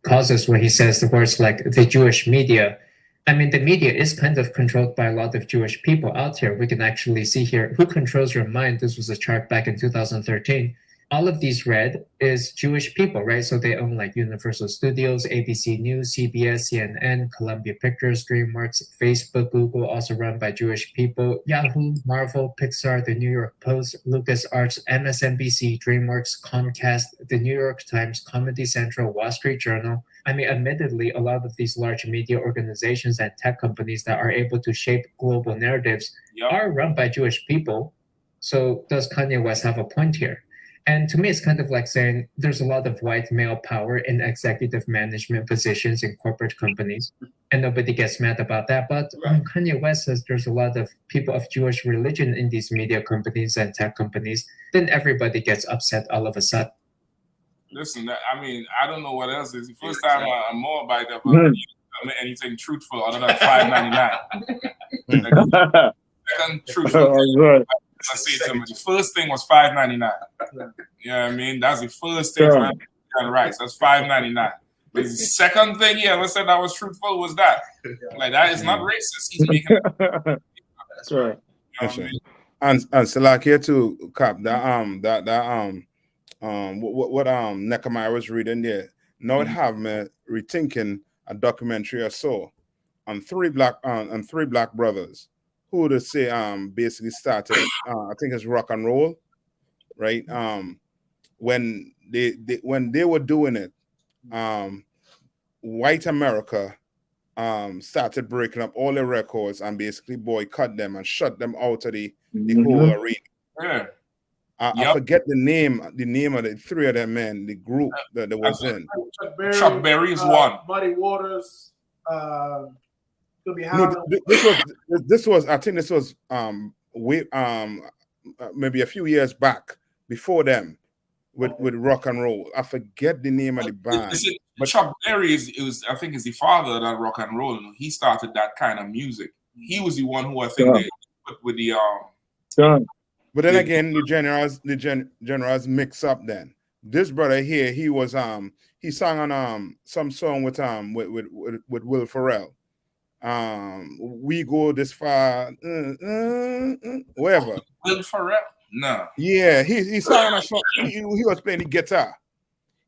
Causes where he says the words like the Jewish media. I mean, the media is kind of controlled by a lot of Jewish people out here. We can actually see here who controls your mind. This was a chart back in 2013. All of these red is Jewish people, right? So they own like Universal Studios, ABC News, CBS, CNN, Columbia Pictures, DreamWorks, Facebook, Google, also run by Jewish people, Yahoo, Marvel, Pixar, the New York Post, LucasArts, MSNBC, DreamWorks, Comcast, the New York Times, Comedy Central, Wall Street Journal. I mean, admittedly, a lot of these large media organizations and tech companies that are able to shape global narratives are run by Jewish people. So does Kanye West have a point here? And to me, it's kind of like saying there's a lot of white male power in executive management positions in corporate companies, and nobody gets mad about that. But when Kanye West says there's a lot of people of Jewish religion in these media companies and tech companies, then everybody gets upset all of a sudden. Listen, I mean, I don't know what else is. The first time I'm more by that, anything truthful other than $5.99. Second truthful. I say to him, the first thing was $5.99. You know what I mean? That's the first thing right. So that's $5.99. But the second thing he ever said that was truthful was that. Like that is not racist. He's making that's right. That's right. And so like here too, Cap, what Nehemiah was reading there. Now it have me rethinking a documentary I saw on three black brothers who to say basically started I think it's rock and roll, right? When they were doing it, white America started breaking up all the records and basically boycott them and shut them out of the whole arena. Yeah. I forget the name of the three of them men, the group that was in. Chuck Berry is one. Muddy Waters. Could be no, this was I think this was maybe a few years back before them with rock and roll. I forget the name of the band. But Chuck Berry is the father of that rock and roll. He started that kind of music. He was the one who I think they put with the But then again, the generals mix up. Then this brother here, he was he sang on some song with Will Ferrell. We go this far, wherever. Will Ferrell? No. Yeah, he sang a song. He was playing the guitar.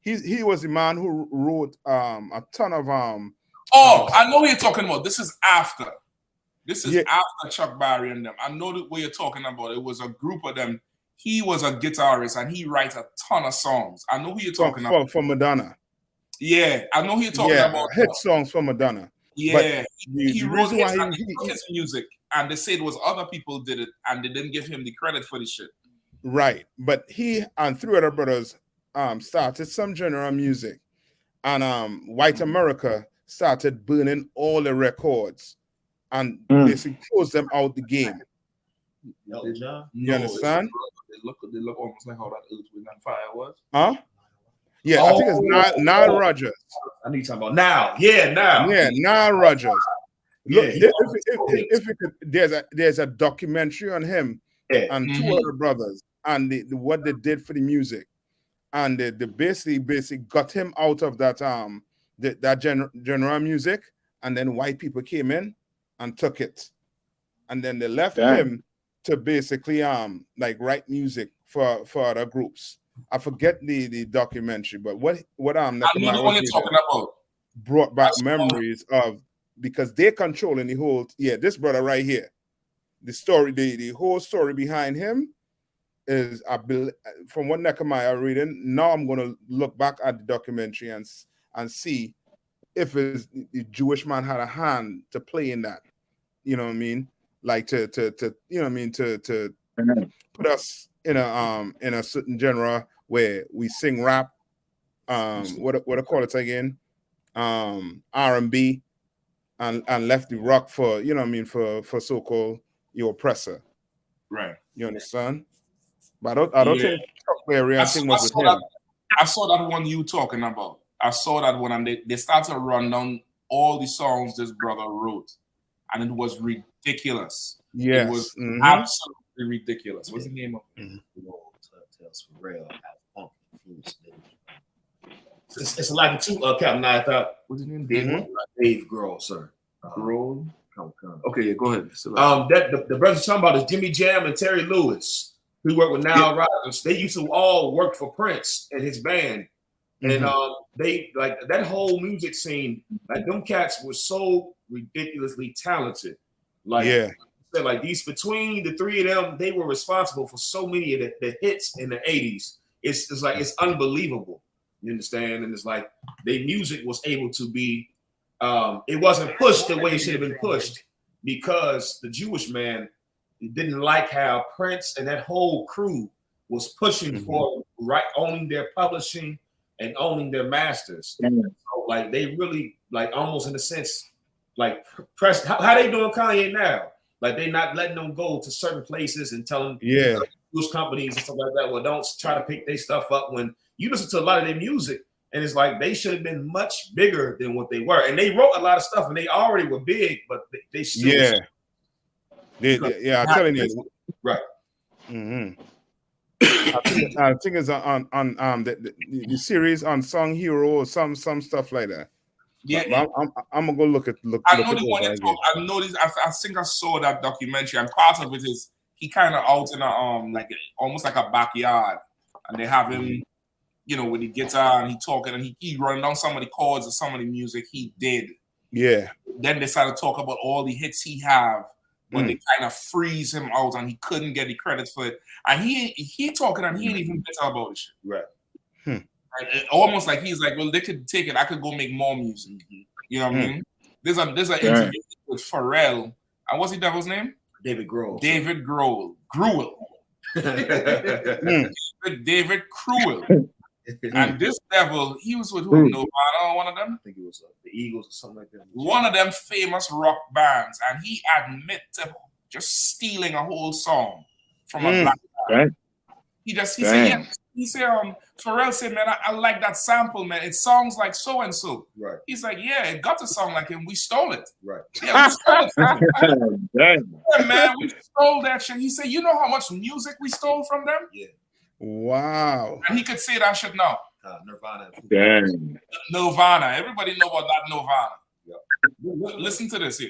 He was the man who wrote a ton of I know what you're talking about. This is after. This is after Chuck Berry and them. I know what you're talking about. It was a group of them. He was a guitarist and he writes a ton of songs. I know who you're talking about. For Madonna. Yeah, I know who you're talking about. Hit songs for Madonna. Yeah, the he wrote reason his, why and he took his music, and they said it was other people did it, and they didn't give him the credit for the shit. right, but he and three other brothers started some genre of music, and white America started burning all the records and basically closed them out the game. You understand? They look almost like how that Earth, Wind and Fire was. Huh? Yeah, I think it's Nile Rodgers. I need to talk about now. Yeah, now. Yeah, Nile Rodgers. Yeah, Look, if you could, there's a documentary on him and two other brothers and what they did for the music, and they basically got him out of that that genre music, and then white people came in and took it, and then they left him to basically like write music for other groups. I forget the documentary, but what I know the one you're talking about. Brought back memories of, because they're controlling the whole. Yeah, this brother right here, the story, the whole story behind him is, from what Nehemiah reading. Now I'm gonna look back at the documentary and see if the Jewish man had a hand to play in that. You know what I mean? Like to you know what I mean, to put us in a certain genre where we sing rap, what I call it again, R&B, and left the rock for, you know what I mean, for so-called your oppressor. Right. You understand? But I don't think Chuck Berry I thing was saw with him. I saw that one you talking about. I saw that one, and they started to run down all the songs this brother wrote, and it was ridiculous. Yes. It was absolutely ridiculous. What's the name of it? It's like two Captain. I thought. What's his name? Dave Grohl, sir. Grohl. Okay, yeah, go ahead. That the brothers talking about is Jimmy Jam and Terry Lewis, who worked with Nile Rodgers. They used to all work for Prince and his band, and they like that whole music scene. Like them cats were so ridiculously talented. Like like these, between the three of them, they were responsible for so many of the hits in the 80s. It's like it's unbelievable. You understand? And it's like their music was able to be, it wasn't pushed the way it should have been pushed, because the Jewish man didn't like how Prince and that whole crew was pushing for owning their publishing and owning their masters. So, like they really, like almost in a sense, like press. How they doing Kanye now? Like they not letting them go to certain places and telling Jewish companies and stuff like that, well, don't try to pick their stuff up. When you listen to a lot of their music, and it's like they should have been much bigger than what they were. And they wrote a lot of stuff, and they already were big, but they still I'm telling you, right. I think it's on the series on Song Hero or some stuff like that. Yeah, I'm gonna go look. I know the one you talk. I noticed. I think I saw that documentary, and part of it is he kind of out in a like almost like a backyard, and they have him, you know, with the guitar, and he talking, and he running down some of the chords of some of the music he did. Yeah. Then they started to talk about all the hits he have, but they kind of freeze him out, and he couldn't get the credit for it. And he talking, and he ain't even bitter about it. Right. Right? Almost like he's like, well, they could take it. I could go make more music. You know what I mean? There's an interview with Pharrell. And what's the devil's name? David Grohl. David Grohl. David Cruel. And this devil, he was with who? Nirvana or one of them? I think it was the Eagles or something like that. One of them famous rock bands. And he admitted to just stealing a whole song from a black guy. He said, yeah. He said, Pharrell said, man, I like that sample, man. It sounds like so and so. Right. He's like, yeah, it got to sound like him. We stole it. Right. Yeah, we stole it. Yeah, man, we stole that shit. He said, you know how much music we stole from them? Yeah. Wow. And he could say that shit now. Nirvana. Dang. Nirvana. Everybody know about that Nirvana. Listen to this here.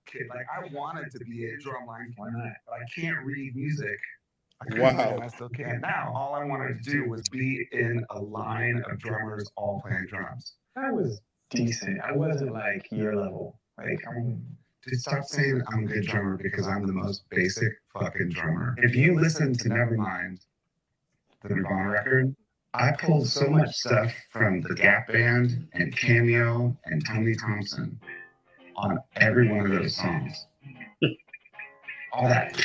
Okay, like I wanted to be a drumline player, but I can't read music. Wow. I still can't now. All I wanted to do was be in a line of drummers all playing drums. I was decent. I wasn't like your level. Like to stop saying I'm a good drummer because I'm the most basic fucking drummer. If you listen to Nevermind, the Nirvana record, I pulled so much stuff from the Gap Band and Cameo and Tony Thompson. on every one of those songs. All that.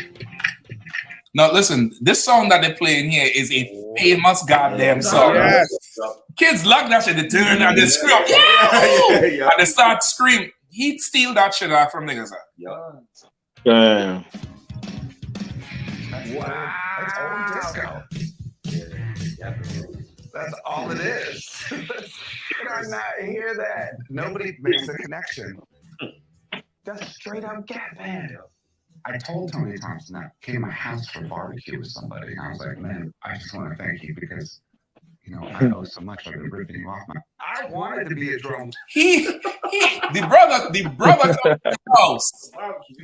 Now listen, this song that they're playing here is a famous goddamn song. Yes. Kids love that shit. They turn and they scream, and they start screaming. He'd steal that shit out from niggas. Damn. Wow. That's old disco. That's all it is. I not hear that. Nobody makes a connection. That's straight up Gap Band. I told Tony Thompson I came to my house for barbecue with somebody. And I was like, man, I just want to thank you because, you know, I owe so much. I've been ripping you off. I wanted to be a drum. The brother comes to the house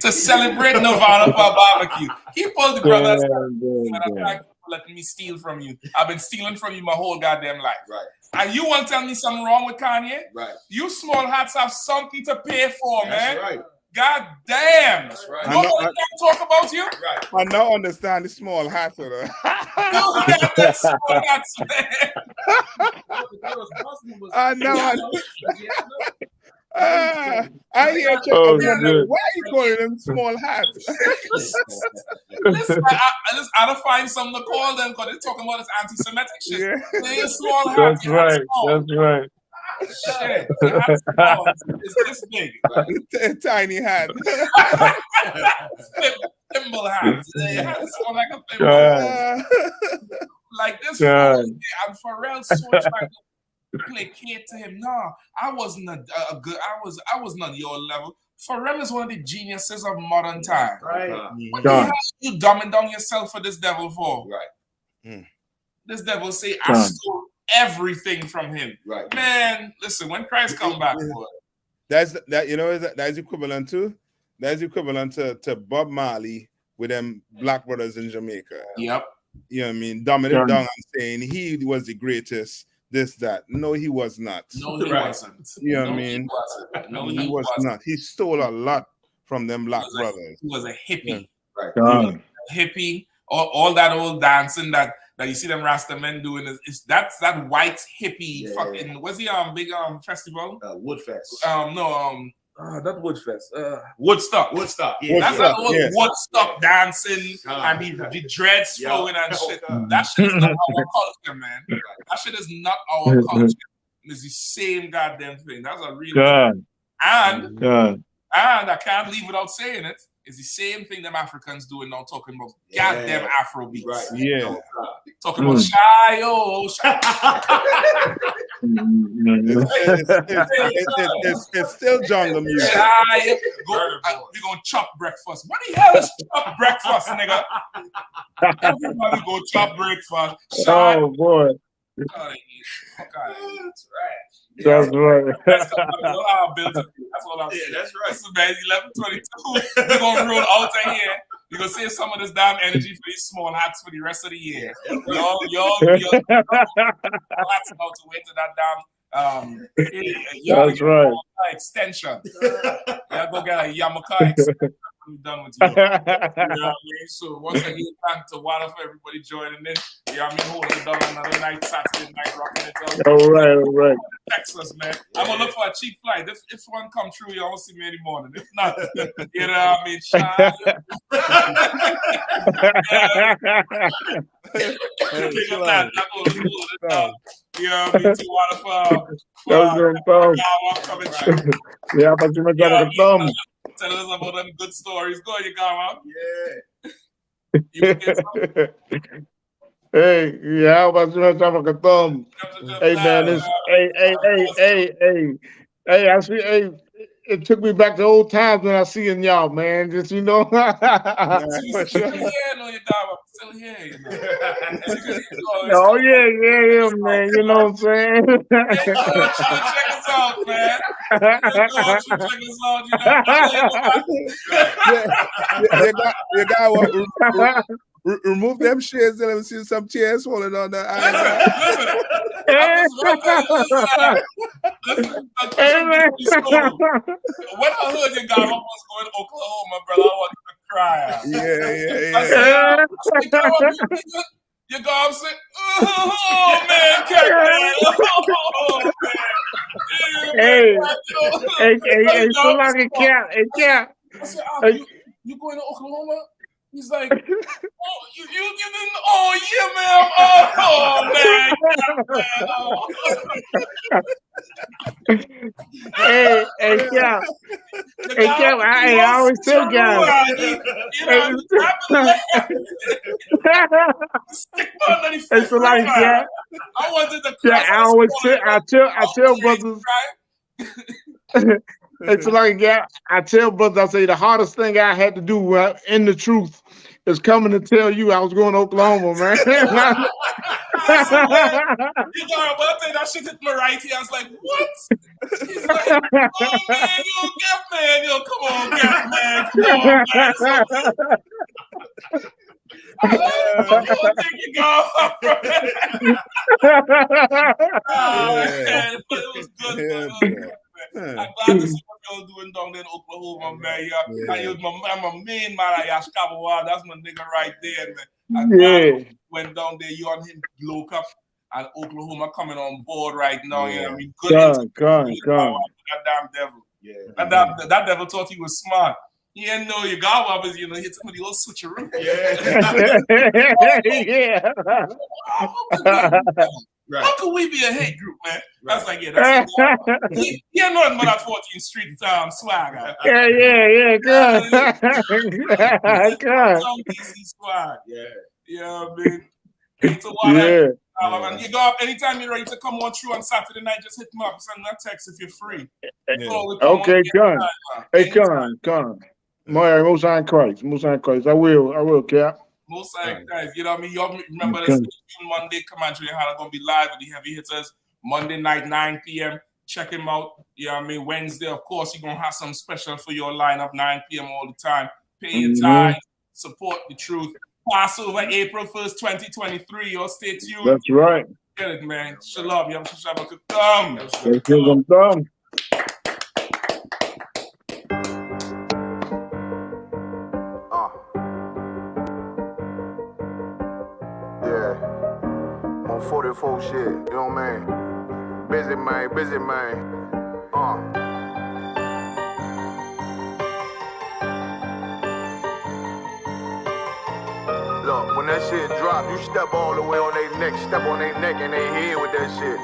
to celebrate Nirvana for a barbecue. He pulled the brother aside and said, thank you for letting me steal from you. I've been stealing from you my whole goddamn life. Right. And you want to tell me something wrong with Kanye? Right. You small hats have something to pay for, man. That's right. God damn. That's right. Nobody can talk about you? Right. I now understand the small hat. You got that small hats, man. I know. I hear you. Oh, Why good. are you calling them small hats? Listen, I don't find something to call them because they're talking about this anti-Semitic shit. Yeah. They're small hats. That's right. That's right. Shit. That's small. It's this big. A tiny hat. Thimble hats. They have small like a thimble. God. Like this. God. And Pharrell's so trying to placate to him. No, I wasn't a good. I was not your level. Pharrell is one of the geniuses of modern time. Right. What the hell are you dumbing down yourself for this devil for? Right. This devil say, I stole everything from him. Right. Man, listen, when Christ come back, boy. That's equivalent to to Bob Marley with them black brothers in Jamaica. Yep. You know what I mean? Dumbing it down and saying he was the greatest, this, that. No, he was not. No, he wasn't. You know what I mean? No, he was not. He stole a lot from them black brothers. He was a hippie. Right. He was a hippie. All that old dancing that you see them Rasta men doing is that's that white hippie fucking what's the big festival? Woodfest. Not Woodfest. Woodstock. Yeah. That's that old Woodstock dancing and the dreads flowing and shit. That shit is not our culture, man. That shit is not our culture. It's the same goddamn thing. That's a real and I can't leave without saying it. It's the same thing them Africans doing now, talking about goddamn Afro beats. Right. Yeah. Talking about Shayo. It's still jungle music. We gonna chop breakfast. What the hell is chop breakfast, nigga? Everybody go chop breakfast. Oh boy. Fuck out of here. That's right. That's right. That's all I'm saying. That's right. Listen, man, 11:22. We're gonna roll out of here. You're gonna save some of this damn energy for these small hats for the rest of the year. Y'all hats about to wait to that damn that's right. extension. Y'all go get a Yamaka extension. I'm done with you. You know what I mean? So once again, thank to Walla for everybody joining in. You know what I mean? Holding it down another night, Saturday night, rocking it out. All right. Texas, man. I'm gonna look for a cheap flight. If one come true, you won't see me any morning. If not, you know what I mean? You know what I mean? Too waterfall. Yeah, but you make that a thumb. Tell us about them good stories. Go, you got Hey, yeah, how about you make a thumb? Hey, man, this, hey, I see, it took me back to old times when I seen y'all, man. Just, you know. Still here, still here, you know. Oh, yeah, man. You know what I'm saying? Check us out, man. Check us out, You got remove them shades and let me see some chairs holding on the When I heard you guys was going to Oklahoma, brother, I wanted to cry. Yeah. You go and say, oh man, Captain. Oh man. so long it count. It count. I said, you going to Oklahoma? He's like, oh, you didn't. Oh yeah, man. Yeah. I always tell guys. It's like that. I wanted to. Yeah, I tell brothers. It's like that. I tell brothers, I say the hardest thing I had to do in the truth is coming to tell you I was going to Oklahoma, man. You know, but I think that shit hit me right here. I was like, what? He's like, oh man, yo, Gap man, yo, come on, Gap man, come on, man. I think you go. Man, but it was good. I'm glad to see what y'all doing down there in Oklahoma, man. I'm a main man at I.S.U.P.K. That's my nigga right there, man. I'm glad went down there, you and him broke up, and Oklahoma coming on board right now. You know what I mean? Good. Come. That damn devil. Yeah. That devil thought he was smart. He didn't know your God was, you know, hit some of the old switcheroo. Right. How could we be a hate group, man? Right. That's like, that's he ain't nothing but that 14th Street swag. Yeah, good. Some DC swag. Yeah. You know what I mean? And you go up anytime you're ready to come on through on Saturday night, just hit me up, send me a text if you're free. Okay, come. Hey, come. Most High Christ. I will, Cap. Most guys, you know what I mean? You remember this Monday commentary how they're gonna be live with the heavy hitters Monday night 9 p.m. Check him out. You know what I mean? Wednesday, of course, you're gonna have some special for your lineup 9 p.m. all the time. Pay your time, support the truth. Passover April 1st, 2023. Y'all stay tuned. That's right. Get it, man. Shalom. Yom Shabbat. Yeah, on 44 shit, you know what I mean? Busy man. Look, when that shit drop, you step all the way on their neck, step on their neck and they head with that shit.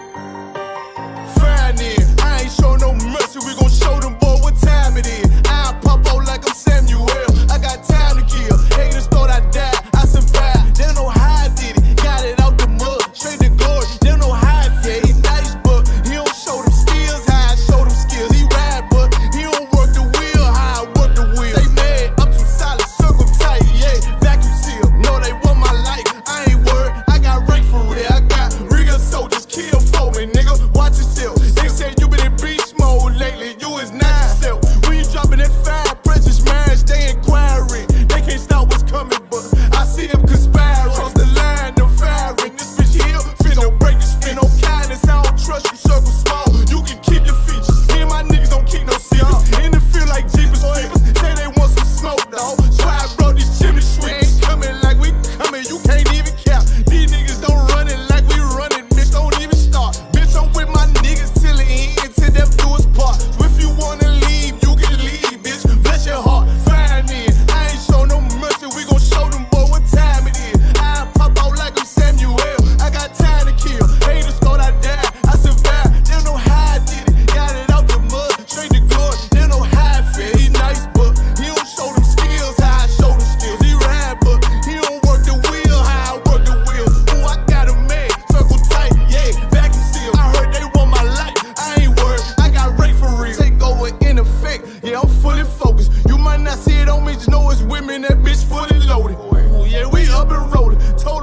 Fine then, I ain't show no mercy, we gon' show them boy what time it is. I pop out like I'm Samuel, I got time to kill. Haters thought I died, I survived. They don't know how I did it, got it out the mud, straight to glory. They don't know how I feel, he nice but he don't show them skills, how I show them skills. He ride but he don't work the wheel, how I work the wheel. They mad, I'm too solid, circle tight, yeah, vacuum seal. No, they want my life, I ain't worried, I got rank for real. I got real soldiers, kill for me, nigga, watch yourself. They said you been in beast mode lately, you is not yourself. When you dropping that fire, precious marriage, they inquiring. They can't stop what's coming, but I see them conspiring. Cross the line, them firing. This bitch here, finna break the spin. No kindness, I don't trust you, circle small. You can keep your features. Me and my niggas don't keep no secrets. In the field like Jeepers Creepers, say they want some smoke, dawg. So I brought these chimney sweepers. Coming like we coming, you can't even cap. These niggas don't run it like we running, bitch, don't even start. Bitch, I'm with my niggas till the end, till them do us part. So if you wanna leave, you can leave, bitch. Bless your heart, fine then. I ain't show no mercy, we gon' show them boy what time it is. I pop out like I'm Samuel, I got time to kill. Haters thought I died, I survived. They don't know how I did it, got it out the mud, straight to glory. They don't know how I feel, he nice but he don't show them skills, how I show them skills. He ride but he don't work the wheel, how I work the wheel. Ooh, I got a man, circle tight, yeah, vacuum seal. I heard they want my life, I ain't worried, I got rate for real. Take over in effect, yeah, I'm fully focused. You might not see it on me, just know it's women, that bitch fully loaded. Ooh, yeah, we up and rolling. Told